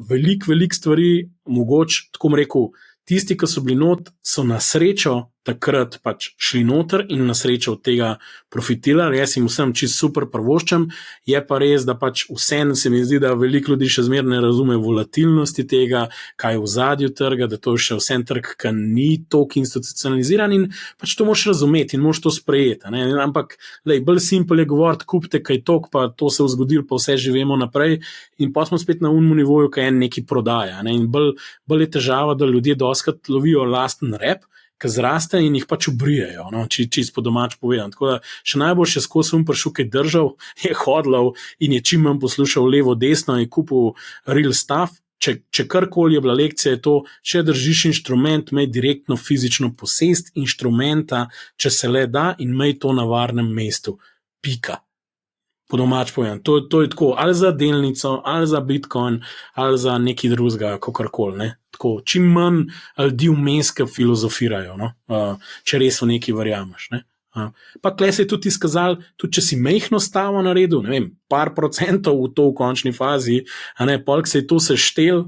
veliko stvari, mogoče, tako bom rekel, tisti, ki so bili not, so na srečo takrat pač šli noter in na srečo od tega profitirali. Jaz jim vsem čisto super prvoščam, je pa res, da pač vseeno se mi zdi, da veliko ljudi še zmeraj ne razume volatilnosti tega, kaj je v zadju trga, da to je še vsem trg, ki ni toliko institucionaliziran in pač to moraš razumeti in moraš to sprejeti. Ampak bolj simpel je govoriti, kupite kaj tok, pa to se je zgodilo, pa vse živimo naprej in pa smo spet na unmu nivoju, kaj en neki prodaja. In bolj je težava, da ljudje doskrat lovijo lasten rep, ki zraste in jih pač ubrijajo, čisto po domač povedano. Tako da še najboljše skozi prišel kaj držal, je hodlal in je čim manj poslušal levo, desno in kupil real stuff. Če karkoli je bila lekcija, je to, če držiš inštrument, imej direktno fizično posest inštrumenta, če se le da in imej to na varnem mestu. Pika. Po domač povedano. To je tako, ali za delnico, ali za Bitcoin, ali za nekaj drugega, kakorkoli, Tako, čim manj ljudi vmes, ki filozofirajo, če res v nekaj verjameš. Pa tle se je tudi izkazalo, tudi če si mehno stavo naredil, par procentov v to v končni fazi, polk se je to seštel,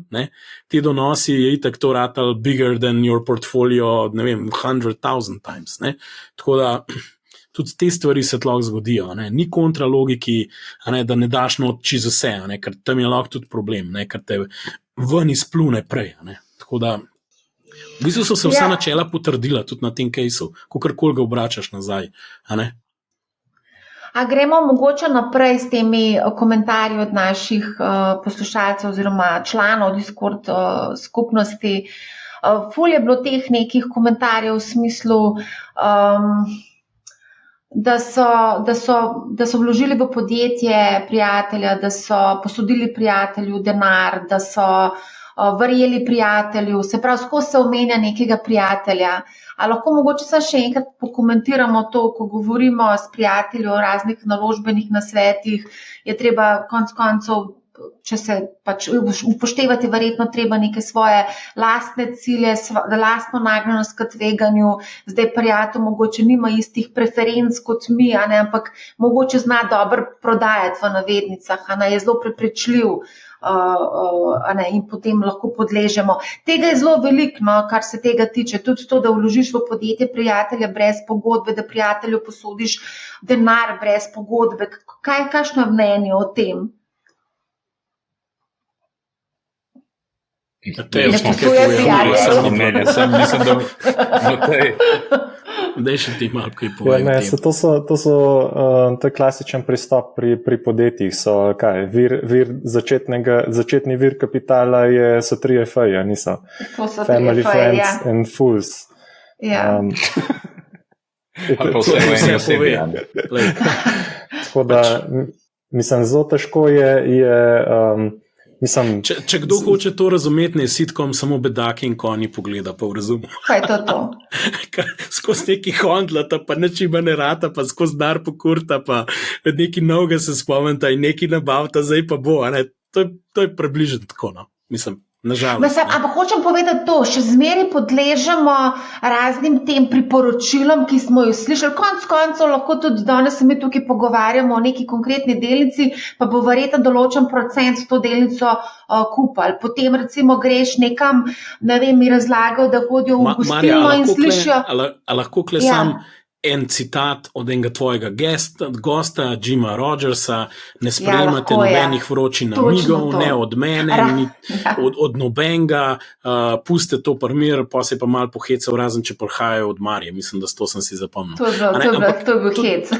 ti donosi je itak to ratal bigger than your portfolio, 100,000 times. Tako da tudi te stvari se lahko zgodijo. Ni kontra logiki, da ne daš noč čez vse, ker tam je lahko tudi problem, ker te ven izplune prej. Tako da v bistvu so se vsa načela potrdila tudi na tem casu, kakorkoli ga obračaš nazaj. A gremo mogoče naprej s temi komentarji od naših poslušalcev oziroma članov Discord skupnosti. Ful je bilo teh nekih komentarjev v smislu, da so vložili v podjetje prijatelja, da so posodili prijatelju denar, da so verjeli prijatelju, se pravi, skozi se omenja nekega prijatelja. A lahko mogoče se še enkrat pokomentiramo to, ko govorimo s prijatelji o raznih naložbenih nasvetih, je treba konec koncev, če se pač upoštevati, verjetno treba neke svoje lastne cilje, lastno nagnjenost k tveganju. Zdaj prijatelj mogoče nima istih preferenc kot mi, ampak mogoče zna dobro prodajati v navednicah, je zelo prepričljiv. in potem lahko podležemo. Tega je zelo veliko, no, kar se tega tiče. Tudi to, da vložiš v podjetje prijatelja brez pogodbe, da prijatelju posodiš denar brez pogodbe. Kakšno je mnenje o tem? Daj še ti malo kaj povem. To so klasičen pristop pri podjetjih. Začetni vir kapitala so 3 FA, niso Family, Friends and Fools. Ja. Tako da, mislim, zelo težko je Če kdo hoče to razumeti, ne sitkom samo bedaki in konji pogleda, pa v razumu. Kaj je to? Skozi neki hondlata, pa nečima ne rata, pa skozi dar pokurta, pa neki novega se spomnita in neki nabavta, zdaj pa bo. To je približno tako, no. Mislim, nažalost. Ampak hočem povedati to, še zmeraj podležemo raznim tem priporočilom, ki smo jo slišali. Konec koncev lahko tudi danes se mi tukaj pogovarjamo o neki konkretni delnici, pa bo verjetno določen procent to delnico kupali. Potem recimo greš nekam, ne vem, mi razlagajo, da hodijo v gostilno in slišijo. A lahko sam en citat od enega tvojega gosta, Jima Rogersa, ne sprejemate nobenih vročih namigov, ne od mene, od nobenega, puste to primir, pa se pa malo pohecal, razen če prihajajo od Marije. Mislim, da to sem si zapomnil. To je bil hec.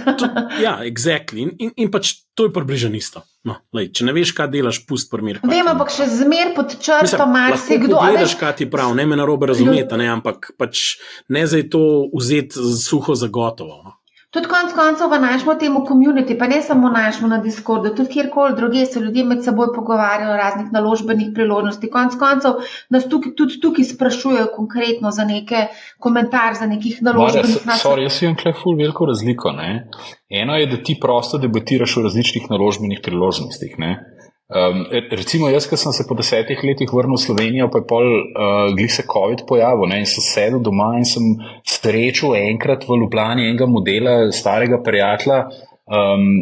Ja, exactly. In pač to je približno isto. No, če ne veš, kaj delaš, pust primir. Vem, ampak še zmer pod črto marsikdo. Lahko pogledaš, kaj ti prav, ne me narobe razumeti, ampak pač ne zdaj to vzeti suho za gotovo. No. Tudi konec koncev v našem temu community, pa ne samo našemu na Discordu, tudi kjerkoli druge se ljudje med seboj pogovarjajo o raznih naložbenih priložnosti. Konec koncev nas tudi tukaj sprašujejo konkretno za neke komentar, za nekih naložbenih naložb. Jaz imam tukaj ful veliko razliko. Ne? Eno je, da ti prosto debatiraš o različnih naložbenih priložnostih. Ne? Recimo jaz, ko sem se po 10 letih vrnil v Slovenijo, pa je pol glih se COVID pojavil, ne, in sem sedel doma in sem srečal enkrat v Ljubljani enega modela starega prijatelja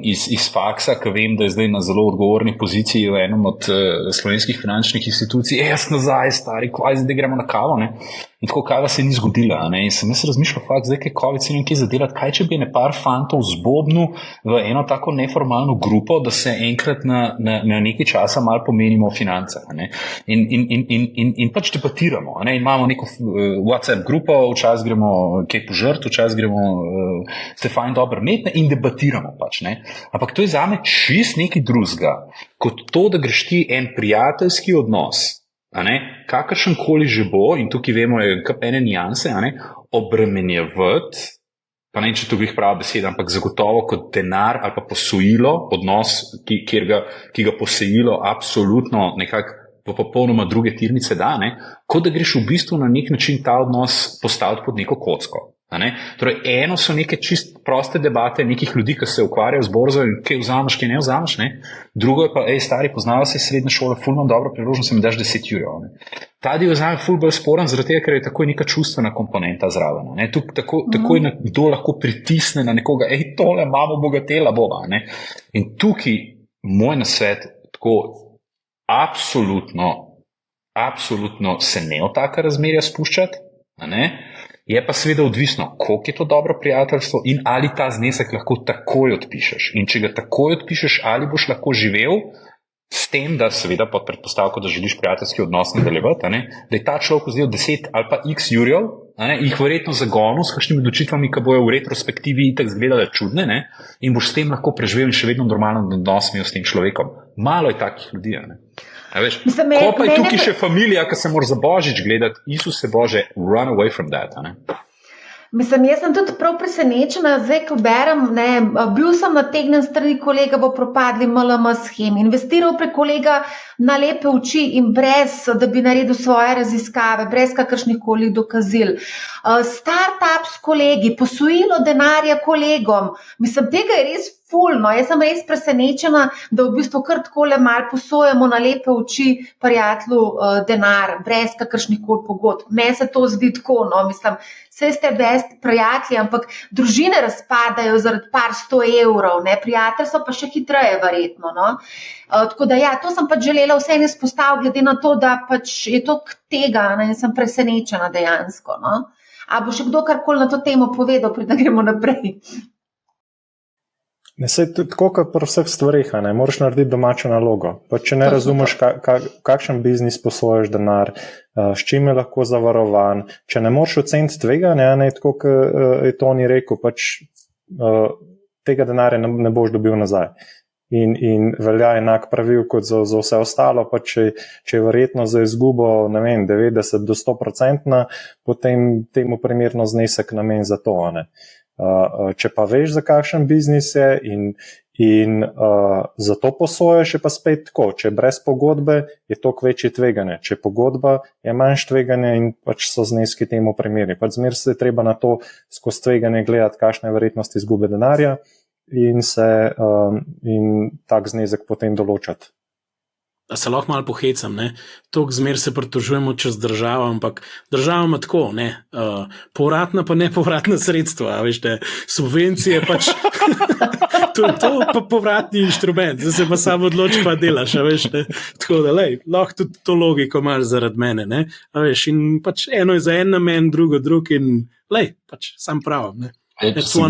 iz faksa, ki vem, da je zdaj na zelo odgovorni poziciji v enem od slovenskih finančnih institucij. Jaz nazaj, stari, kvaj, zdaj gremo na kavo, ne. In tako kava se ni zgodila, ne. In sem jaz razmišljal, fakt, zdaj, kaj COVID se nekaj zadelati, kaj če bi par fantov zbobnil v eno tako neformalno grupo, da se enkrat na nekaj časa malo pomenimo o financah, ne. In pač debatiramo, ne. In imamo neko WhatsApp grupo, včasih gremo kaj požrt, včasih gremo ste fajn dobro metne in debatiramo pač, ne. Ampak to je zame čist nekaj drugega, kot to, da greš ti en prijateljski odnos, kakršen koli že bo, in tukaj vemo, je kar ene nijanse, obremenjevati, pa ne če to glih prava beseda, ampak zagotovo kot denar ali pa posojilo, odnos, ki ga posojilo absolutno nekako v popolnoma druge tirnice da, kot da greš v bistvu na nek način ta odnos postaviti pod neko kocko. Torej, eno so neke čist proste debate nekih ljudi, ki se ukvarjajo z borzo in kaj vzameš, kaj ne vzameš, ne? Drugo je pa, stari, poznava se srednja šola, ful imam dobro priložnost, mi daš 10 €. Ta del je zame ful bolj sporen, zaradi tega, ker je takoj neka čustvena komponenta zraven. Takoj kdo lahko pritisne na nekoga, tole imamo, bogatela bova. Ne? In tukaj moj nasvet, tako absolutno se ne v taka razmerja spuščati, je pa seveda odvisno, koliko je to dobro prijateljstvo in ali ta znesek lahko takoj odpišeš. In če ga takoj odpišeš, ali boš lahko živel s tem, da seveda pod predpostavko, da želiš prijateljski odnos nadaljevati, da je ta človek vzel 10 ali pa x jurjev, jih verjetno zagonil s kakšnimi odločitvami, ki bojo v retrospektivi itak izgledale čudne, in boš s tem lahko preživel in še vedno normalen odnos imel s tem človekom. Malo je takih ljudi, Veš, ko pa je tukaj še familija, ki se mora za Božič gledati, Isuse Bože, run away from that. Mislim, jaz sem tudi prav presenečena, zdaj, ko berem, bil sem nategnen strani kolega v propadli MLM schemi, investiral prek kolega na lepe oči in brez, da bi naredil svoje raziskave, brez kakršnih koli dokazil. Startup s kolegi, posojilo denarja kolegom, mislim, tega je res fulno. Jaz sem res presenečena, da v bistvu kar takole malo posojamo na lepe oči prijatelju denar, brez kakršnih koli pogodb. Meni se to zdi tako, no, mislim, vse ste best prijatelji, ampak družine razpadajo zaradi par 100 evrov, ne, prijatelji so pa še hitreje verjetno, no. Tako da ja, to sem pač želela vseeno izpostaviti, glede na to, da pač je toliko tega, ne, in sem presenečena dejansko, no. A bo še kdo karkoli na to temo povedal, preden gremo naprej? Ne, sej tako kot pri vseh stvarih, ne, moraš narediti domačo nalogo. Pa če ne razumeš, kakšen biznis posojaš denar, s čim je lahko zavarovan, če ne moreš oceniti tveganja, ne, tako kot je Toni rekel, pač tega denarja ne boš dobil nazaj. In velja enak pravil kot za vse ostalo, pa če je verjetno za izgubo, ne vem, 90 do 100%, potem temu primerno znesek namen za to, ne. Če pa veš, za kakšen biznis je in za to posojaš, je pa spet tako. Če je brez pogodbe, je toliko večje tveganje. Če je pogodba, je manjše tveganje in pač so zneski temu primerni. Pač zmeraj se je treba na to skozi tveganje gledati, kakšna je verjetnost izgube denarja in tak znesek potem določati. Da se lahko malo pohecam, ne? Toliko zmer se pritožujemo čez državo, ampak država ima tako, ne? Povratna pa nepovratna sredstva, veste, subvencije pač, to pa povratni inštrument, zdaj se pa samo odloči pa delaš, veste, tako da lej, lahko tudi to logiko imaš zaradi mene, ne? A veš, in pač eno je za en namen, drugo drug in lej, pač sam pravim, ne? Se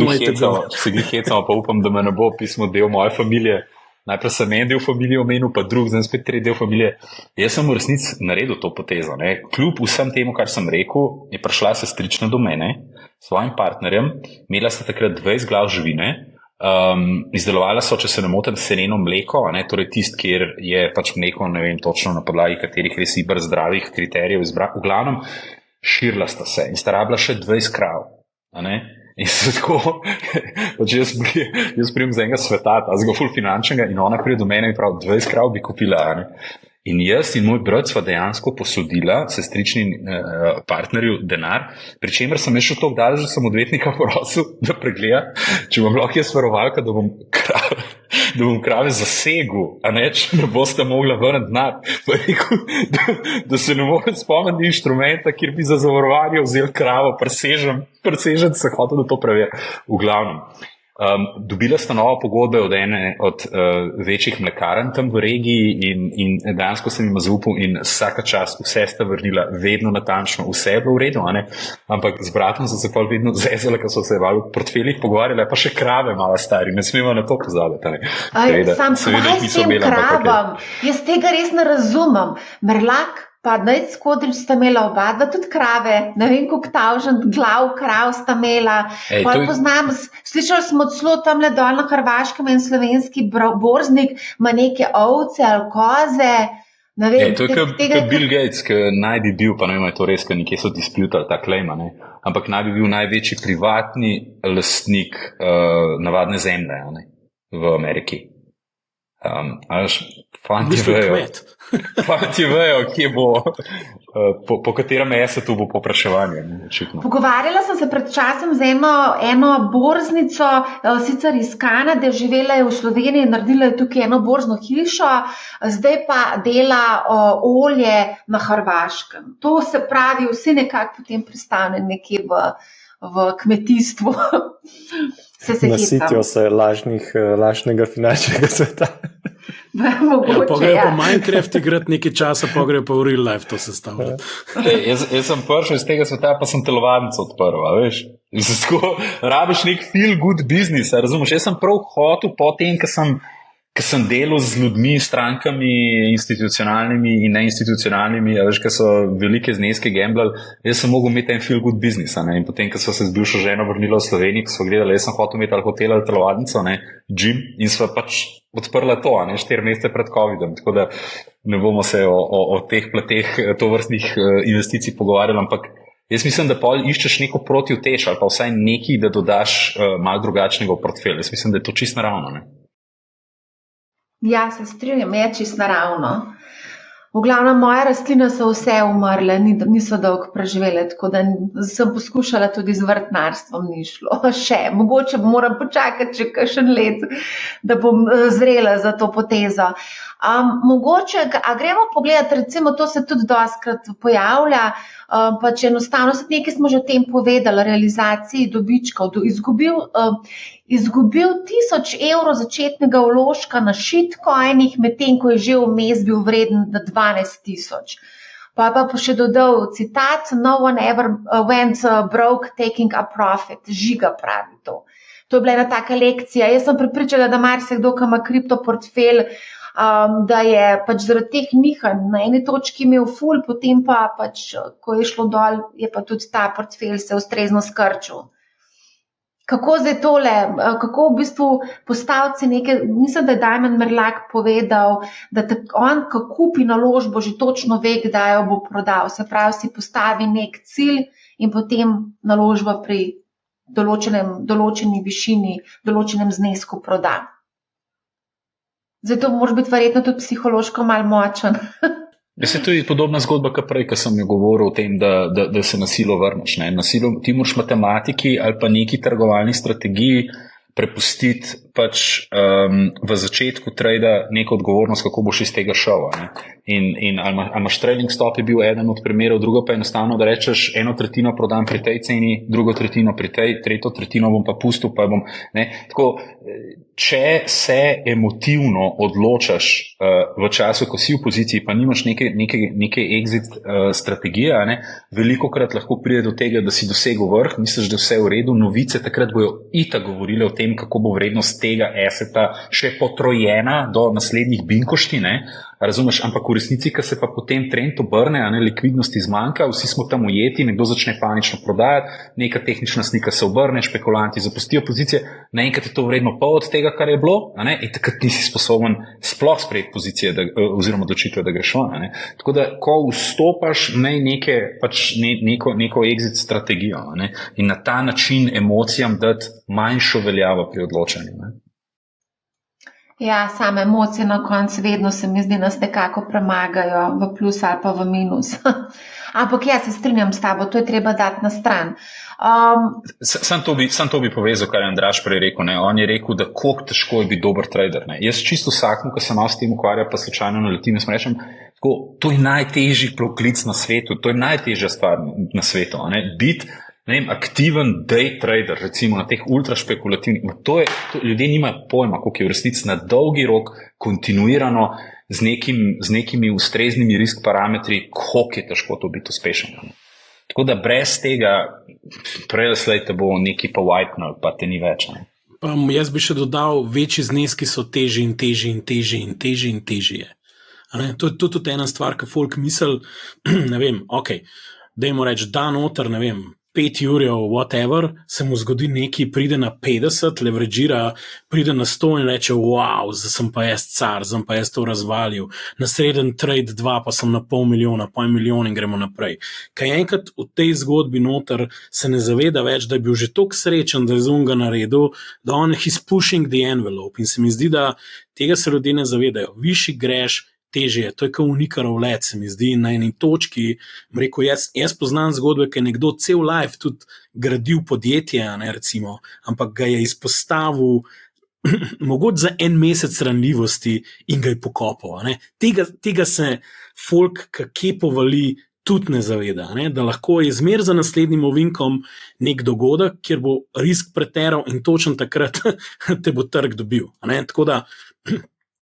glih hecamo, pa upam, da me ne bo pismo del moje familije. Najprej sem en del familije omenil, pa drug, zdaj spet tretji del familije. Jaz sem v resnici naredil to potezo, ne. Kljub vsem temu, kar sem rekel, je prišla sestrična do mene, svojim partnerjem, imela sta takrat 20 glav živine, izdelovala so, če se ne motim, seneno mleko, ne, torej tist, kjer je pač mleko, ne vem točno na podlagi katerih res iber zdravih kriterijev izbral. V glavnem, širila sta se in sta rabila še 20 krav, a ne. In se tako, pač jaz prijem z enega sveta, tazga ful finančnega in ona prije do mene in prav 20 krav bi kupila, ne. In jaz in moj brat sva dejansko posodila sestrični partnerju denar, pri čemer sem še toliko daleč, da sem odvetnika prosil, da pregleda, če bom lahko jaz varovalka, da bom krave zasegel, a ne, če ne boste mogla vrniti denar. Pa rekel, da se ne morem spomniti inštrumenta, kjer bi za zavarovanje vzel kravo, presežen, se hotel, da to preveri. V glavnem. Dobila sta novo pogodbe od ene od večjih mlekarn tam v regiji in dejansko sem jim zaupal in vsaka čast vse sta vrnila vedno natančno, vse je bilo v redu, a ne? Ampak z bratom so se pa vedno zezala, ker so se v portfeljih pogovarjali, pa še krave malo stari, ne smemo na to pozabiti, a ne? Sam kaj s tem kravam? Jaz tega res ne razumem. Merlak pa Nejc Kodrič sta imela oba dva tudi krave, ne vem koliko tavžent glav krav sta imela. Slišali smo celo tamle dol na Hrvaškem en slovenski borznik ima neke ovce ali koze. Ne vem, to je kot Bill Gates, ki naj bi bil, pa ne vem, je to res, ker nekje so disputali ta claim, ne? Ampak naj bi bil največji privatni lastnik navadne zemlje, ne? V Ameriki. Fanti vejo, kje bo, po katerem mesecu bo povpraševanje. Pogovarjala sem se pred časom z eno borznico, sicer iz Kanade, živela je v Sloveniji, naredila je tukaj eno borzno hišo, zdaj pa dela olje na Hrvaškem. To se pravi, vsi nekako potem pristane nekje v kmetijstvu. Nasitijo se lažnega finančnega sveta. Pogrejo pa Minecraft igrati nekaj časa, pogrejo pa v real life to sestavljati. Jaz sem prišel iz tega sveta, pa sem telovadnico odprl, veš. Rabiš nek feel good business, razumeš? Jaz sem prav hotel po tem, ker sem delal z ljudmi, strankami, institucionalnimi in neinstitucionalnimi, veš, ker so velike zneske gamblali, jaz sem mogel imeti en feel good business, ne? In potem, ker so se z bivšo ženo vrnila v Sloveniji, ko so gledali, jaz sem hotel imeti ali hotel ali telovadnico, ne, gym, in sva pač odprla to, ne, 4 mesece pred covidom, tako da ne bomo se o teh plateh tovrstnih investicij pogovarjali, ampak jaz mislim, da pol iščeš neko protivtež ali pa vsaj nekaj, da dodaš malo drugačnega v portfelj. Jaz mislim, da je to čisto naravno, ne. Ja, se strinjam, je čisto naravno. V glavnem, moje rastline so vse umrle, niso dolgo preživele, tako da sem poskušala tudi z vrtnarstvom, ni šlo. Še, mogoče moram počakati še kakšen let, da bom zrela za to potezo. Mogoče, a gremo pogledati, recimo to se tudi dostikrat pojavlja, pač enostavno se nekaj smo že o tem povedali, realizaciji dobičkov, izgubil 1000 evrov začetnega vložka na shitcoinih, medtem ko je že vmes bil vreden 12 000. Pa še dodal citat: "No one ever went broke taking a profit." Žiga pravi to. To je bila ena taka lekcija. Jaz sem prepričana, da marsikdo, ki ima kriptoportfelj, da je pač zaradi teh nihanj na eni točki imel ful, potem pa pač, ko je šlo dol, je pa tudi ta portfelj se ustrezno skrčil. Kako zdaj tole, kako v bistvu postaviti nekaj, mislim, da je Damjan Merlak povedal, da on, ko kupi naložbo, že točno ve, kdaj jo bo prodal. Se pravi, si postavi nek cilj in potem naložba pri določeni višini, določenem znesku proda. Zdaj to moraš biti verjetno tudi psihološko malo močen. To je podobna zgodba, kot prej, ko sem jo govoril o tem, da se na silo vrneš. Ti moraš matematiki ali pa neki trgovalni strategiji prepustiti pač v začetku trada neko odgovornost, kako boš iz tega šel. In ali imaš trading stop, je bil eden od primerov, drugo pa je enostavno, da rečeš, 1/3 prodam pri tej ceni, 2/3 pri tej, 3/3 bom pa pustil, pa bom. Tako, če se emotivno odločaš v času, ko si v poziciji, pa nimaš neke exit strategije, velikokrat lahko pride do tega, da si dosegel vrh, misliš, da vse v redu, novice takrat bojo itak govorile o tem, kako bo vrednost tega aseta še potrojena do naslednjih binkošti, razumeš, ampak v resnici, ko se pa potem trend obrne, likvidnosti zmanjka, vsi smo tam ujeti, nekdo začne panično prodajati, neka tehnična slika se obrne, špekulanti zapustijo pozicije, naenkrat je to vredno pol od tega, kar je bilo, in takrat nisi sposoben sploh sprejeti pozicije oziroma odločitve, da greš van. Tako da, ko vstopaš, neko exit strategijo in na ta način emocijam dati manjšo veljavo pri odločanju. Ja, same emocije na koncu vedno se mi zdi, nas nekako premagajo v plus ali pa v minus. Ampak ja, se strinjam s tabo, to je treba dati na stran. Sam to bi povezal, kar je Andraž prej rekel. On je rekel, da koliko težko je biti dober trader. Jaz čisto vsakmu, ko se malo s tem ukvarja, pa slučajno naletim, jaz rečem, to je najtežji poklic na svetu, to je najtežja stvar na svetu. Biti aktiven day trader, recimo na teh ultrašpekulativnih, ljudje nimajo pojma, koliko je v resnici na dolgi rok kontinuirano z nekimi ustreznimi risk parametri, koliko je težko to biti uspešen. Tako da brez tega prelej te bo neki pa wipenul, pa te ni več. Jaz bi še dodal, večji zneski so težji in težji in težji in težji in težji. To je tudi ena stvar, ki folk misli, ne vem, dajmo reči, da noter, ne vem, 5 jurjev, whatever, se mu zgodi nekaj, pride na 50, leveragira, pride na 100 in reče, wow, zdaj sem pa jaz car, zdaj pa jaz to razvalil, na sreden trade 2 pa sem na $500,000 in gremo naprej. Kaj enkrat v tej zgodbi noter se ne zaveda več, da je bil že toliko srečen, da je zunga naredil, da on he's pushing the envelope in se mi zdi, da tega se ljudje ne zavedajo. Višji greš, težje je, to je kot unikarov let, se mi zdi, na eni točki, rekel, jaz poznam zgodbe, ker je nekdo cel life tudi gradil podjetje, recimo, ampak ga je izpostavil mogoče za 1 mesec ranljivosti in ga je pokopal. Tega se folk, ki povali, tudi ne zaveda, da lahko je zmer za naslednjim ovinkom nek dogodek, kjer bo risk preteral in točno takrat te bo trg dobil. Tako da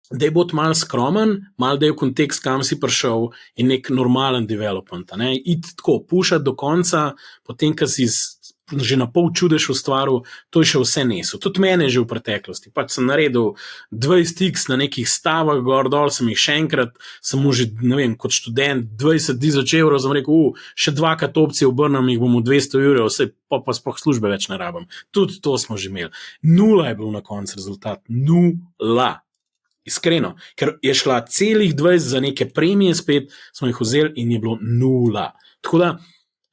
da je bod malo skromen, malo da je v kontekst, kam si prišel in nek normalen development. Iti tako, pušati do konca, potem, ko si že na pol čudež ustvaril, to je še vse nesel. Tudi mene že v preteklosti. Pač sem naredil 20x na nekih stavah, gor dol, sem jih še enkrat, sem mu že, ne vem, kot študent 20,000 evrov, sem rekel, še 2krat opcije obrnem, jih bom v 200 evrov, vse pa sploh službe več ne rabim. Tudi to smo že imeli. 0 je bil na koncu rezultat. 0. Iskreno, ker je šla celih 20 za neke premije spet, smo jih vzeli in je bilo 0. Tako da,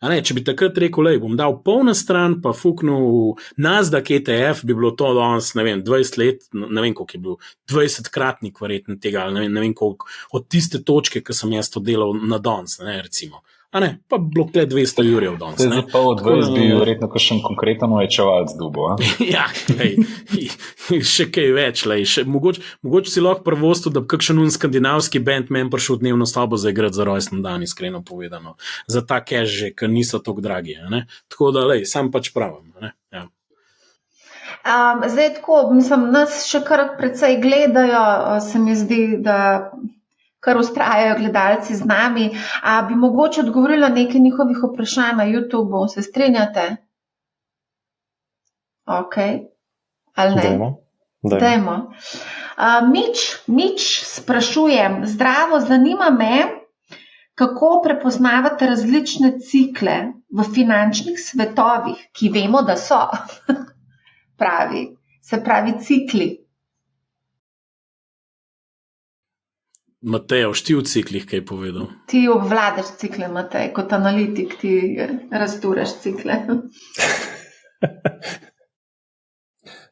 Če bi takrat rekel, lej, bom dal pol na stran, pa fuknil Nasdaq ETF, bi bilo to danes, ne vem, 20 let, ne vem, koliko je bil, 20-kratnik verjetno tega, ali ne vem koliko, od tiste točke, ki sem jaz to delal na danes, recimo. Pa bilo tle 200 jurjev danes. Zdaj pa od 20 bi verjetno kakšen konkreten uječevalc dubo. Ja, še kaj več. Mogoče si lahko prvostu, da bi kakšen skandinavski band men prišel dnevno sobo zaigrati za rojstni dan, iskreno povedano. Za ta cash že, ker niso tako dragi. Tako da, sam pač pravim. Ja. Zdaj tako, mislim, nas še kar precej gledajo, se mi zdi, da kar ustrajajo gledalci z nami. A bi mogoče odgovorila nekaj njihovih vprašanj na YouTubeu, se strinjate? Ok, ali ne? Dajmo. Mič sprašujem, zdravo, zanima me, kako prepoznavate različne cikle v finančnih svetovih, ki vemo, da so se pravi cikli. Matej, ti v ciklih kaj povedal? Ti obvladaš cikle, Matej, kot analitik, ti razduraš cikle.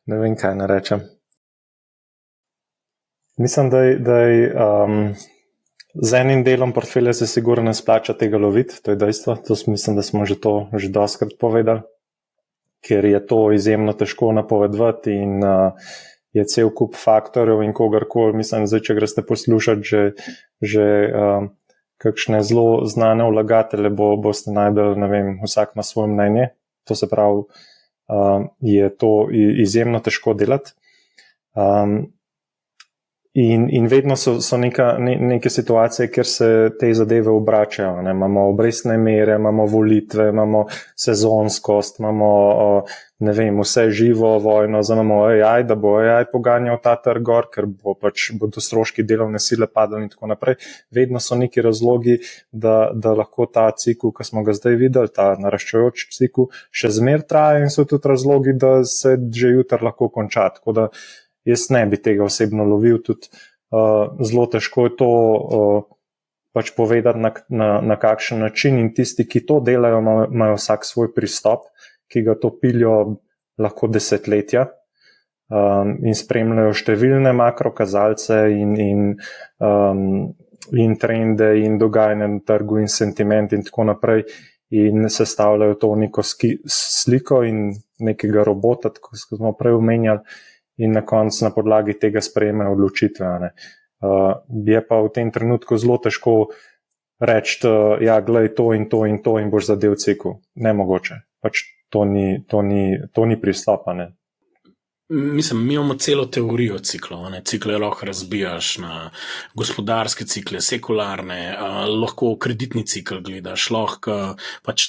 Ne vem, kaj ne rečem. Mislim, da z enim delom portfelja se sigurno ne splača tega loviti, to je dejstvo. To mislim, da smo že doskrat povedali, ker je to izjemno težko napovedovati in je cel kup faktorjev in kogarkoli, mislim, zdaj, če greste poslušati že kakšne zelo znane vlagatelje, boste najdeli, ne vem, vsak ima svoje mnenje. To se pravi, je to izjemno težko delati. In vedno so neke situacije, kjer se te zadeve obračajo. Imamo obrestne mere, imamo volitve, imamo sezonskost, imamo ne vem, vse živo vojno, zdaj imamo AI, da bo AI poganjal ta trg gor, ker bodo stroški delovne sile padali in tako naprej. Vedno so neki razlogi, da lahko ta cikl, ki smo ga zdaj videli, ta naraščajoč cikl, še zmer traja in so tudi razlogi, da se že jutri lahko konča. Tako da jaz ne bi tega osebno lovil, tudi zelo težko je to pač povedati na kakšen način in tisti, ki to delajo, imajo vsak svoj pristop, ki ga to pilijo lahko desetletja in spremljajo številne makrokazalce in trende in dogajanje na trgu in sentiment in tako naprej in sestavljajo to neko sliko in nekega robota, tako smo prej omenjali, in na koncu na podlagi tega sprejemajo odločitve. Je pa v tem trenutku zelo težko reči, ja, glej, to in to in to in boš zadev cikl. Nemogoče. Pač to ni pristop. Mislim, mi imamo celo teorijo ciklov. Cikle lahko razbijaš na gospodarske cikle, sekularne, lahko kreditni cikl gledaš, lahko pač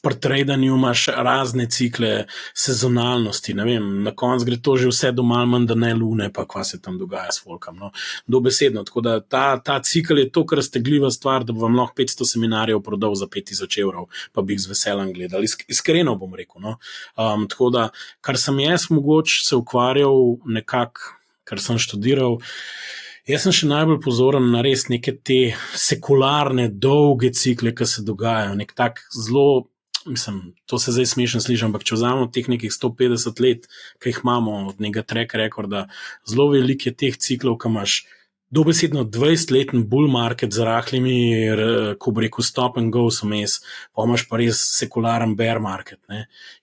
pri tradanju imaš razne cikle sezonalnosti. Ne vem, na koncu gre to že vse do malo manj, da ne lune, pa kva se tam dogaja s folkom. Dobesedno. Tako da ta cikl je to, kar raztegljiva stvar, da bi vam lahko 500 seminarjev prodal za 5000 evrov, pa bi jih z veseljem gledali. Iskreno bom rekel. Tako da, kar sem jaz mogoče se ukvarjal nekako, kar sem študiral, jaz sem še najbolj pozoren na res neke te sekularne, dolge cikle, ki se dogajajo. Nek tak zelo, mislim, to se zdaj smešno sliši, ampak če vzamemo teh nekih 150 let, ki jih imamo od nekega track recorda, zelo veliko je teh ciklov, ki imaš dobesedno 20-leten bull market z rahlimi, ko bi rekel stop and go vmes, pa imaš pa res sekularen bear market.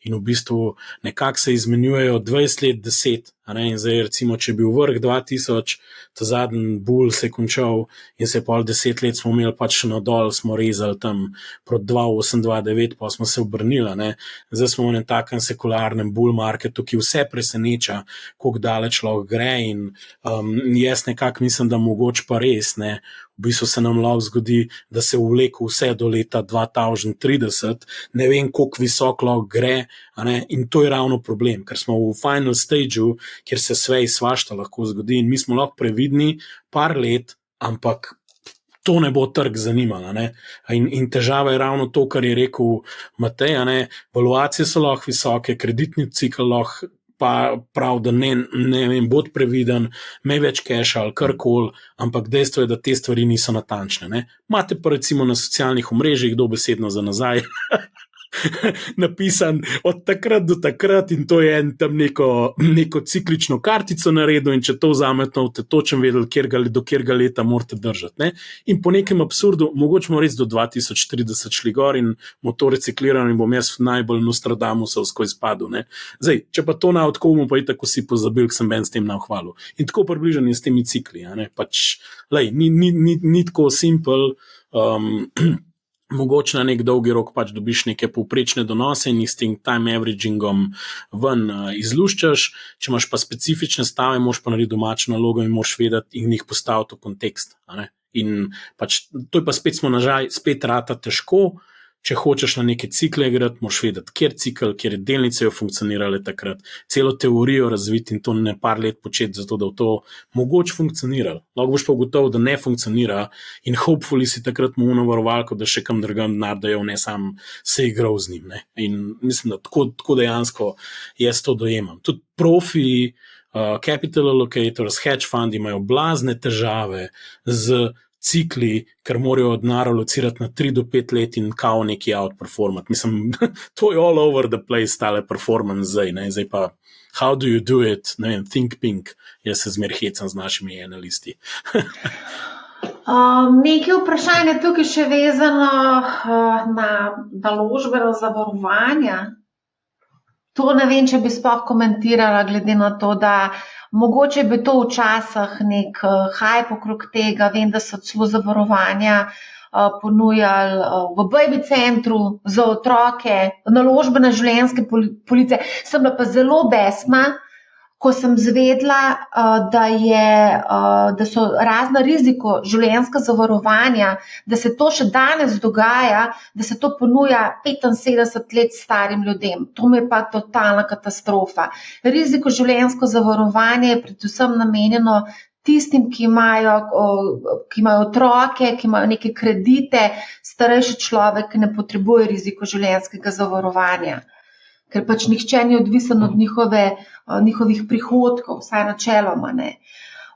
In v bistvu nekako se izmenjujejo 20 let, 10. In zdaj recimo, če je bil vrh 2000, ta zadnji bull se je končal in se je pol 10 let smo imeli pač nadol, smo rezali tam proti 2008, 2009, pa smo se obrnili. Zdaj smo v takem sekularnem bull marketu, ki vse preseneča, koliko daleč lahko gre in jaz nekako mislim, da mogoče pa res, v bistvu se nam lahko zgodi, da se vleku vse do leta 2030, ne vem, koliko visoko lahko gre, in to je ravno problem, ker smo v final stageu, kjer se svašta lahko zgodi in mi smo lahko previdni par let, ampak to ne bo trg zanimalo. In težava je ravno to, kar je rekel Matej, valuacije so lahko visoke, kreditni cikl lahko pa prav, da ne vem, bod previden, me več keša ali karkoli, ampak dejstvo je, da te stvari niso natančne. Ne? Imate pa recimo na socialnih omrežjih dobesedno za nazaj napisan od takrat do takrat in to je tam neko ciklično kartico naredil in če to vzamete, boste točno vedeli, do kjerga leta morate držati. Ne? In po nekem absurdu, mogoče bomo res do 2040 šli gor in motor recikliran in bom jaz najbolj Nostradamusovsko izpadel. Ne? Zdaj, če pa to na odkomu, pa itak vsi pozabili, sem ben s tem nahvalil. In tako približan je s temi cikli. Pač, ni tako simpel, mogoče na nek dolgi rok pač dobiš neke povprečne donose in jih s tem time averagingom ven izluščaš, če imaš pa specifične stave, moraš pa narediti domačo nalogo in moraš vedeti in jih postaviti v kontekst. In pač to je pa spet rata težko, če hočeš na neke cikle igrati, moraš vedeti, kjer cikl, kjer delnice jo funkcionirale takrat, celo teorijo razviti in to ne par let početi, zato da v to mogoče funkcioniralo. Lahko boš pa ugotovil, da ne funkcionira in hopefully si takrat mu varovalko, da še kam drugam denar dajo, ne sam se igral z njim. Ne? In mislim, da tako dejansko jaz to dojemam. Tudi profi, capital allocators, hedge fundi imajo blazne težave z cikli, ker morajo denar alocirati na 3 do 5 let in kao neki outperformati. Mislim, to je all over the place, tale performance zdaj. Ne? Zdaj pa, how do you do it? Ne vem, think pink. Jaz se zmer hecam z našimi analisti. Nekaj vprašanje tukaj še vezano na naložbeno zavarovanje. To ne vem, če bi sploh komentirala, glede na to, da mogoče bi to včasih nek hype okrog tega, vem, da so celo zavarovanja ponujali v baby centru za otroke, naložbene življenjske police. Sem bila pa zelo besna, ko sem zvedla, da so razna riziko življenjska zavarovanja, da se to še danes dogaja, da se to ponuja 75 let starim ljudem. To mi je pa totalna katastrofa. Riziko življenjsko zavarovanje je predvsem namenjeno tistim, ki imajo otroke, ki imajo neke kredite, starejši človek, ki ne potrebuje riziko življenjskega zavarovanja. Ker pač nihče ni odvisen od njihovih prihodkov, vsaj načeloma ne.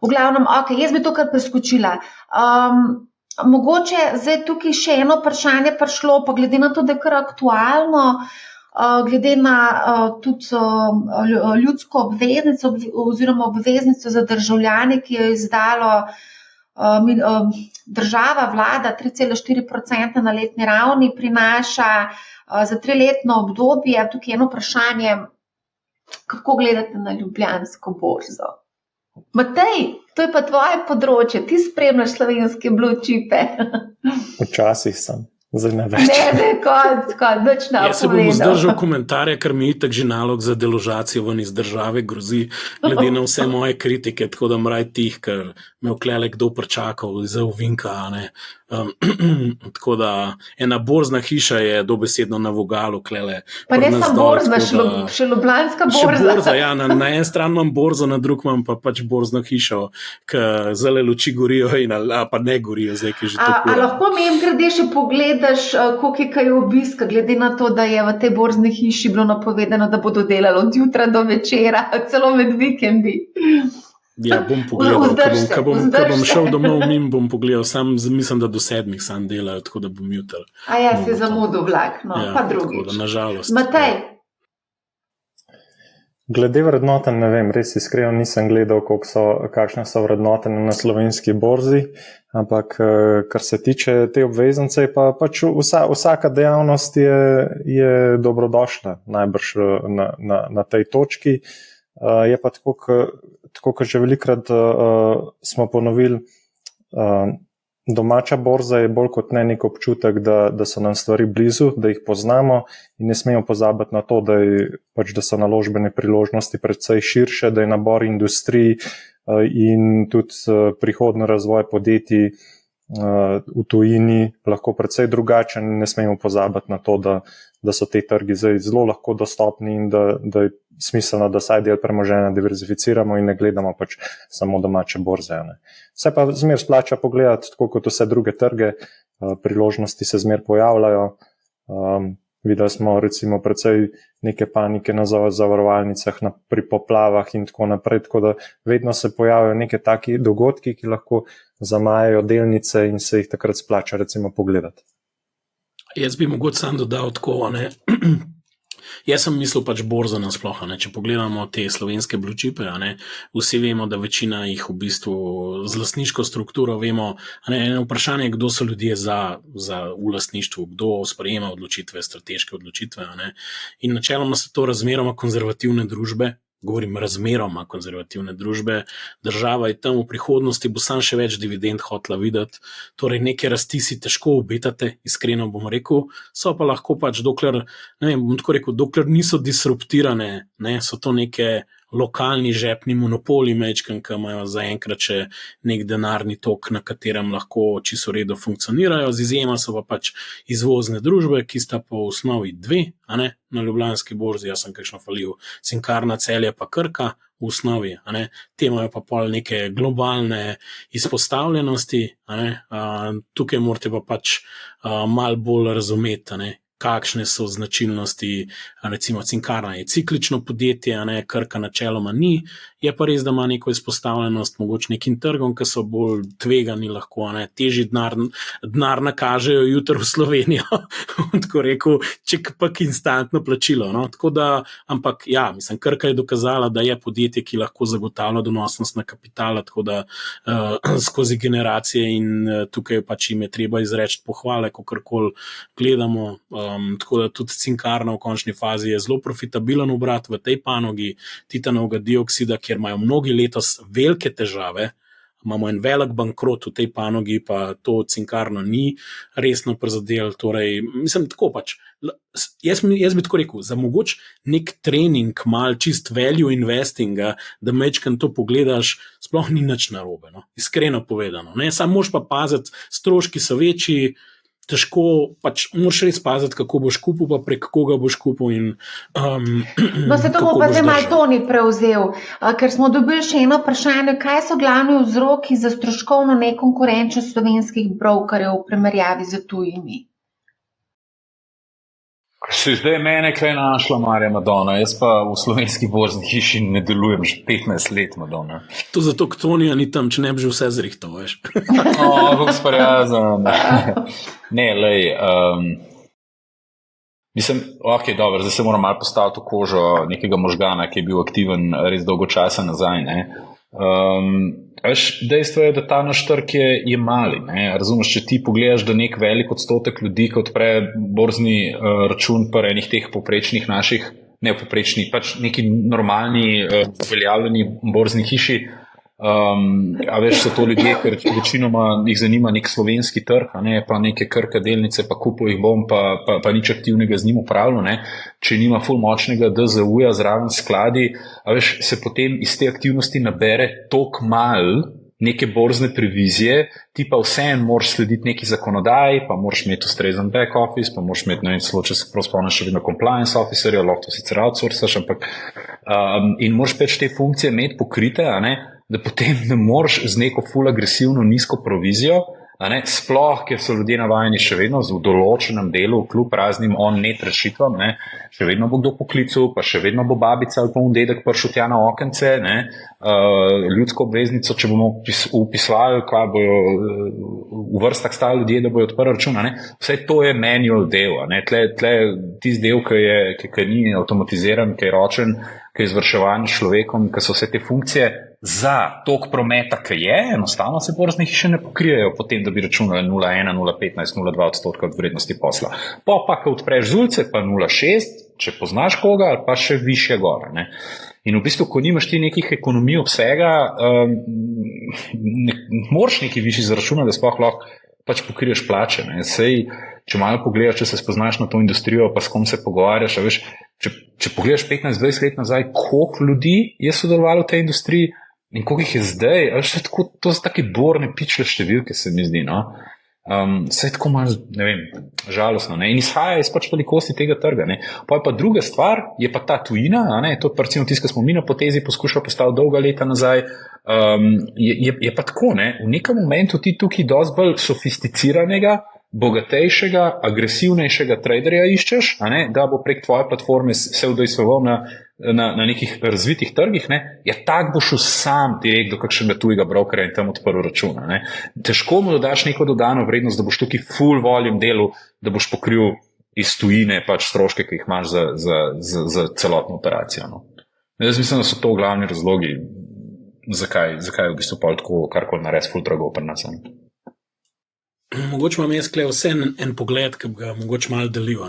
V glavnem, jaz bi to kar preskočila. Mogoče zdaj tukaj še eno vprašanje prišlo, pa glede na to, da je kar aktualno, glede na tudi ljudsko obveznico oziroma obveznico za državljane, ki jo je izdalo država, vlada, 3,4% na letni ravni prinaša za 3-letno obdobje. Tukaj je eno vprašanje, kako gledate na Ljubljansko borzo? Matej, to je pa tvoje področje, ti spremljaš slovenske blue chipe. Včasih sem, zdaj ne več. Nič ne Jaz se bom vzdržal komentarja, ker mi itak že nalog za deložacijo ven iz države grozi, glede na vse moje kritike, tako da mraj tih, ker me vklele kdo pričakal za ovinka, ne. Tako da ena borzna hiša je dobesedno na vogalu klele. Pa ne samo borzna, še Ljubljanska borza. Še borza, ja, na en stran imam borzo, na drug imam pa pač borzno hišo, ki zale luči gorijo in pa ne gorijo, zdaj, ki že tako. A lahko mi grede še pogledaš, koliko je kaj obiska, glede na to, da je v tej borzni hiši bilo napovedano, da bodo delali od jutra do večera, celo med vikendi. Ja, bom pogledal, ko bom šel domov mimo, bom pogledal, sam mislim, da do 7 sam delajo, tako da bom jutri. A ja, si zamudil vlak, no, ja, pa drugič. Tako da, nažalost. Matej? Glede vrednoten, ne vem, res iskreno nisem gledal, kakšne so vrednotene na slovenski borzi, ampak kar se tiče te obveznice, pa pač vsaka dejavnost je dobrodošla, najbrž na tej točki. Je pa tako, kot že velikrat smo ponovili, domača borza je bolj kot ne nek občutek, da so nam stvari blizu, da jih poznamo in ne smemo pozabiti na to, da so naložbene priložnosti predvsej širše, da je nabor industrij in tudi prihodnji razvoj podjetij v tujini lahko predvsej drugačen in ne smemo pozabiti na to, da so te trgi zdaj zelo lahko dostopni in da je smiselno, da saj del premoženja diverzificiramo in ne gledamo pač samo domače borze. Ne. Vse pa zmer splača pogledati, tako kot vse druge trge, priložnosti se zmer pojavljajo. Videli smo recimo precej neke panike na zavarovalnicah, pri poplavah in tako naprej, tako da vedno se pojavijo neke taki dogodki, ki lahko zamajajo delnice in se jih takrat splača recimo pogledati. Jaz bi mogoče sam dodal tako, ne. Jaz sem mislil pač borza nasploh, ne. Če pogledamo te slovenske blue chipe, ne, vsi vemo, da večina jih v bistvu z lastniško strukturo vemo, ne, eno vprašanje je, kdo so ljudje za v lastništvu, kdo sprejema odločitve, strateške odločitve, ne. In načeloma so to razmeroma konzervativne družbe, govorim razmeroma konzervativne družbe, država je tam v prihodnosti, bo sam še več dividend hotela videti, torej neke rasti si težko obetate, iskreno bom rekel, so pa lahko pač dokler, ne vem, bom tako rekel, dokler niso disruptirane, ne, so to neke lokalni žepni monopoli mečken, ki imajo zaenkrat še nek denarni tok, na katerem lahko čisto redo funkcionirajo, z izjema so pa pač izvozne družbe, ki sta pa v osnovi dve, a ne, na Ljubljanski borzi, jaz sem kakšno falil, Cinkarna Celje pa Krka, v osnovi, a ne, te imajo pa pol neke globalne izpostavljenosti, a ne, tukaj morate pa pač malo bolj razumeti, a ne, kakšne so značilnosti, recimo Cinkarna je ciklično podjetje, a ne, Krka načeloma ni, je pa res, da ima neko izpostavljenost mogoče nekim trgom, ki so bolj tvegani lahko, a ne, težji denar nakažejo jutri v Slovenijo, tako rekel, ček pak instantno plačilo, no, tako da, ampak ja, mislim, Krka je dokazala, da je podjetje, ki lahko zagotavlja donosnost na kapitala, tako da skozi generacije in tukaj pač jim je treba izreči pohvale, kakorkoli gledamo, tako da tudi Cinkarna v končni fazi je zelo profitabilen obrat v tej panogi titanovega dioksida, kjer imajo mnogi letos velike težave, imamo en velik bankrot v tej panogi, pa to Cinkarno ni resno prizadel, torej, mislim, tako pač, jaz bi tako rekel, za mogoč nek trening, mal čist value investinga, da mečkam to pogledaš, sploh ni nič narobe, no, iskreno povedano, ne, samo moš pa paziti, stroški so večji, težko, pač moraš res paziti, kako boš kupil, pa prek koga boš kupil in no, se to bo pa zdaj malo Toni prevzel, ker smo dobili še eno vprašanje, kaj so glavni vzroki za stroškovno nekonkurenčnost slovenskih brokerjev v primerjavi z tujimi? Si zdaj mene kaj našla, Marja Madonna, jaz pa v slovenski borzni hiši ne delujem že 15 let, Madonna. To zato, k Tonija ni tam, če ne bi že vse zrihtal, veš. Kako sprijazen. Ne, lej, mislim, ok, dobro, zdaj se moram malo postaviti v kožo nekega možgana, ki je bil aktiven res dolgo časa nazaj, ne. Dejstvo je, da ta naš trg je mali, ne. Razumeš, če ti pogledaš, da nek velik odstotek ljudi, ki odpre borzni račun pri enih teh poprečnih naših, ne poprečni, pač neki normalni uveljavljeni borzni hiši, a veš, so to ljudje, ker večinoma jih zanima nek slovenski trg, a ne, pa neke Krka delnice, pa kupil jih bom, pa nič aktivnega z njim upravljal, ne, če nima ful močnega DZU-ja zraven skladi, a veš, se potem iz te aktivnosti nabere tok mal neke borzne previzije, ti pa vseeno moraš slediti neki zakonodaji, pa moraš imeti ustrezen back office, pa moraš imeti, ne vem, celo, če se prav spomniš, še vedno compliance officerja, lahko to sicer outsourcaš, ampak in moraš pač te funkcije imeti pokrite, a ne, da potem ne moreš z neko ful agresivno nizko provizijo, a ne, sploh, ker so ljudje navajeni še vedno v določenem delu, kljub raznim on-net rešitvam, ne, še vedno bo kdo poklical, pa še vedno bo babica ali pa dedek prišel tja na okence, ne, ljudsko obveznico, če bomo upisovali, kaj bojo v vrstah stali ljudje, da bojo odprli račun, ne, vse to je manual del, a ne, tle tisti del, ki ni avtomatiziran, ki je ročen, ki je izvrševan s človekom, ki so vse te funkcije za tok prometa, ki je, enostavno se borzne hiše ne pokrijejo potem, da bi računali 0,1, 0,15, 0,2% od vrednosti posla. Pa, ko odpreš zulce, pa 0,6, če poznaš koga, ali pa še više gore, ne. In v bistvu, ko nimaš ti nekih ekonomij obsega, ne moraš neki višji zaračunati, da sploh lahko pač pokriješ plače, ne. Sej, če malo pogledaš, če se spoznaš na to industrijo, pa s kom se pogovarjaš, a veš, če pogledaš 15-20 let nazaj, koliko ljudi je sodelovalo v tej industriji in koliko jih je zdaj, a veš, to so take borne pičle številke, se mi zdi, no. Vse je tako malo, ne vem, žalostno, ne, in izhaja iz pač velikosti tega trga, ne. Pa je pa druga stvar, je pa ta tujina, a ne, to pa recimo tisto, ko smo mi na potezi poskušali postaviti dolga leta nazaj, je pa tako, ne, v nekem momentu ti tukaj dosti bolj sofisticiranega bogatejšega, agresivnejšega traderja iščeš, da bo prek tvoje platforme se udejstvoval na nekih razvitih trgih, tak boš sam direkt do kakšnega tujega brokerja in tam odprl račun. Težko mu dodaš neko dodano vrednost, da boš tukaj full volume delu, da boš pokril iz tujine pač stroške, ki jih imaš za celotno operacijo. Jaz mislim, da so to glavni razlogi, zakaj v bistvu pa tako karkoli nares full drago pri nas. Mogoče imam jaz vse en pogled, ki bi ga mogoče malo delil.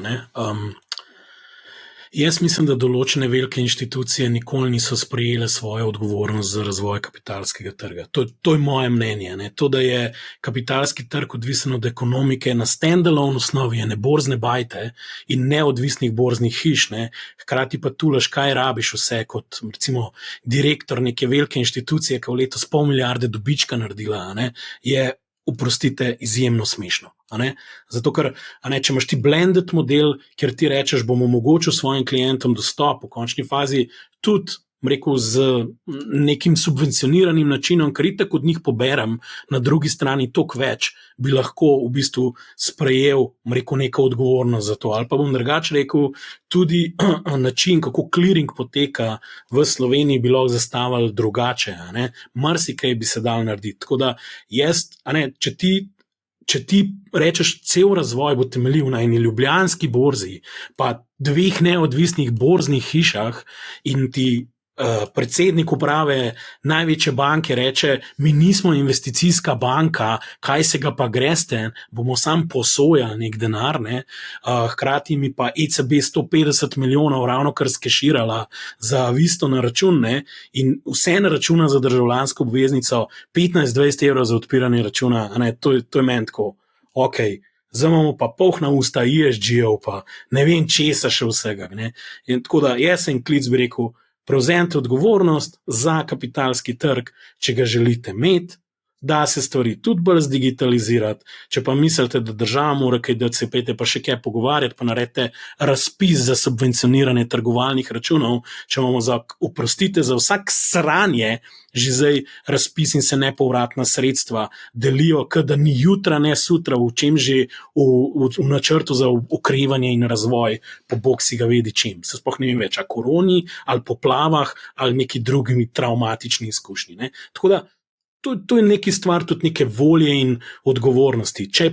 Jaz mislim, da določene velike inštitucije nikoli niso sprejele svojo odgovornost za razvoj kapitalskega trga. To je moje mnenje. To, da je kapitalski trg odvisen od ekonomike na stand-alone osnovi, ene borzne bajte in neodvisnih borznih hiš, hkrati pa tulaš, kaj rabiš vse kot recimo direktor neke velike inštitucije, ki v letos 500 milijarde dobička naredila, je oprostite, izjemno smešno. Zato, ker če imaš ti blended model, kjer ti rečeš, bom omogočil svojim klientom dostop v končni fazi, tudi z nekim subvencioniranim načinom, ker itak od njih poberem na drugi strani toliko več, bi lahko v bistvu sprejel neko odgovornost za to. Ali pa bom drugače rekel, tudi način, kako clearing poteka v Sloveniji, bi lahko zastavili drugače. Marsikaj bi se dal narediti. Tako da jaz, če ti rečeš, cel razvoj bo temeljil na eni ljubljanski borzi, pa 2 neodvisnih borznih hišah in ti predsednik uprave največje banke reče, mi nismo investicijska banka, kaj se ga pa greste, bomo sam posojali nek denar, hkrati mi pa ECB 150 milijonov ravno kar skeširala za visto na račun, in vse na računa za državljansko obveznico, 15-20 evrov za odpiranje računa, to je meni tako, zdaj imamo pa polna usta ESG-ov, pa ne vem česa še vsega. In tako da jaz sem klic bi rekel, prevzemite odgovornost za kapitalski trg, če ga želite imeti, da se stvari tudi bolj zdigitalizirati. Če pa mislite, da država mora kaj dati, se pejte pa še kaj pogovarjati, pa naredite razpis za subvencioniranje trgovalnih računov, če imamo oprostite za vsak sranje, že zdaj razpis in se nepovratna sredstva delijo, da ni jutra, ne sutra, v čem že v načrtu za okrevanje in razvoj, po bog si ga vedi čim. Se sploh ne vem več, a koroni, ali poplavah, ali neki drugimi traumatični izkušnji. Tako da, to je neki stvar tudi neke volje in odgovornosti. Če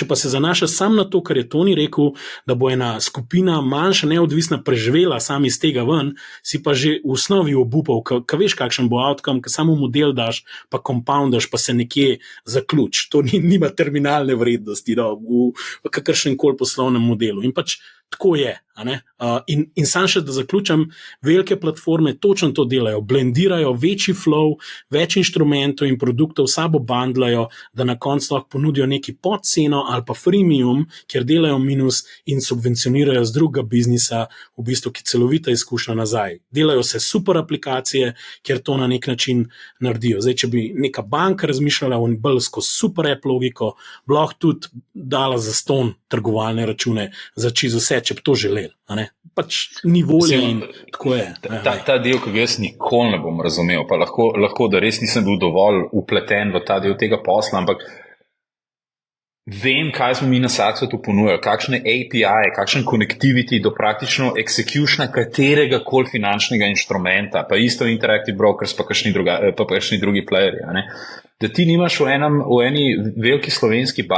pa se zanaša sam na to, kar je Toni rekel, da bo ena skupina manjša, neodvisna preživela sam iz tega ven, si pa že v osnovi obupal, ka veš, kakšen bo outcome, ka samo model daš, pa compoundaš, pa se nekje zaključ. To nima terminalne vrednosti v kakršnem koli poslovnem modelu. In pač tako je. In sam še, da zaključam, velike platforme točno to delajo, blendirajo večji flow, več inštrumentov in produktov, sabo bandlajo, da na koncu lahko ponudijo neki podceno ali pa freemium, kjer delajo minus in subvencionirajo z druga biznisa, v bistvu, ki celovita izkušnja nazaj. Delajo se super aplikacije, kjer to na nek način naredijo. Zdaj, če bi neka banka razmišljala o bolj skozi super app logiko, bi lahko tudi dala zastonj trgovalne račune za čisto vse, če bi to želeli. Pač ni volje in tako je. Ta del, ki ga jaz nikoli ne bom razumel, pa lahko da res nisem bil dovolj upleten v ta del tega posla, ampak vem, kaj smo mi na Saxotu ponujali, kakšne API, kakšen connectivity do praktično executiona katerega koli finančnega inštrumenta, pa isto Interactive Brokers, pa kakšni drugi playerji. Da ti nimaš v eni veliki slovenski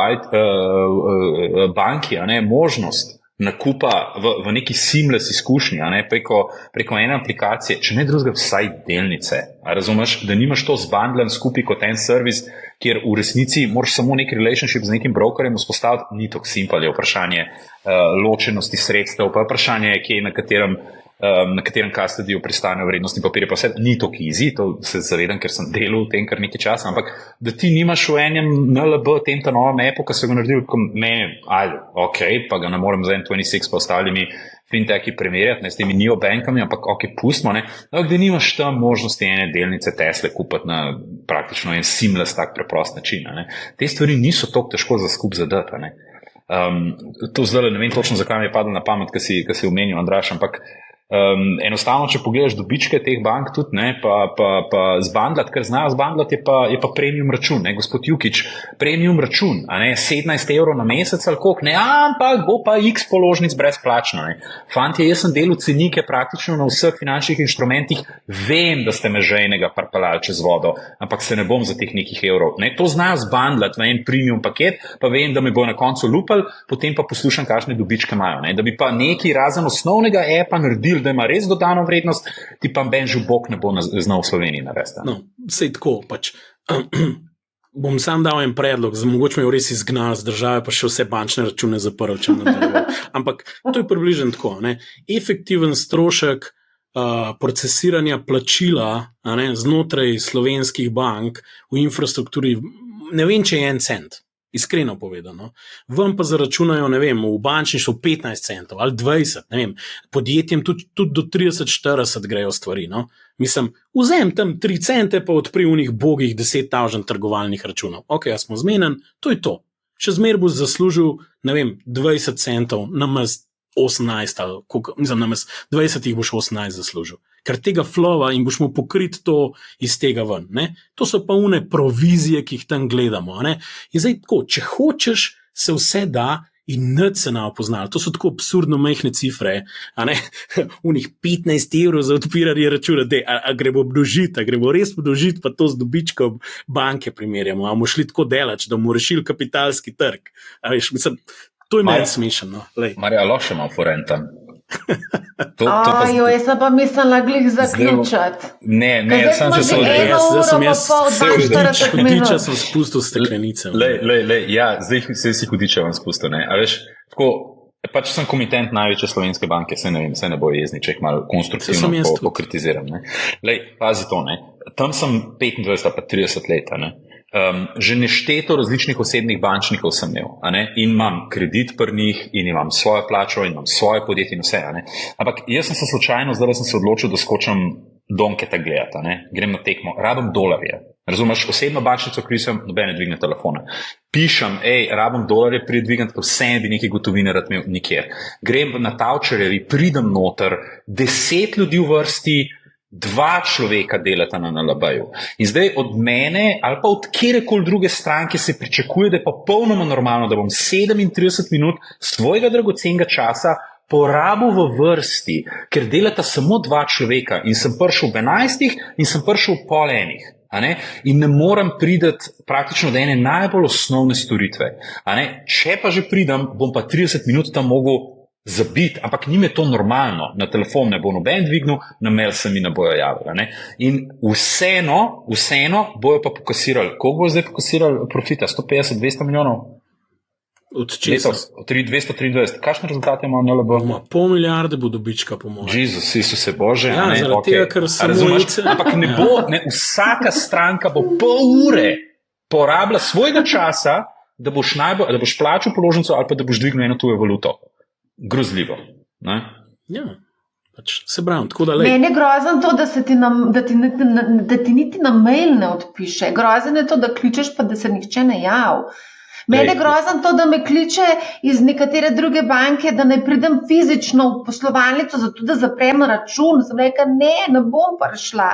banki možnost nakupa v neki seamless izkušnji, preko ene aplikacije, če ne drugega, vsaj delnice. Razumeš, da nimaš to zbandlen skupaj kot en servis, kjer v resnici moraš samo nek relationship z nekim brokerjem vzpostaviti, ni tako simpel, je vprašanje ločenosti sredstev, pa vprašanje, kje na katerem custodiju pristanejo vrednostni papirji, pa vse ni tako easy, to se zavedam, ker sem delal v tem kar nekaj časa, ampak da ti nimaš v enem NLB, tem ta novem appu, ki so ga naredili, pa ga ne morem za N26 pa ostalimi finteki primerjati, s temi neobankami, ampak pustimo, da nimaš tam možnosti ene delnice Tesle kupiti na praktično en seamless tak preprost način. Te stvari niso tako težko za skup zadati. To zdaj ne vem točno, zakaj mi je padlo na pamet, ki si omenil, Andraž, ampak Enostavno, če pogledaš dobičke teh bank tudi, ne, pa zbandlat, kar znajo zbandlat, je pa premium račun, ne, gospod Jukič, premium račun, a ne, 17 evrov na mesec ali koliko, ne, ampak bo pa x položnic brezplačno, ne. Fantje, jaz sem delal cenike praktično na vseh finančnih inštrumentih, vem, da ste me žejnega parpalali čez vodo, ampak se ne bom za teh nekih evrov, ne, to znajo zbandlat v en premium paket, pa vem, da me bo na koncu lupal, potem pa poslušam, kakšne dobičke imajo, ne, da bi pa neki razen osnovnega appa naredili, da ima res dodano vrednost, ti pa benžu bok ne bo znal v Sloveniji narediti. No, sej tako, pač. Bom sam dal en predlog, mogoče me je res izgnal z države, pa še vse bančne račune zaprl, če nadaljeval. Ampak to je približno tako, ne. Efektiven strošek procesiranja plačila, ne, znotraj slovenskih bank v infrastrukturi, ne vem, če je 1 cent. Iskreno povedano. Vam pa zaračunajo, ne vem, v bančništvu 15 centov ali 20, ne vem, podjetjem tudi do 30-40 grejo stvari, no. Mislim, vzem tam 3 cente, pa odpri v njih bogih 10.000 trgovalnih računov. Ok, ja smo zmenen, to je to. Še zmer boš zaslužil, ne vem, 20 centov, namest 18 ali koliko, mislim, namest 20 jih boš 18 zaslužil. Ker tega flova in boš mu pokrit to iz tega ven. Ne? To so pa une provizije, ki jih tam gledamo. Ne? In zdaj tako, če hočeš, se vse da in nič se ne opoznali. To so tako absurdno majhne cifre. Unih 15 evrov za odpiranje računa. A gremo obdožiti, a gremo res obdožiti, pa to z dobičkom banke primerjamo. A bomo šli tako delač, da bomo rešili kapitalski trg. A veš, mislim, to je meni smešno. Marja, loše malo forentam. Jaz sem pa mislila glih zaključati. Ne, sam se so hudiča sem spustil steklenice. Ja, zdaj si hudiča vam spustil, ne. A veš, tako, pač sem komitent največje slovenske banke, se ne bo jezni, če jih malo konstruktivno pokritiziram, ne. Pazi to, ne. Tam sem 25 pa 30 let, ne. Že nešteto različnih osebnih bančnikov sem imel, in imam kredit pri njih, in imam svojo plačo, in imam svoje podjetje in vse, ampak jaz sem se slučajno, zdaj sem se odločil, da skočam donketa gledati, grem na tekmo, rabim dolarje, razumeš, osebno bančnico križam, nobene dvigne telefona, pišem, rabim dolarje, pridvigam, ker vsem bi nekaj gotovine rad imel nikjer, grem na Tavčarjevi, pridem noter, 10 ljudi v vrsti, 2 človeka delata na NLB-ju. In zdaj od mene ali pa od kjerekoli druge stranke se pričakuje, da je popolnoma normalno, da bom 37 minut svojega dragocenega časa porabil v vrsti, ker delata samo 2 človeka in sem prišel v 11 in sem prišel v 10:30. In ne moram prideti praktično do ene najbolj osnovne storitve. Če pa že pridem, bom pa 30 minut tam mogel zabiti, ampak njim je to normalno, na telefon ne bo noben dvignil, na mail se mi ne bojo javili. In vseeno bojo pa pokasirali, koliko bo zdaj pokasirali profita, 150-200 milijonov? Od česa? 223. Kakšne rezultate ima NLB? 500 milijarde bo dobička, po mojem. Jezus, Isuse Bože. Ja, zaradi tega, ker samo ampak ne bo, vsaka stranka bo pol ure porabila svojega časa, da boš plačal položnico ali pa da boš dvignil eno tujo valuto. Grozljivo. Ne? Ja, pač se pravim, tako da Meni je grozen to, da ti niti na mail ne odpiše. Grozen je to, da kličeš, pa da se nihče ne jav. Meni je grozen to, da me kliče iz nekatere druge banke, da ne pridem fizično v poslovalnico, zato da zaprem račun. Sem rekla, ne bom prišla.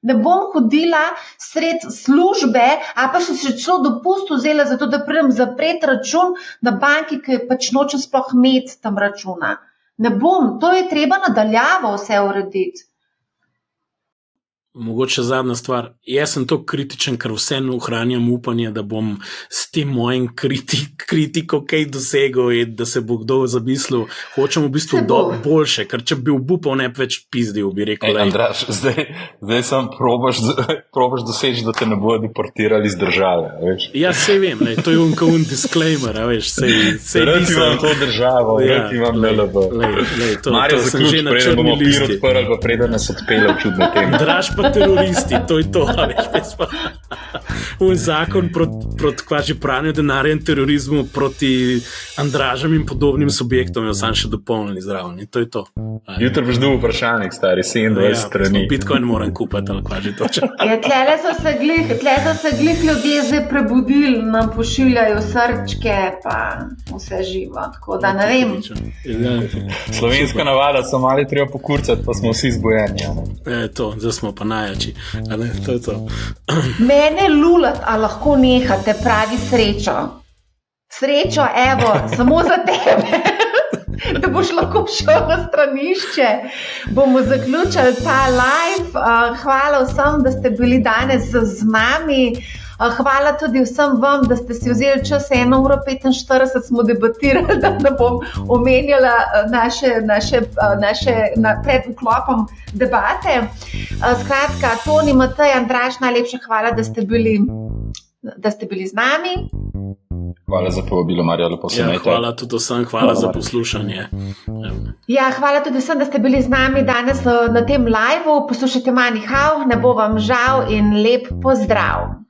Ne bom hodila sred službe, a pa še celo dopust vzela, zato da pridem zapreti račun na banki, ki pač nočem sploh imeti tam računa. Ne bom, to je treba nadaljavo vse urediti. Mogoče zadnja stvar, jaz sem to kritičen, ker vseeno ohranjam upanje, da bom s tem mojim kritiko kaj dosegel in da se bo kdo zamislil, hočem v bistvu boljše, ker če bi obupal, ne bi več pizdil, bi rekel. Andraž, zdaj sem probaš doseči, da te ne bodo deportirali iz države, veš? Ja, sej vem, to je un disclaimer, veš, sej rad imam to državo, rad imam NLB. Marjo, zaključ, preden bomo pir odprli, pa preden nas odpelje v čudne teme. Draž pa teroristi, to je to. Zakon proti pranju denarja in terorizmu, proti andražam in podobnim subjektom, jo sam še dopolnili zraven. To je to. Jutri boš dobil vprašalnik, stari 27 strani. Bitcoin moram kupiti, ali kva že točno. Tle so se glih ljudje zdaj prebudili, nam pošiljajo srčke, pa vse živo. Tako da ne vem. Slovenska navada, so mali treba pokurcati, pa smo vsi zbojeni. Zdaj smo pa najjači. To je to. Mene lulat, a lahko nehate, pravi Srečo. Srečo, evo, samo za tebe. Da boš lahko šel na stranišče. Bomo zaključili ta live. Hvala vsem, da ste bili danes z nami. Hvala tudi vsem vam, da ste si vzeli čas 1:45 smo debatirali, da ne bom omenjala naše pred vklopom debate. Skratka, Toni, Matej, Andraž, najlepša hvala, da ste bili z nami. Hvala za povabilo, Marija, lepo se imejte. Hvala tudi vsem, hvala za poslušanje. Hvala tudi vsem, da ste bili z nami danes na tem liveu. Poslušajte Money How, ne bo vam žal in lep pozdrav.